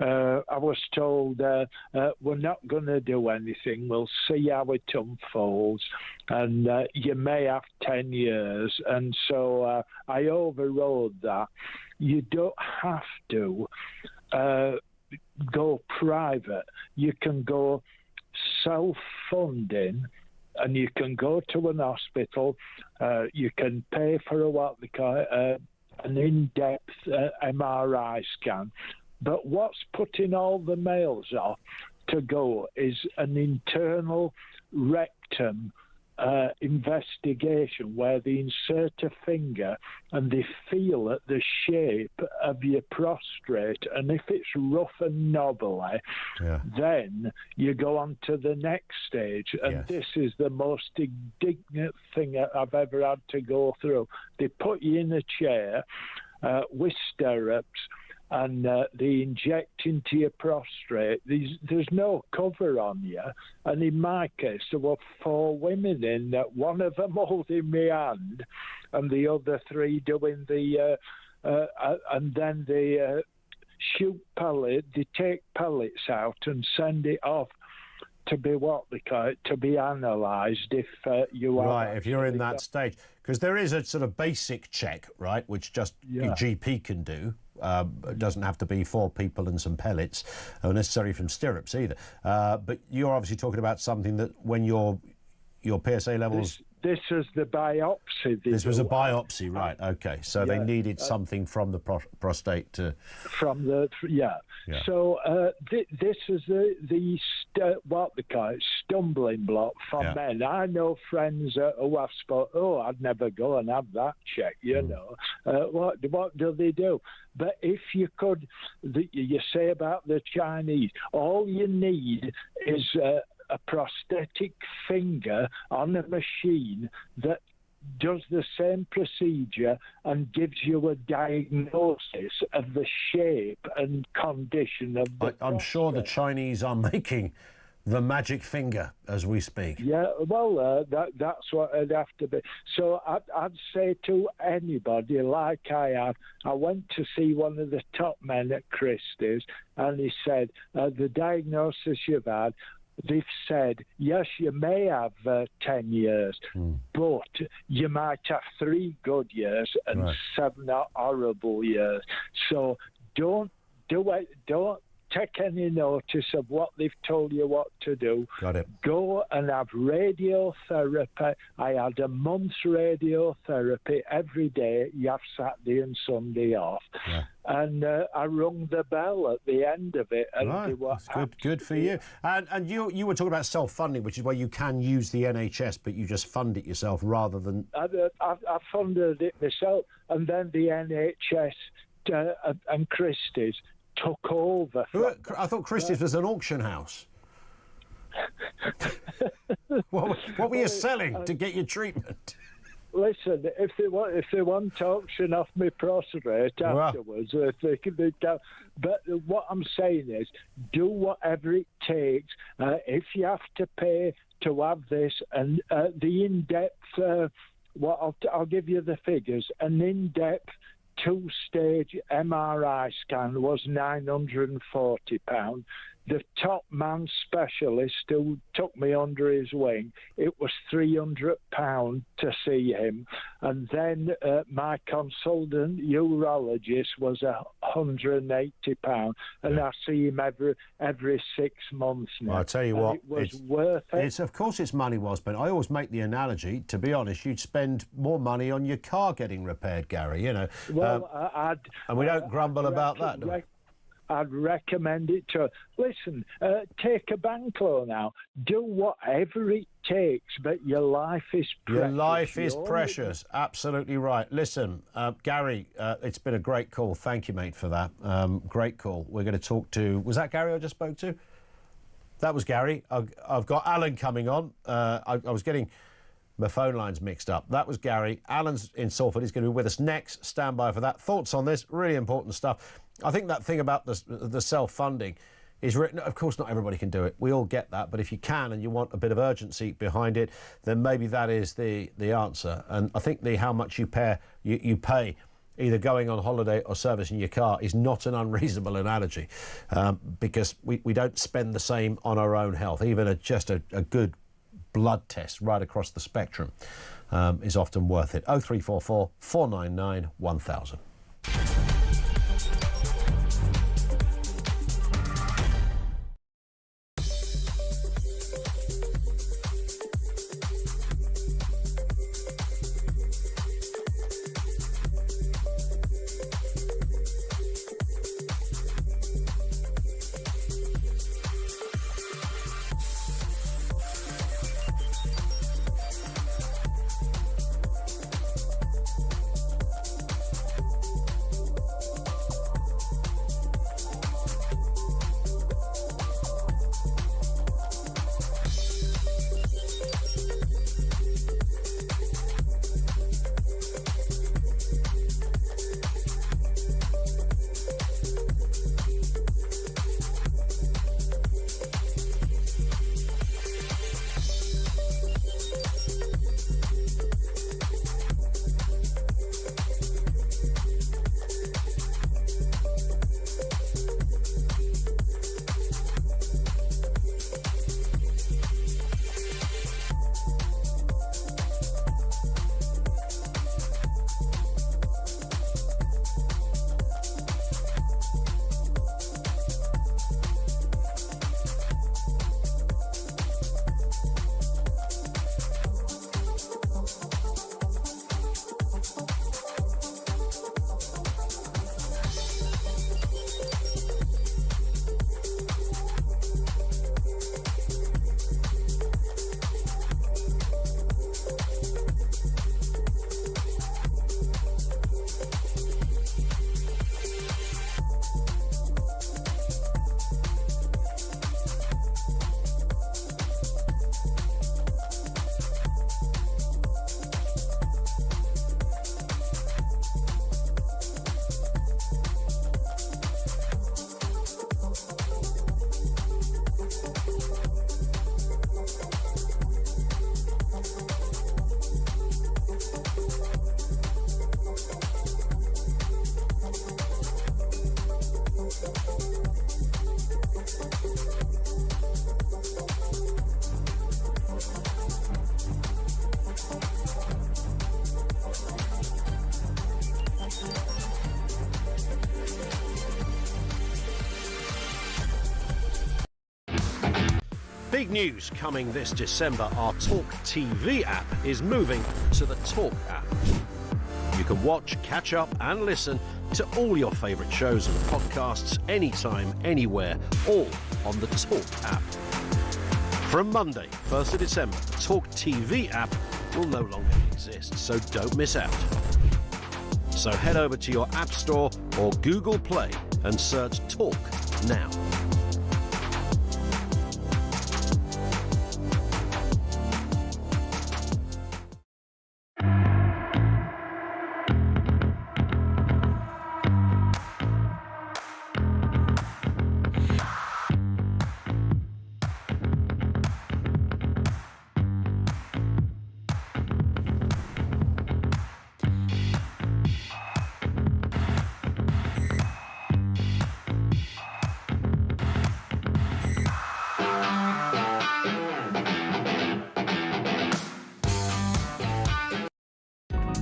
I was told we're not going to do anything. We'll see how it unfolds, and you may have 10 years. And so I overrode that. You don't have to go private. You can go self-funding, and you can go to an hospital. You can pay for what they call an in-depth MRI scan. But what's putting all the males off to go is an internal rectum investigation where they insert a finger and they feel at the shape of your prostate, and if it's rough and knobbly, then you go on to the next stage. And this is the most indignant thing I've ever had to go through. They put you in a chair with stirrups, and they inject into your prostate. There's no cover on you. And in my case, there were 4 women in that, one of them holding my hand and the other 3 doing the... and then they shoot pellet, they take pellets out and send it off to be what they call it, to be analysed if you are...
Right, if you're in that stage. Because there is a sort of basic check, right, which just your GP can do. It doesn't have to be 4 people and some pellets, or necessarily from stirrups either. But you're obviously talking about something that when your PSA levels...
This was the biopsy.
This was a biopsy, right? Okay, so they needed something from the prostate to...
From the So this is the what they call it, stumbling block for men. I know friends who have spoken. Oh, I'd never go and have that check. You know, what do they do? But if you could, you say about the Chinese, all you need is a prosthetic finger on a machine that does the same procedure and gives you a diagnosis of the shape and condition of the
I'm sure the Chinese are making the magic finger as we speak.
Yeah, well, that's what it'd have to be. So I'd say to anybody, like I have, I went to see one of the top men at Christie's, and he said, the diagnosis you've had, they've said, yes, you may have 10 years, but you might have 3 good years and 7 horrible years. So don't take any notice of what they've told you what to do.
Got it.
Go and have radiotherapy. I had a month's radiotherapy every day. You have Saturday and Sunday off.
Yeah.
And I rung the bell at the end of it. And they were
That's good for you. And you were talking about self-funding, which is where you can use the NHS, but you just fund it yourself rather than...
I funded it myself, and then the NHS and Christie's took over.
I thought Christie's was an auction house. what were you selling to get your treatment?
Listen, if they want to auction off my prostate afterwards, if they can be done. But what I'm saying is, do whatever it takes. If you have to pay to have this, and the in-depth, I'll give you the figures. An in-depth 2-stage MRI scan was £940. The top man specialist who took me under his wing, it was £300 to see him. And then my consultant urologist was £180. And I see him every 6 months now.
Well, I'll tell you what,
it was worth it.
Of course it's money well spent. I always make the analogy, to be honest, you'd spend more money on your car getting repaired, Gary, you know.
Well,
and we don't grumble about that, do we?
I'd recommend it to... Listen, take a bank loan now. Do whatever it takes, but your life is precious.
Your life is precious. Absolutely right. Listen, Gary, it's been a great call. Thank you, mate, for that. Great call. We're going to talk to... Was that Gary I just spoke to? That was Gary. I've got Alan coming on. I was getting my phone lines mixed up. That was Gary. Alan's in Salford. He's going to be with us next. Stand by for that. Thoughts on this? Really important stuff. I think that thing about the self-funding is written. Of course, not everybody can do it. We all get that. But if you can and you want a bit of urgency behind it, then maybe that is the answer. And I think how much you pay either going on holiday or servicing your car is not an unreasonable analogy, because we don't spend the same on our own health. Even just a good blood test right across the spectrum is often worth it. 0344 499 1000. Big news coming this December. Our talkTV app is moving to the Talk app. You can watch, catch up and listen to all your favourite shows and podcasts anytime, anywhere, all on the Talk app. From Monday, 1st of December, the talkTV app will no longer exist, so don't miss out. So head over to your App Store or Google Play and search Talk now.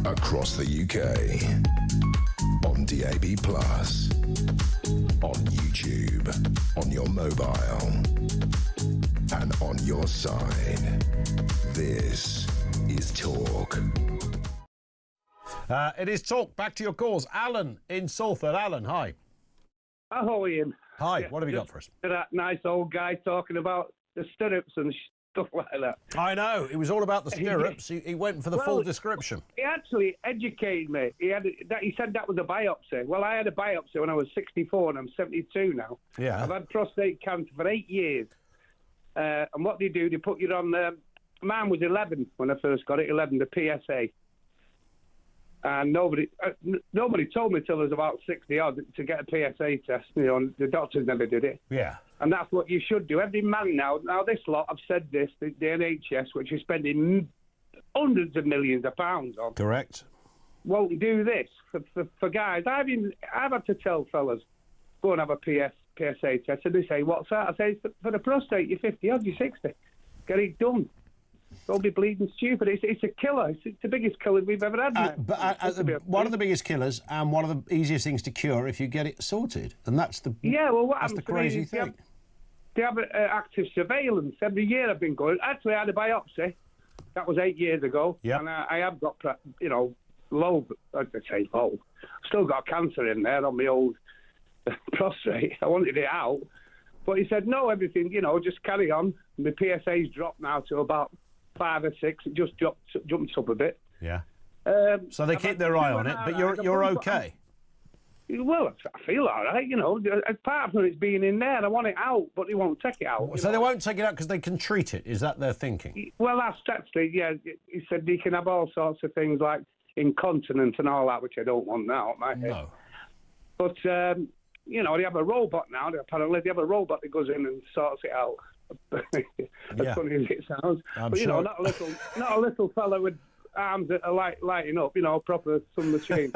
Across the UK, on DAB+, on YouTube, on your mobile, and on your side. This is Talk.
It is Talk. Back to your calls. Alan in Salford. Alan, hi.
Hello, Ian.
Hi,
Yeah,
what have you got for us?
That nice old guy talking about the stirrups and stuff like that.
I know, it was all about the stirrups. He went for the full description.
He actually educated me. He said that was a biopsy. Well, I had a biopsy when I was 64 and I'm 72 now.
Yeah.
I've had prostate cancer for 8 years. And what they do, they put you on mine was 11 when I first got it, 11, the PSA. And nobody told me till I was about 60 odd to get a PSA test. You know, the doctors never did it.
Yeah.
And that's what you should do. Every man now this lot, I've said this, the NHS, which is spending hundreds of millions of pounds on.
Correct.
Won't do this for guys. I've had to tell fellas, go and have a PSA test. And they say, what's that? I say, for the prostate, you're 50 odd, you're 60. Get it done. Don't be bleeding stupid. It's a killer. It's the biggest killer we've ever had.
One of the biggest killers and one of the easiest things to cure if you get it sorted. And that's the that's the crazy thing.
They have active surveillance. Every year I've been going. Actually, I had a biopsy. That was 8 years ago.
Yep.
And I have got, low, I'd say low. Still got cancer in there on my old prostate. I wanted it out. But he said, no, everything, just carry on. My PSA's dropped now to about 5 or 6. It just jumped up a bit.
Yeah. So they keep their eye on it, but you're okay.
Well, I feel all right, Apart from it's being in there, I want it out, but they won't take it out.
So they won't take it out because they can treat it. Is that their thinking?
Well, that's it, yeah. He said they can have all sorts of things like incontinence and all that, which I don't want now.
No.
But, they have a robot now. Apparently, they have a robot that goes in and sorts it out. As funny as it sounds. But,
sure.
not a little fella with arms that are lighting up, proper some machine.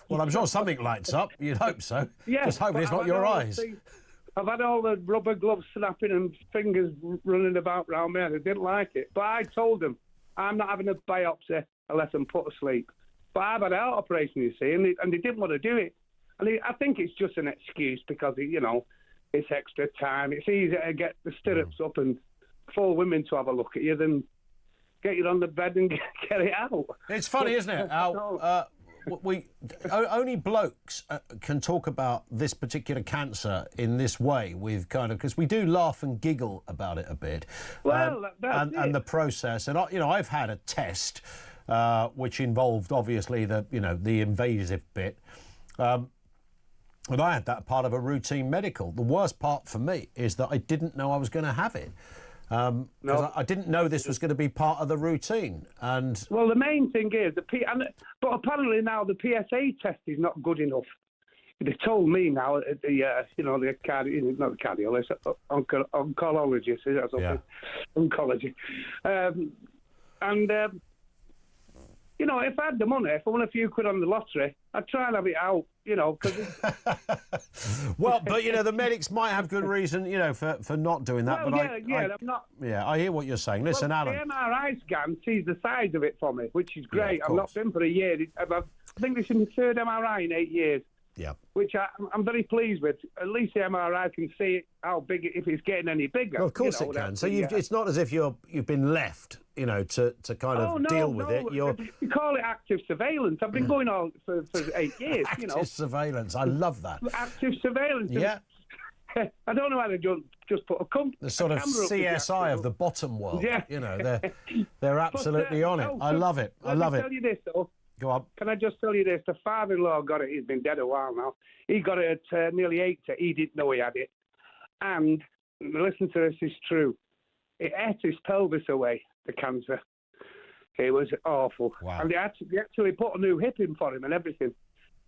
Well, I'm sure something lights up. You'd hope so.
Yeah,
just hoping it's not your eyes.
I've had all the rubber gloves snapping and fingers running about round me, and I didn't like it. But I told them, I'm not having a biopsy unless I'm put to sleep. But I've had an heart operation, you see, and they didn't want to do it. And I think it's just an excuse because, it's extra time. It's easier to get the stirrups up and for women to have a look at you than get you on the bed and get it out.
It's funny, isn't it? How only blokes can talk about this particular cancer in this way, with because we do laugh and giggle about it a bit.
Well,
and the process, and I've had a test which involved obviously the invasive bit. And I had that part of a routine medical. The worst part for me is that I didn't know I was going to have it. Because I didn't know this was going to be part of the routine. And
well, the main thing is but apparently now the PSA test is not good enough. They told me now the cardiologist, oncologist, is that something?
Yeah.
Oncology, if I had the money, if I won a few quid on the lottery, I'd try and have it out,
Well, but, the medics might have good reason, for not doing that.
Well,
but
I'm not...
Yeah, I hear what you're saying. Listen, Alan.
The MRI scan sees the size of it for me, which is great.
Yeah,
I've not been for a year. I think this is my third MRI in 8 years.
Yeah.
Which I'm very pleased with. At least the MRI can see how big, if it's getting any bigger.
Well, of course it can. So it's not as if you've been left, to kind of deal with it.
You call it active surveillance. I've been going on for 8 years.
Active surveillance. I love that.
Active surveillance.
Yeah.
I don't know how to just put
the sort of CSI of the bottom world.
Yeah.
They're absolutely on it. I love it. I love it.
Tell you this though.
Go on.
Can I just tell you this? The father-in-law got it. He's been dead a while now. He got it at nearly 80. He didn't know he had it. And listen to this, it's true. It ate his pelvis away, the cancer. It was awful.
Wow.
And they actually put a new hip in for him and everything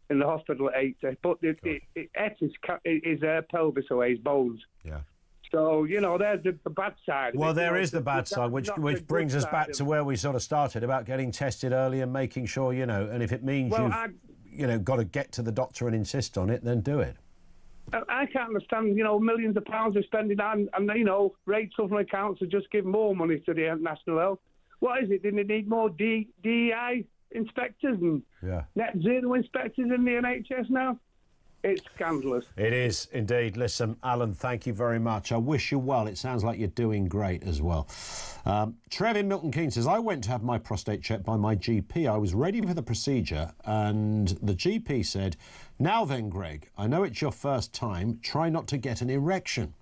in the hospital at 80. But it ate his pelvis away, his bones.
Yeah.
So, there's the bad side.
Well, there is the bad side, which brings us back to where we sort of started about getting tested early and making sure, and if it means you've got to get to the doctor and insist on it, then do it.
I can't understand, millions of pounds are spending on, and rates of accounts to just give more money to the National Health. What is it? Didn't they need more DEI inspectors and net zero inspectors in the NHS now? It's scandalous.
It is indeed. Listen, Alan, thank you very much. I wish you well. It sounds like you're doing great as well. Trev in Milton Keynes says, I went to have my prostate checked by my GP. I was ready for the procedure and the GP said, now then, Greg, I know it's your first time. Try not to get an erection.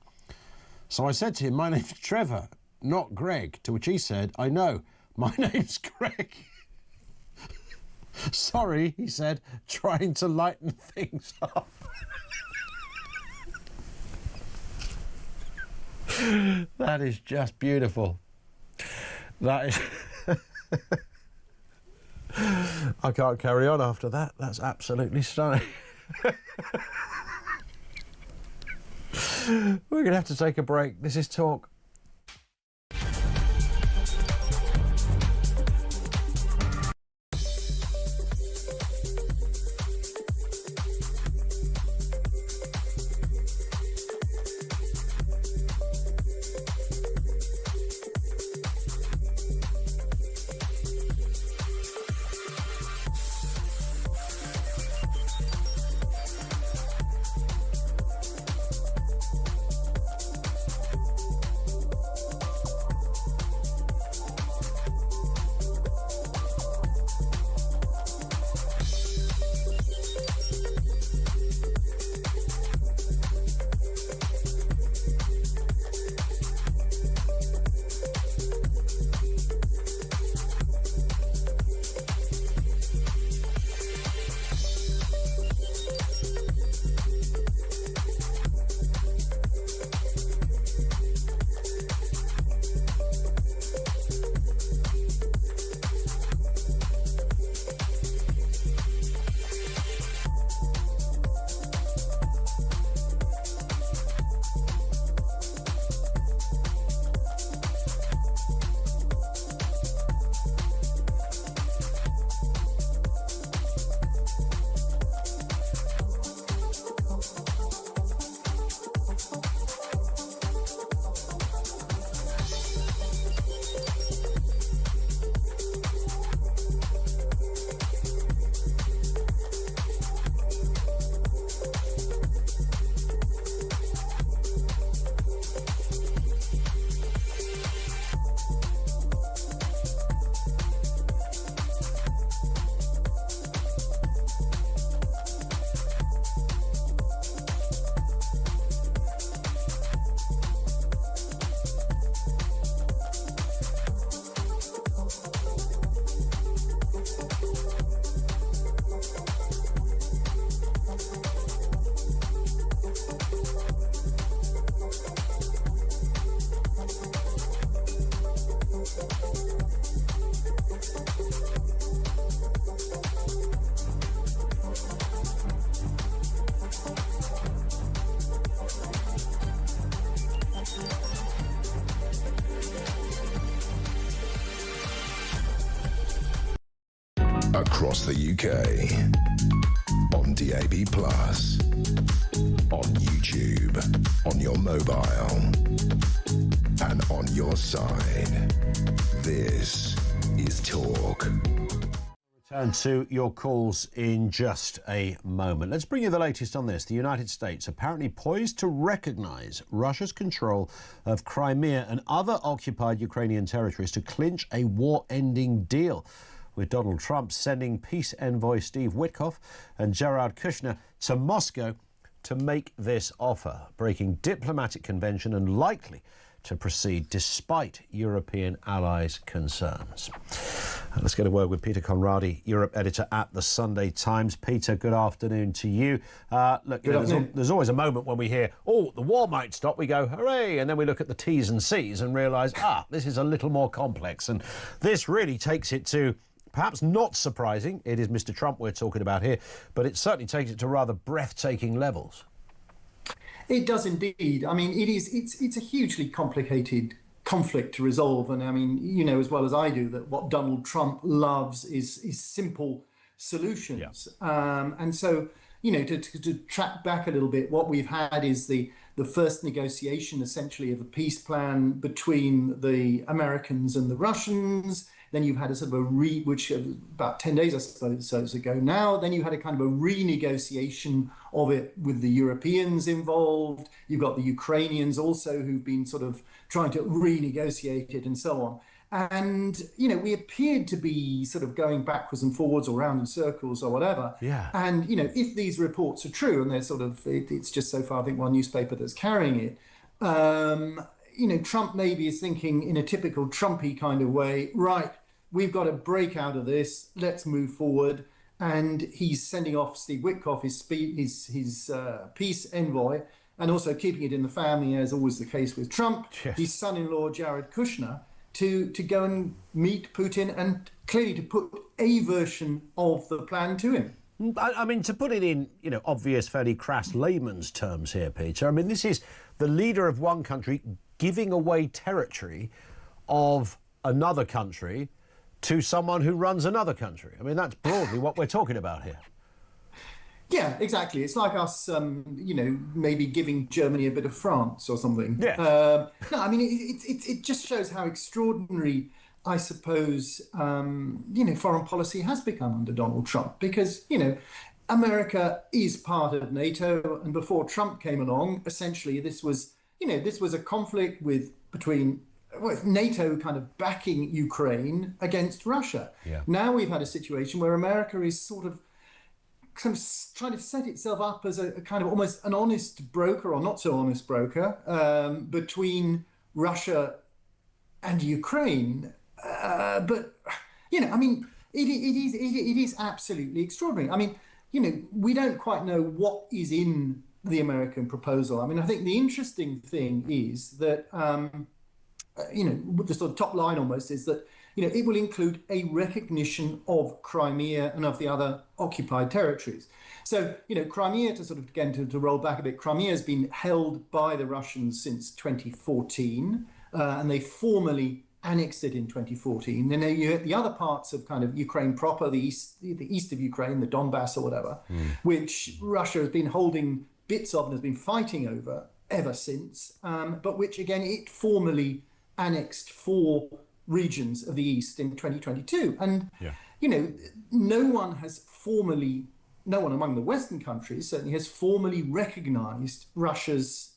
So I said to him, my name's Trevor, not Greg. To which he said, I know, my name's Greg. Sorry, he said, trying to lighten things up. That is just beautiful. That is... I can't carry on after that. That's absolutely stunning. We're going to have to take a break. This is Talk.
Across the UK, on DAB+, on YouTube, on your mobile, and on your side. This is Talk.
And to your calls in just a moment. Let's bring you the latest on this. The United States apparently poised to recognise Russia's control of Crimea and other occupied Ukrainian territories to clinch a war-ending deal, with Donald Trump sending peace envoy Steve Witkoff and Jared Kushner to Moscow to make this offer, breaking diplomatic convention and likely to proceed despite European allies' concerns. Let's get a word with Peter Conradi, Europe editor at the Sunday Times. Peter, good afternoon to you. Look, there's always a moment when we hear, oh, the war might stop, we go, hooray, and then we look at the T's and C's and realise, this is a little more complex. And this really takes it to, perhaps not surprising, it is Mr. Trump we're talking about here, but it certainly takes it to rather breathtaking levels.
It does indeed. I mean, it's a hugely complicated conflict to resolve. And I mean, you know as well as I do that what Donald Trump loves is simple solutions. Yeah. And so, you know, to track back a little bit, what we've had is the first negotiation essentially of a peace plan between the Americans and the Russians. Then you've had a sort of which about 10 days, I suppose, ago now. Then you had a kind of a renegotiation of it with the Europeans involved. You've got the Ukrainians also who've been sort of trying to renegotiate it and so on. And, you know, we appeared to be sort of going backwards and forwards or round in circles or whatever.
Yeah.
And, you know, if these reports are true, and they're sort of, it's just so far, I think, one newspaper that's carrying it, you know, Trump maybe is thinking in a typical Trumpy kind of way, right, we've got to break out of this, let's move forward. And he's sending off Steve Witkoff, his peace envoy, and also keeping it in the family, as always the case with Trump, yes. His son-in-law, Jared Kushner, to go and meet Putin and clearly to put a version of the plan to him.
I mean, to put it in, you know, obvious, fairly crass layman's terms here, Peter, I mean, this is the leader of one country giving away territory of another country to someone who runs another country. I mean, that's broadly what we're talking about here.
Yeah, exactly. It's like us, you know, maybe giving Germany a bit of France or something.
Yeah.
No, I mean, it just shows how extraordinary, I suppose, you know, foreign policy has become under Donald Trump. Because, you know, America is part of NATO, and before Trump came along, essentially this was, you know, this was a conflict between NATO kind of backing Ukraine against Russia.
Yeah.
Now we've had a situation where America is sort of trying to set itself up as a kind of almost an honest broker or not so honest broker between Russia and Ukraine. But, you know, I mean, it is absolutely extraordinary. I mean, you know, we don't quite know what is in the American proposal. I mean, I think the interesting thing is that, you know, the sort of top line almost is that, you know, it will include a recognition of Crimea and of the other occupied territories. So, you know, Crimea, to sort of, again, to roll back a bit, Crimea has been held by the Russians since 2014, and they formally annexed it in 2014. Then you have the other parts of kind of Ukraine proper, the east of Ukraine, the Donbass or whatever, which Russia has been holding bits of and has been fighting over ever since, but which, again, it formally annexed 4 regions of the East in 2022. And, you know, no one among the Western countries certainly has formally recognized Russia's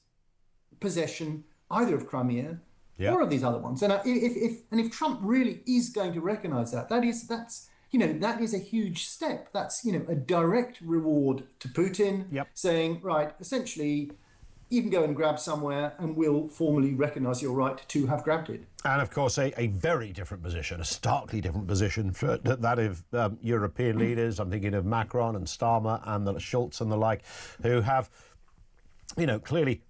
possession either of Crimea or of these other ones. And if Trump really is going to recognize that is a huge step. That's, you know, a direct reward to Putin, saying, right, essentially, you can go and grab somewhere and we'll formally recognise your right to have grabbed it.
And, of course, a very different position, a starkly different position for that of European leaders. I'm thinking of Macron and Starmer and the Schultz and the like, who have, you know, clearly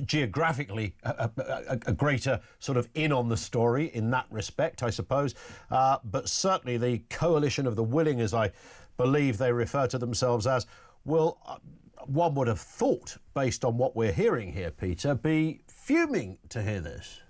geographically a greater sort of in on the story in that respect, I suppose. But certainly the coalition of the willing, as I believe they refer to themselves as, will... one would have thought, based on what we're hearing here, Peter, be fuming to hear this.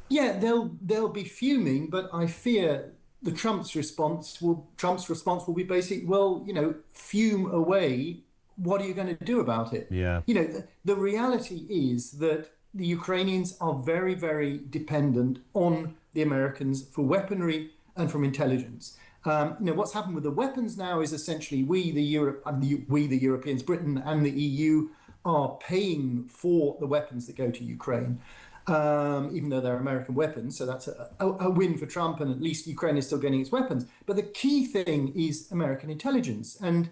Yeah, they'll be fuming, but I fear Trump's response will be basically, well, you know, fume away. What are you going to do about it?
Yeah.
You know, the reality is that the Ukrainians are very, very dependent on the Americans for weaponry and from intelligence. What's happened with the weapons now is essentially we, the Europeans, Britain and the EU, are paying for the weapons that go to Ukraine, even though they're American weapons. So that's a win for Trump, and at least Ukraine is still getting its weapons. But the key thing is American intelligence. And,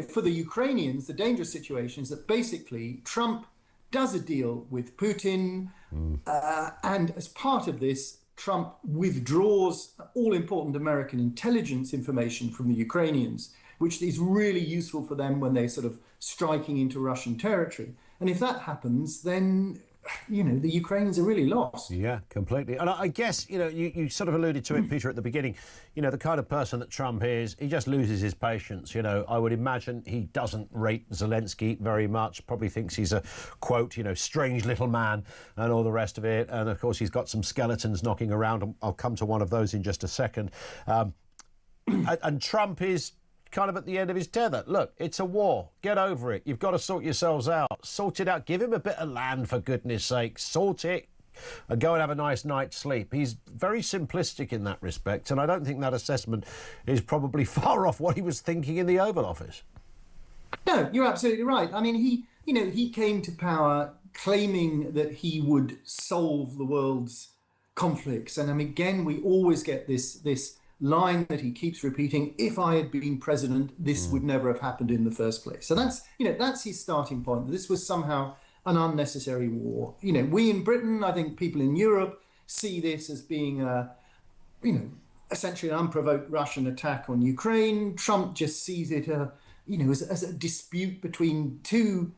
for the Ukrainians, the dangerous situation is that basically Trump does a deal with Putin, and as part of this, Trump withdraws all-important American intelligence information from the Ukrainians, which is really useful for them when they're sort of striking into Russian territory. And if that happens, then, the Ukrainians are really lost.
Yeah, completely. And I guess, you sort of alluded to it, Peter, at the beginning. The kind of person that Trump is, he just loses his patience. I would imagine he doesn't rate Zelensky very much, probably thinks he's a, quote, strange little man and all the rest of it. And, of course, he's got some skeletons knocking around. I'll come to one of those in just a second. And Trump is kind of at the end of his tether. Look, it's a war. Get over it. You've got to sort yourselves out. Sort it out. Give him a bit of land, for goodness sake. Sort it and go and have a nice night's sleep. He's very simplistic in that respect, and I don't think that assessment is probably far off what he was thinking in the Oval Office.
No, you're absolutely right. I mean, he came to power claiming that he would solve the world's conflicts. And again, we always get this line that he keeps repeating: if I had been president, this would never have happened in the first place. So that's his starting point. This was somehow an unnecessary war. We in Britain, I think people in Europe, see this as being essentially an unprovoked Russian attack on Ukraine. Trump just sees it as a dispute between two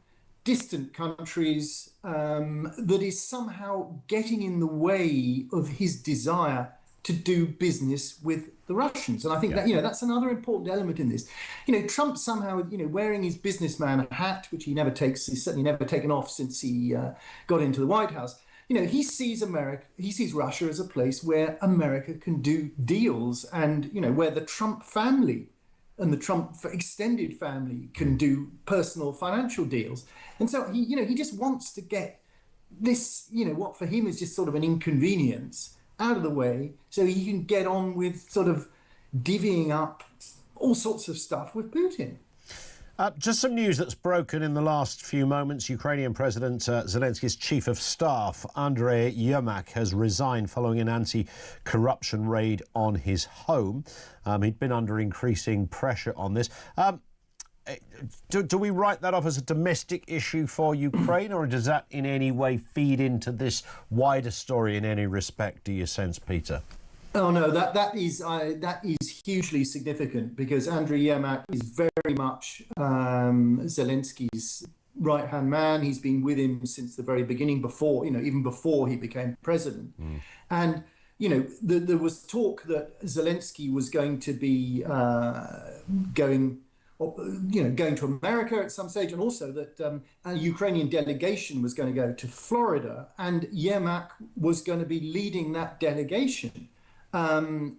distant countries that is somehow getting in the way of his desire to do business with the Russians. And I think that, that's another important element in this. Trump somehow, wearing his businessman hat, which he's certainly never taken off since he got into the White House. He sees Russia as a place where America can do deals, and, where the Trump family and the Trump extended family can do personal financial deals. And so he just wants to get this, what for him is just sort of an inconvenience out of the way, so he can get on with sort of divvying up all sorts of stuff with Putin.
Just some news that's broken in the last few moments. Ukrainian President Zelensky's chief of staff, Andriy Yermak, has resigned following an anti-corruption raid on his home. He'd been under increasing pressure on this. Do we write that off as a domestic issue for Ukraine, or does that in any way feed into this wider story in any respect, do you sense, Peter?
Oh no, that is hugely significant, because Andriy Yermak is very much Zelensky's right-hand man. He's been with him since the very beginning, even before he became president. And there was talk that Zelensky was going to be going to America at some stage, and also that a Ukrainian delegation was going to go to Florida, and Yermak was going to be leading that delegation. And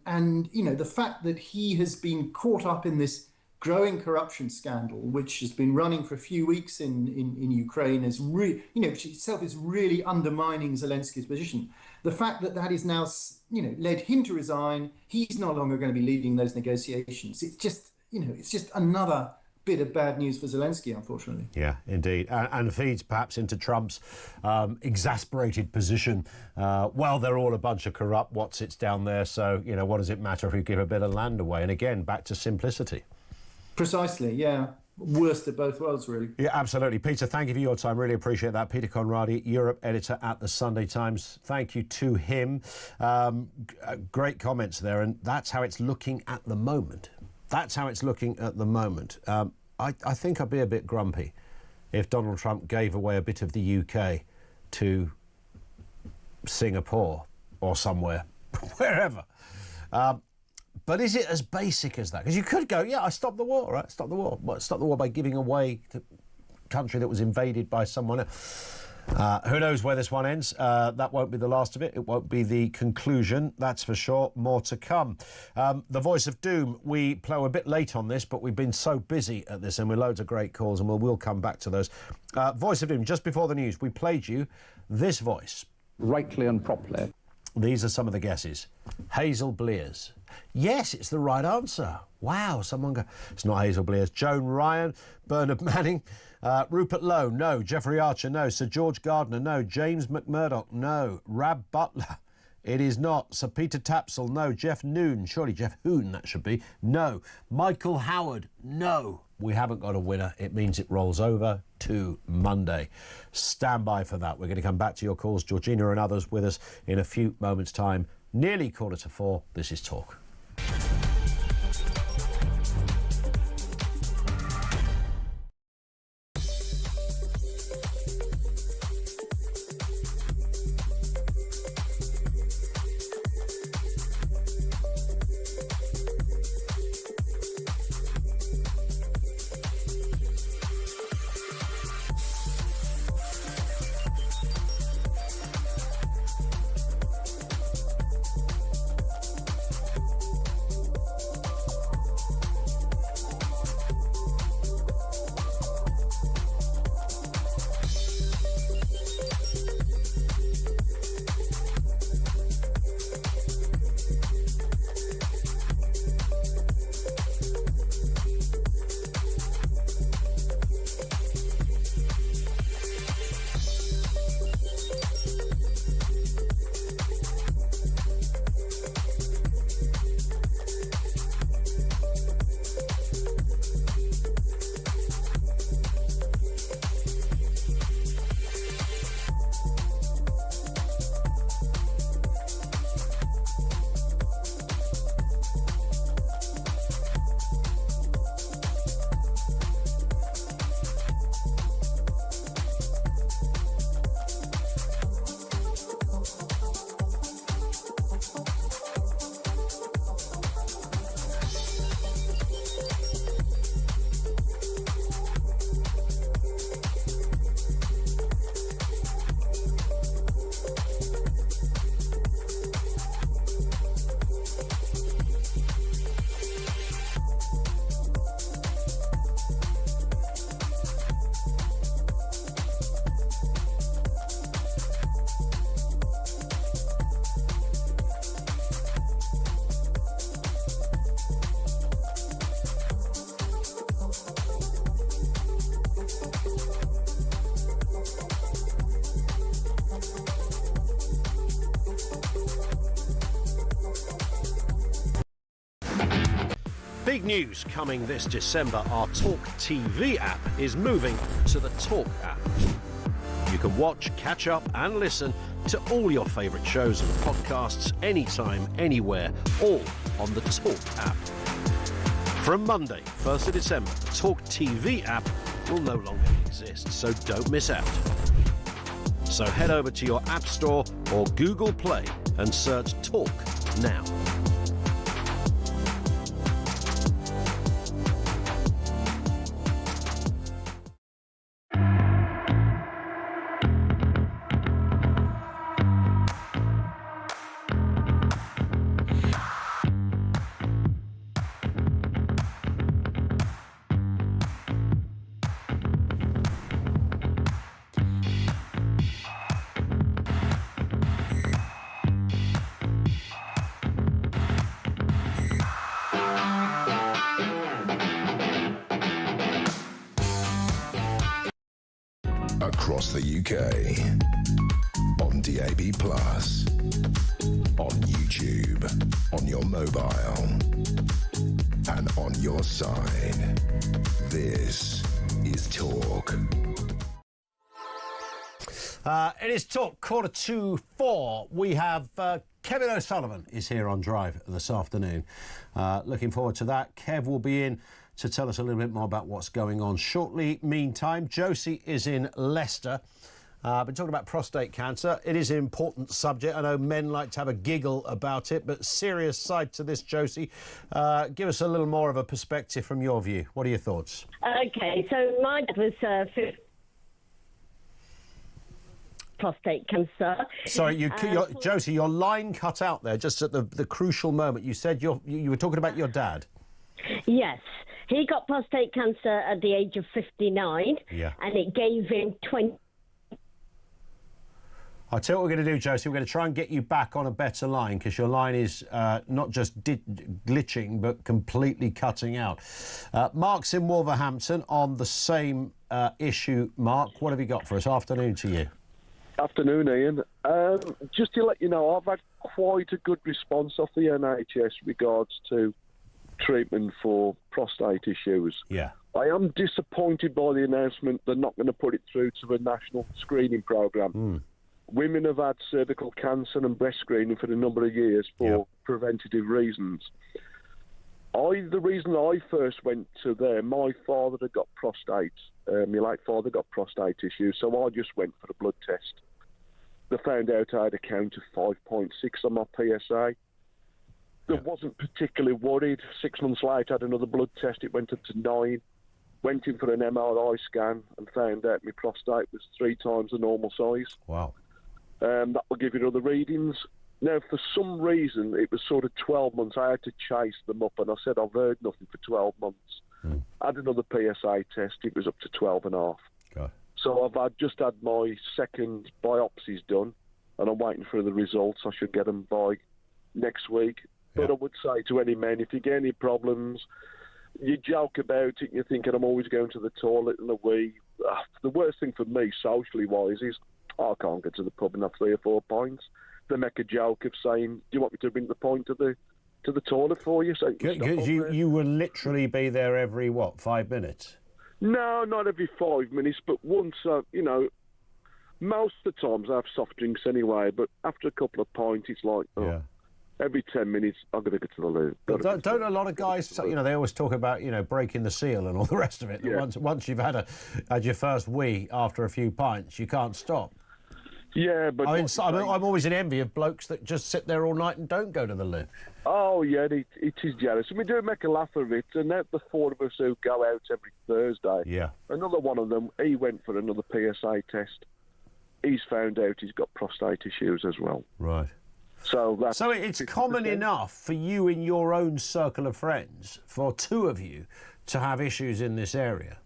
the fact that he has been caught up in this growing corruption scandal, which has been running for a few weeks in Ukraine, is which itself is really undermining Zelensky's position. The fact that is now, led him to resign. He's no longer going to be leading those negotiations. It's just another bit of bad news for Zelensky, unfortunately.
Yeah, indeed. And feeds perhaps into Trump's exasperated position. Well, they're all a bunch of corrupt what's-its down there, so, what does it matter if we give a bit of land away? And again, back to simplicity.
Precisely, yeah. Worst of both worlds, really.
Yeah, absolutely. Peter, thank you for your time. Really appreciate that. Peter Conradi, Europe editor at the Sunday Times. Thank you to him. Great comments there, and that's how it's looking at the moment. That's how it's looking at the moment. I think I'd be a bit grumpy if Donald Trump gave away a bit of the UK to Singapore or somewhere, wherever. But is it as basic as that? Because you could go, I stopped the war, right? Stop the war. Well, stop the war by giving away the country that was invaded by someone else. Who knows where this one ends? That won't be the last of it. It won't be the conclusion, that's for sure. More to come. The Voice of Doom, we play a bit late on this, but we've been so busy at this, and with loads of great calls, and we'll come back to those. Voice of Doom, just before the news, we played you this voice.
Rightly and properly.
These are some of the guesses. Hazel Blears. Yes, it's the right answer. Wow, someone go... It's not Hazel Blears. Joan Ryan, Bernard Manning, Rupert Lowe, no. Jeffrey Archer, no. Sir George Gardner, no. James McMurdoch, no. Rab Butler, it is not. Sir Peter Tapsell, no. Jeff Noon, surely Jeff Hoon that should be, no. Michael Howard, no. We haven't got a winner. It means it rolls over to Monday. Stand by for that. We're going to come back to your calls. Georgina and others with us in a few moments' time. Nearly 4:45. This is Talk. Big news coming this December. Our talkTV app is moving to the Talk app. You can watch, catch up and listen to all your favourite shows and podcasts anytime, anywhere, all on the Talk app. From Monday, 1st of December, the talkTV app will no longer exist, so don't miss out. So head over to your App Store or Google Play and search Talk now.
Across the UK, on DAB+, on YouTube, on your mobile, and on your side. This is Talk.
It is Talk, 4:45. We have Kevin O'Sullivan is here on Drive this afternoon. Looking forward to that. Kev will be in to tell us a little bit more about what's going on shortly. Meantime, Josie is in Leicester. Been talking about prostate cancer. It is an important subject. I know men like to have a giggle about it, but serious side to this, Josie. Give us a little more of a perspective from your view. What are your thoughts?
Okay, so my dad was prostate cancer.
Sorry, Josie, your line cut out there just at the crucial moment. You said you were talking about your dad.
Yes. He got prostate cancer at the age of 59,
yeah,
and it gave him 20.
I'll tell you what we're going to do, Josie. We're going to try and get you back on a better line, because your line is not just glitching, but completely cutting out. Mark's in Wolverhampton on the same issue. Mark, what have you got for us? Afternoon to you.
Afternoon, Ian. Just to let you know, I've had quite a good response off the NHS regards to treatment for prostate issues.
Yeah.
I am disappointed by the announcement they're not going to put it through to a national screening programme. Women have had cervical cancer and breast screening for a number of years for preventative reasons. The reason I first went to there, my father had got prostate. My late father got prostate issues, so I just went for a blood test. They found out I had a count of 5.6 on my PSA. I wasn't particularly worried. 6 months later, I had another blood test. It went up to 9. Went in for an MRI scan and found out my prostate was 3 times the normal size.
Wow.
That will give you other readings. Now, for some reason, it was sort of 12 months. I had to chase them up, and I said, I've heard nothing for 12 months. I had another PSA test. It was up to 12.5.
God.
So I've just had my second biopsies done, and I'm waiting for the results. I should get them by next week. But I would say to any men, if you get any problems, you joke about it, you're thinking, I'm always going to the toilet and a wee. The worst thing for me, socially-wise, is I can't get to the pub and have 3 or 4 pints. They make a joke of saying, do you want me to bring the pint to the toilet for you? So
you will literally be there every, 5 minutes?
No, not every 5 minutes, but once, most of the times I have soft drinks anyway, but after a couple of pints, it's like, every 10 minutes, I'm going to go to the loo.
Don't a lot of guys, they always talk about, breaking the seal and all the rest of it.
Yeah.
Once you've had your first wee after a few pints, you can't stop.
Yeah, but
I'm always in envy of blokes that just sit there all night and don't go to the loo.
Oh, yeah, it is jealous. And we do make a laugh of it, and out the 4 of us who go out every Thursday, another one of them, he went for another PSA test. He's found out he's got prostate issues as well.
Right.
So
it's common enough for you in your own circle of friends, for 2 of you, to have issues in this area?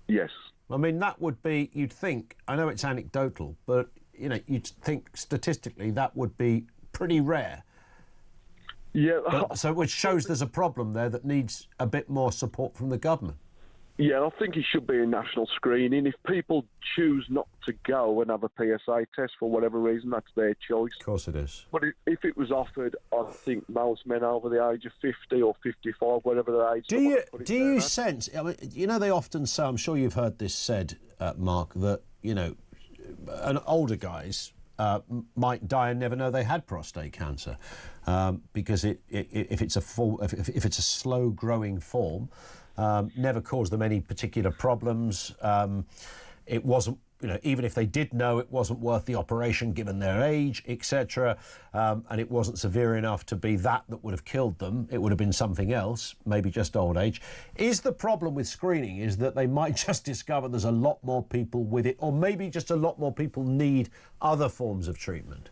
Yes.
I mean, that would be, you'd think, I know it's anecdotal, but, you'd think statistically that would be pretty rare.
Yeah.
Which shows there's a problem there that needs a bit more support from the government.
Yeah, I think it should be a national screening. If people choose not to go and have a PSA test for whatever reason, that's their choice.
Of course it is.
But if it was offered, I think most men over the age of 50 or 55, whatever their age...
Do you sense... they often say, I'm sure you've heard this said, Mark, that, older guys might die and never know they had prostate cancer because if it's a slow-growing form... never caused them any particular problems. It wasn't, even if they did know, it wasn't worth the operation given their age, etc. And it wasn't severe enough to be that would have killed them. It would have been something else, maybe just old age. Is the problem with screening is that they might just discover there's a lot more people with it, or maybe just a lot more people need other forms of treatment?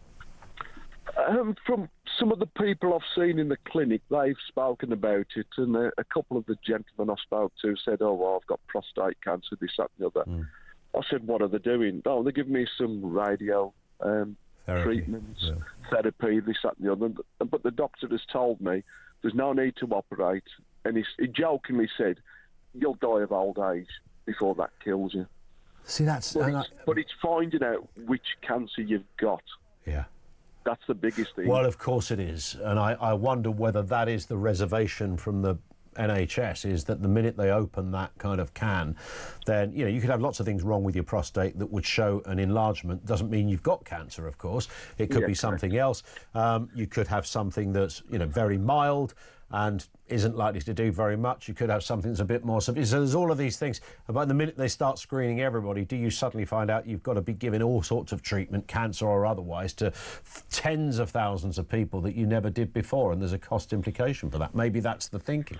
From some of the people I've seen in the clinic, they've spoken about it, and a couple of the gentlemen I spoke to said, I've got prostate cancer, this, that and the other. I said, what are they doing? Oh, they're giving me some radio treatments, therapy, this, that and the other. But the doctor has told me there's no need to operate, and he jokingly said, you'll die of old age before that kills you.
See, that's...
But it's finding out which cancer you've got.
Yeah.
That's the biggest thing.
Well, of course it is. And I wonder whether that is the reservation from the NHS, is that the minute they open that kind of can, then, you could have lots of things wrong with your prostate that would show an enlargement. Doesn't mean you've got cancer, of course. It could be something else. You could have something that's, very mild and isn't likely to do very much. You could have something that's a bit more severe. So there's all of these things. But the minute they start screening everybody, do you suddenly find out you've got to be giving all sorts of treatment, cancer or otherwise, to tens of thousands of people that you never did before, and there's a cost implication for that. Maybe that's the thinking.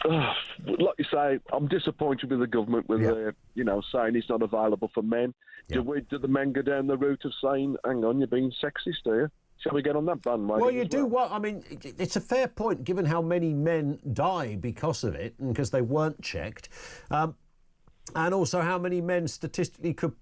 Like you say, I'm disappointed with the government with saying it's not available for men. Do the men go down the route of saying, hang on, you're being sexist here? Shall we get on that bandwagon?
Well, you do. Well, I mean, it's a fair point, given how many men die because of it and because they weren't checked, and also how many men statistically could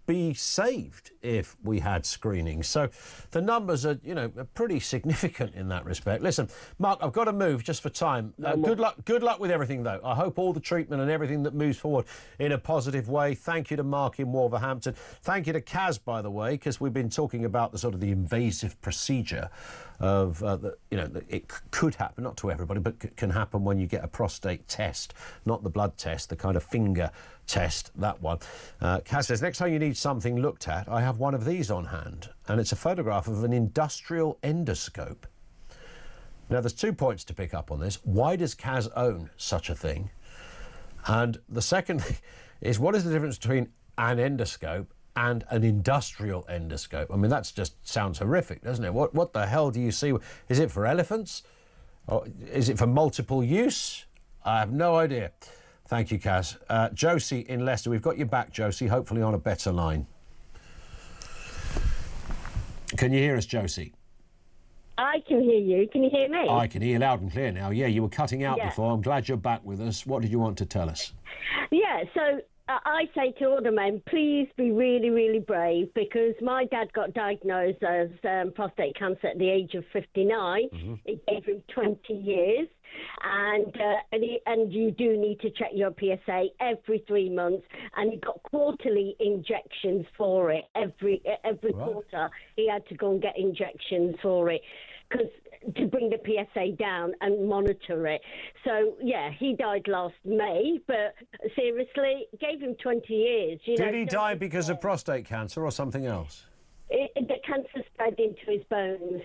be saved if we had screening. So the numbers are, are pretty significant in that respect. Listen, Mark, I've got to move just for time. Good luck with everything, though. I hope all the treatment and everything that moves forward in a positive way. Thank you to Mark in Wolverhampton. Thank you to Kaz, by the way, because we've been talking about the sort of the invasive procedure of, it could happen, not to everybody, but can happen when you get a prostate test, not the blood test, the kind of finger test, that one. Kaz says, next time you need something looked at, I have one of these on hand, and it's a photograph of an industrial endoscope. Now, there's 2 points to pick up on this. Why does Kaz own such a thing? And the second thing is, what is the difference between an endoscope and an industrial endoscope? I mean, that just sounds horrific, doesn't it? What the hell do you see? Is it for elephants? Or is it for multiple use? I have no idea. Thank you, Kaz. Josie in Leicester, we've got your back, Josie, hopefully on a better line. Can you hear us, Josie?
I can hear you. Can you hear me?
I can hear you loud and clear now. Yeah, you were cutting out before. I'm glad you're back with us. What did you want to tell us?
Yeah, so I say to all the men, please be really, really brave, because my dad got diagnosed as prostate cancer at the age of 59. Mm-hmm. It gave him 20 years. And you do need to check your PSA every 3 months, and he got quarterly injections for it. Every quarter he had to go and get injections for it, to bring the PSA down and monitor it. So yeah, he died last May, but seriously, it gave him 20 years.
Did he die because of prostate cancer or something else?
The cancer spread into his bones.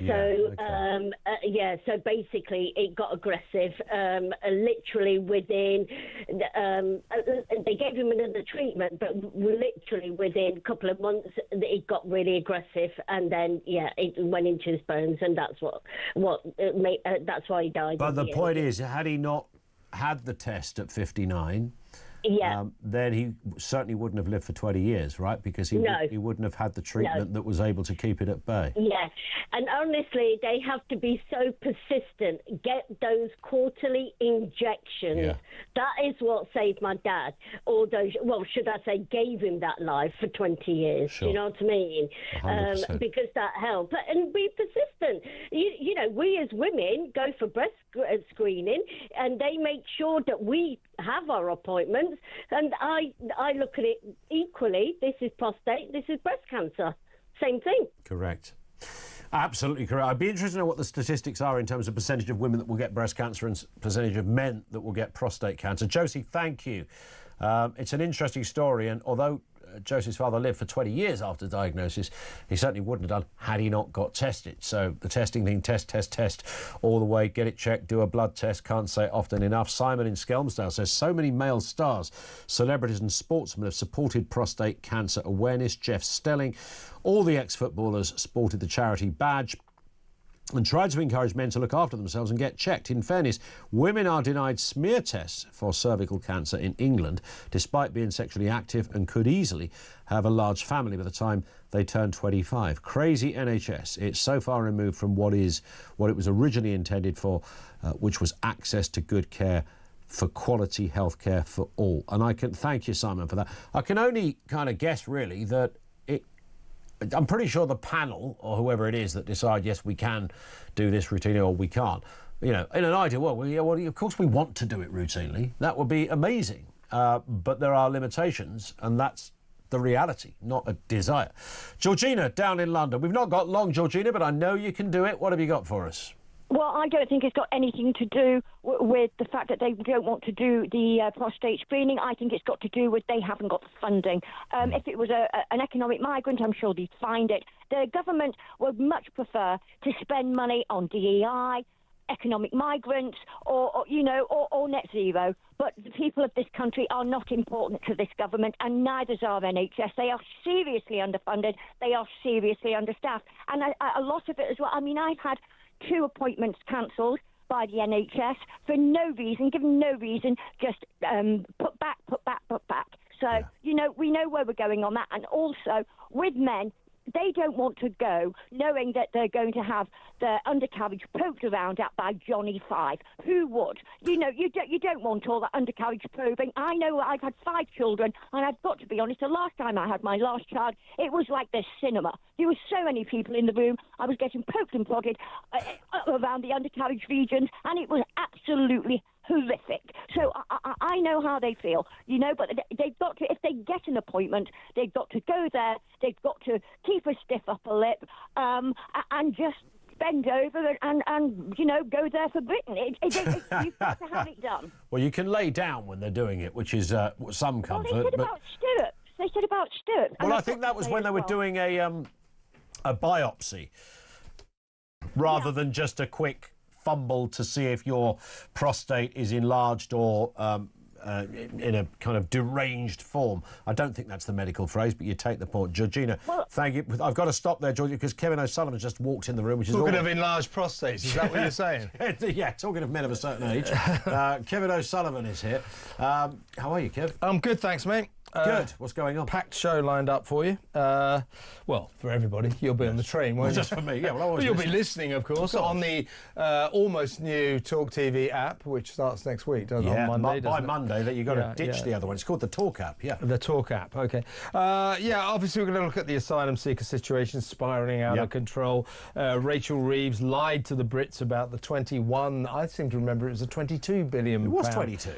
So basically it got aggressive. Literally within, they gave him another treatment, but literally within a couple of months, it got really aggressive, and then it went into his bones, and that's that's why he died.
But the point is, had he not had the test at 59, then he certainly wouldn't have lived for 20 years, right? Because he wouldn't have had the treatment that was able to keep it at bay.
Yeah, and honestly, they have to be so persistent. Get those quarterly injections. Yeah. That is what saved my dad. Although, well, should I say, gave him that life for 20 years. Sure. You know what I mean? 100%. Because that helped. And be persistent. You know, we as women go for breast screening, and they make sure that we have our appointments. And I look at it equally. This is prostate, this is breast cancer. Same thing.
Correct. Absolutely correct. I'd be interested to know what the statistics are in terms of percentage of women that will get breast cancer and percentage of men that will get prostate cancer. Josie, thank you. It's an interesting story, and although Josie's father lived for 20 years after diagnosis, he certainly wouldn't have done had he not got tested. So the testing thing, test all the way, get it checked, do a blood test, can't say it often enough. Simon in Skelmersdale says, so many male stars, celebrities and sportsmen have supported prostate cancer awareness. Jeff Stelling, all the ex-footballers sported the charity badge and tried to encourage men to look after themselves and get checked. In fairness, women are denied smear tests for cervical cancer in England, despite being sexually active, and could easily have a large family by the time they turn 25. Crazy NHS. It's so far removed from what it was originally intended for, which was access to good care for quality healthcare for all. And I can thank you, Simon, for that. I can only kind of guess, really, that I'm pretty sure the panel, or whoever it is that decide, yes, we can do this routinely or we can't, you know, in an ideal world, of course we want to do it routinely. That would be amazing. But there are limitations, and that's the reality, not a desire. Georgina, down in London. We've not got long, Georgina, but I know you can do it. What have you got for us?
Well, I don't think it's got anything to do with the fact that they don't want to do the prostate screening. I think it's got to do with they haven't got the funding. If it was an economic migrant, I'm sure they'd find it. The government would much prefer to spend money on DEI, economic migrants, or net zero. But the people of this country are not important to this government, and neither is our NHS. They are seriously underfunded. They are seriously understaffed. And a lot of it as well. I mean, I've had 2 appointments cancelled by the NHS for no reason, given no reason, just put back. So, we know where we're going on that. And also, with men, they don't want to go knowing that they're going to have their undercarriage poked around at by Johnny Five. Who would? You know, you don't want all that undercarriage probing. I know I've had 5 children, and I've got to be honest, the last time I had my last child, it was like the cinema. There were so many people in the room. I was getting poked and prodded around the undercarriage regions, and it was absolutely horrific. So I know how they feel, you know, but they've got to, if they get an appointment, they've got to go there, they've got to keep a stiff upper lip, and just bend over and you know, go there for Britain. You've got to have it done.
Well, you can lay down when they're doing it, which is some comfort.
Well, they said about stirrups. They said about stirrups.
Well, I think that was when they were doing a biopsy, rather than just a quick fumble to see if your prostate is enlarged or in a kind of deranged form. I don't think that's the medical phrase, but you take the point. Georgina, thank you. I've got to stop there, Georgina, because Kevin O'Sullivan just walked in the room, which is
talking of enlarged prostates. Is that what you're saying?
Yeah, talking of men of a certain age. Kevin O'Sullivan is here. How are you, Kev?
I'm good, thanks, mate.
Good. What's going on?
Packed show lined up for you. Well, for everybody. You'll be on the train, won't you?
Just for me, yeah. Well,
you'll be listening, of course, on the almost new talkTV app, which starts next week, doesn't it? On Monday,
by Monday, that you've got to ditch the other one. It's called the Talk app, yeah.
The Talk app, OK. Obviously, we're going to look at the asylum seeker situation spiralling out of control. Rachel Reeves lied to the Brits about the 21, I seem to remember it was a 22 billion.
It was 22.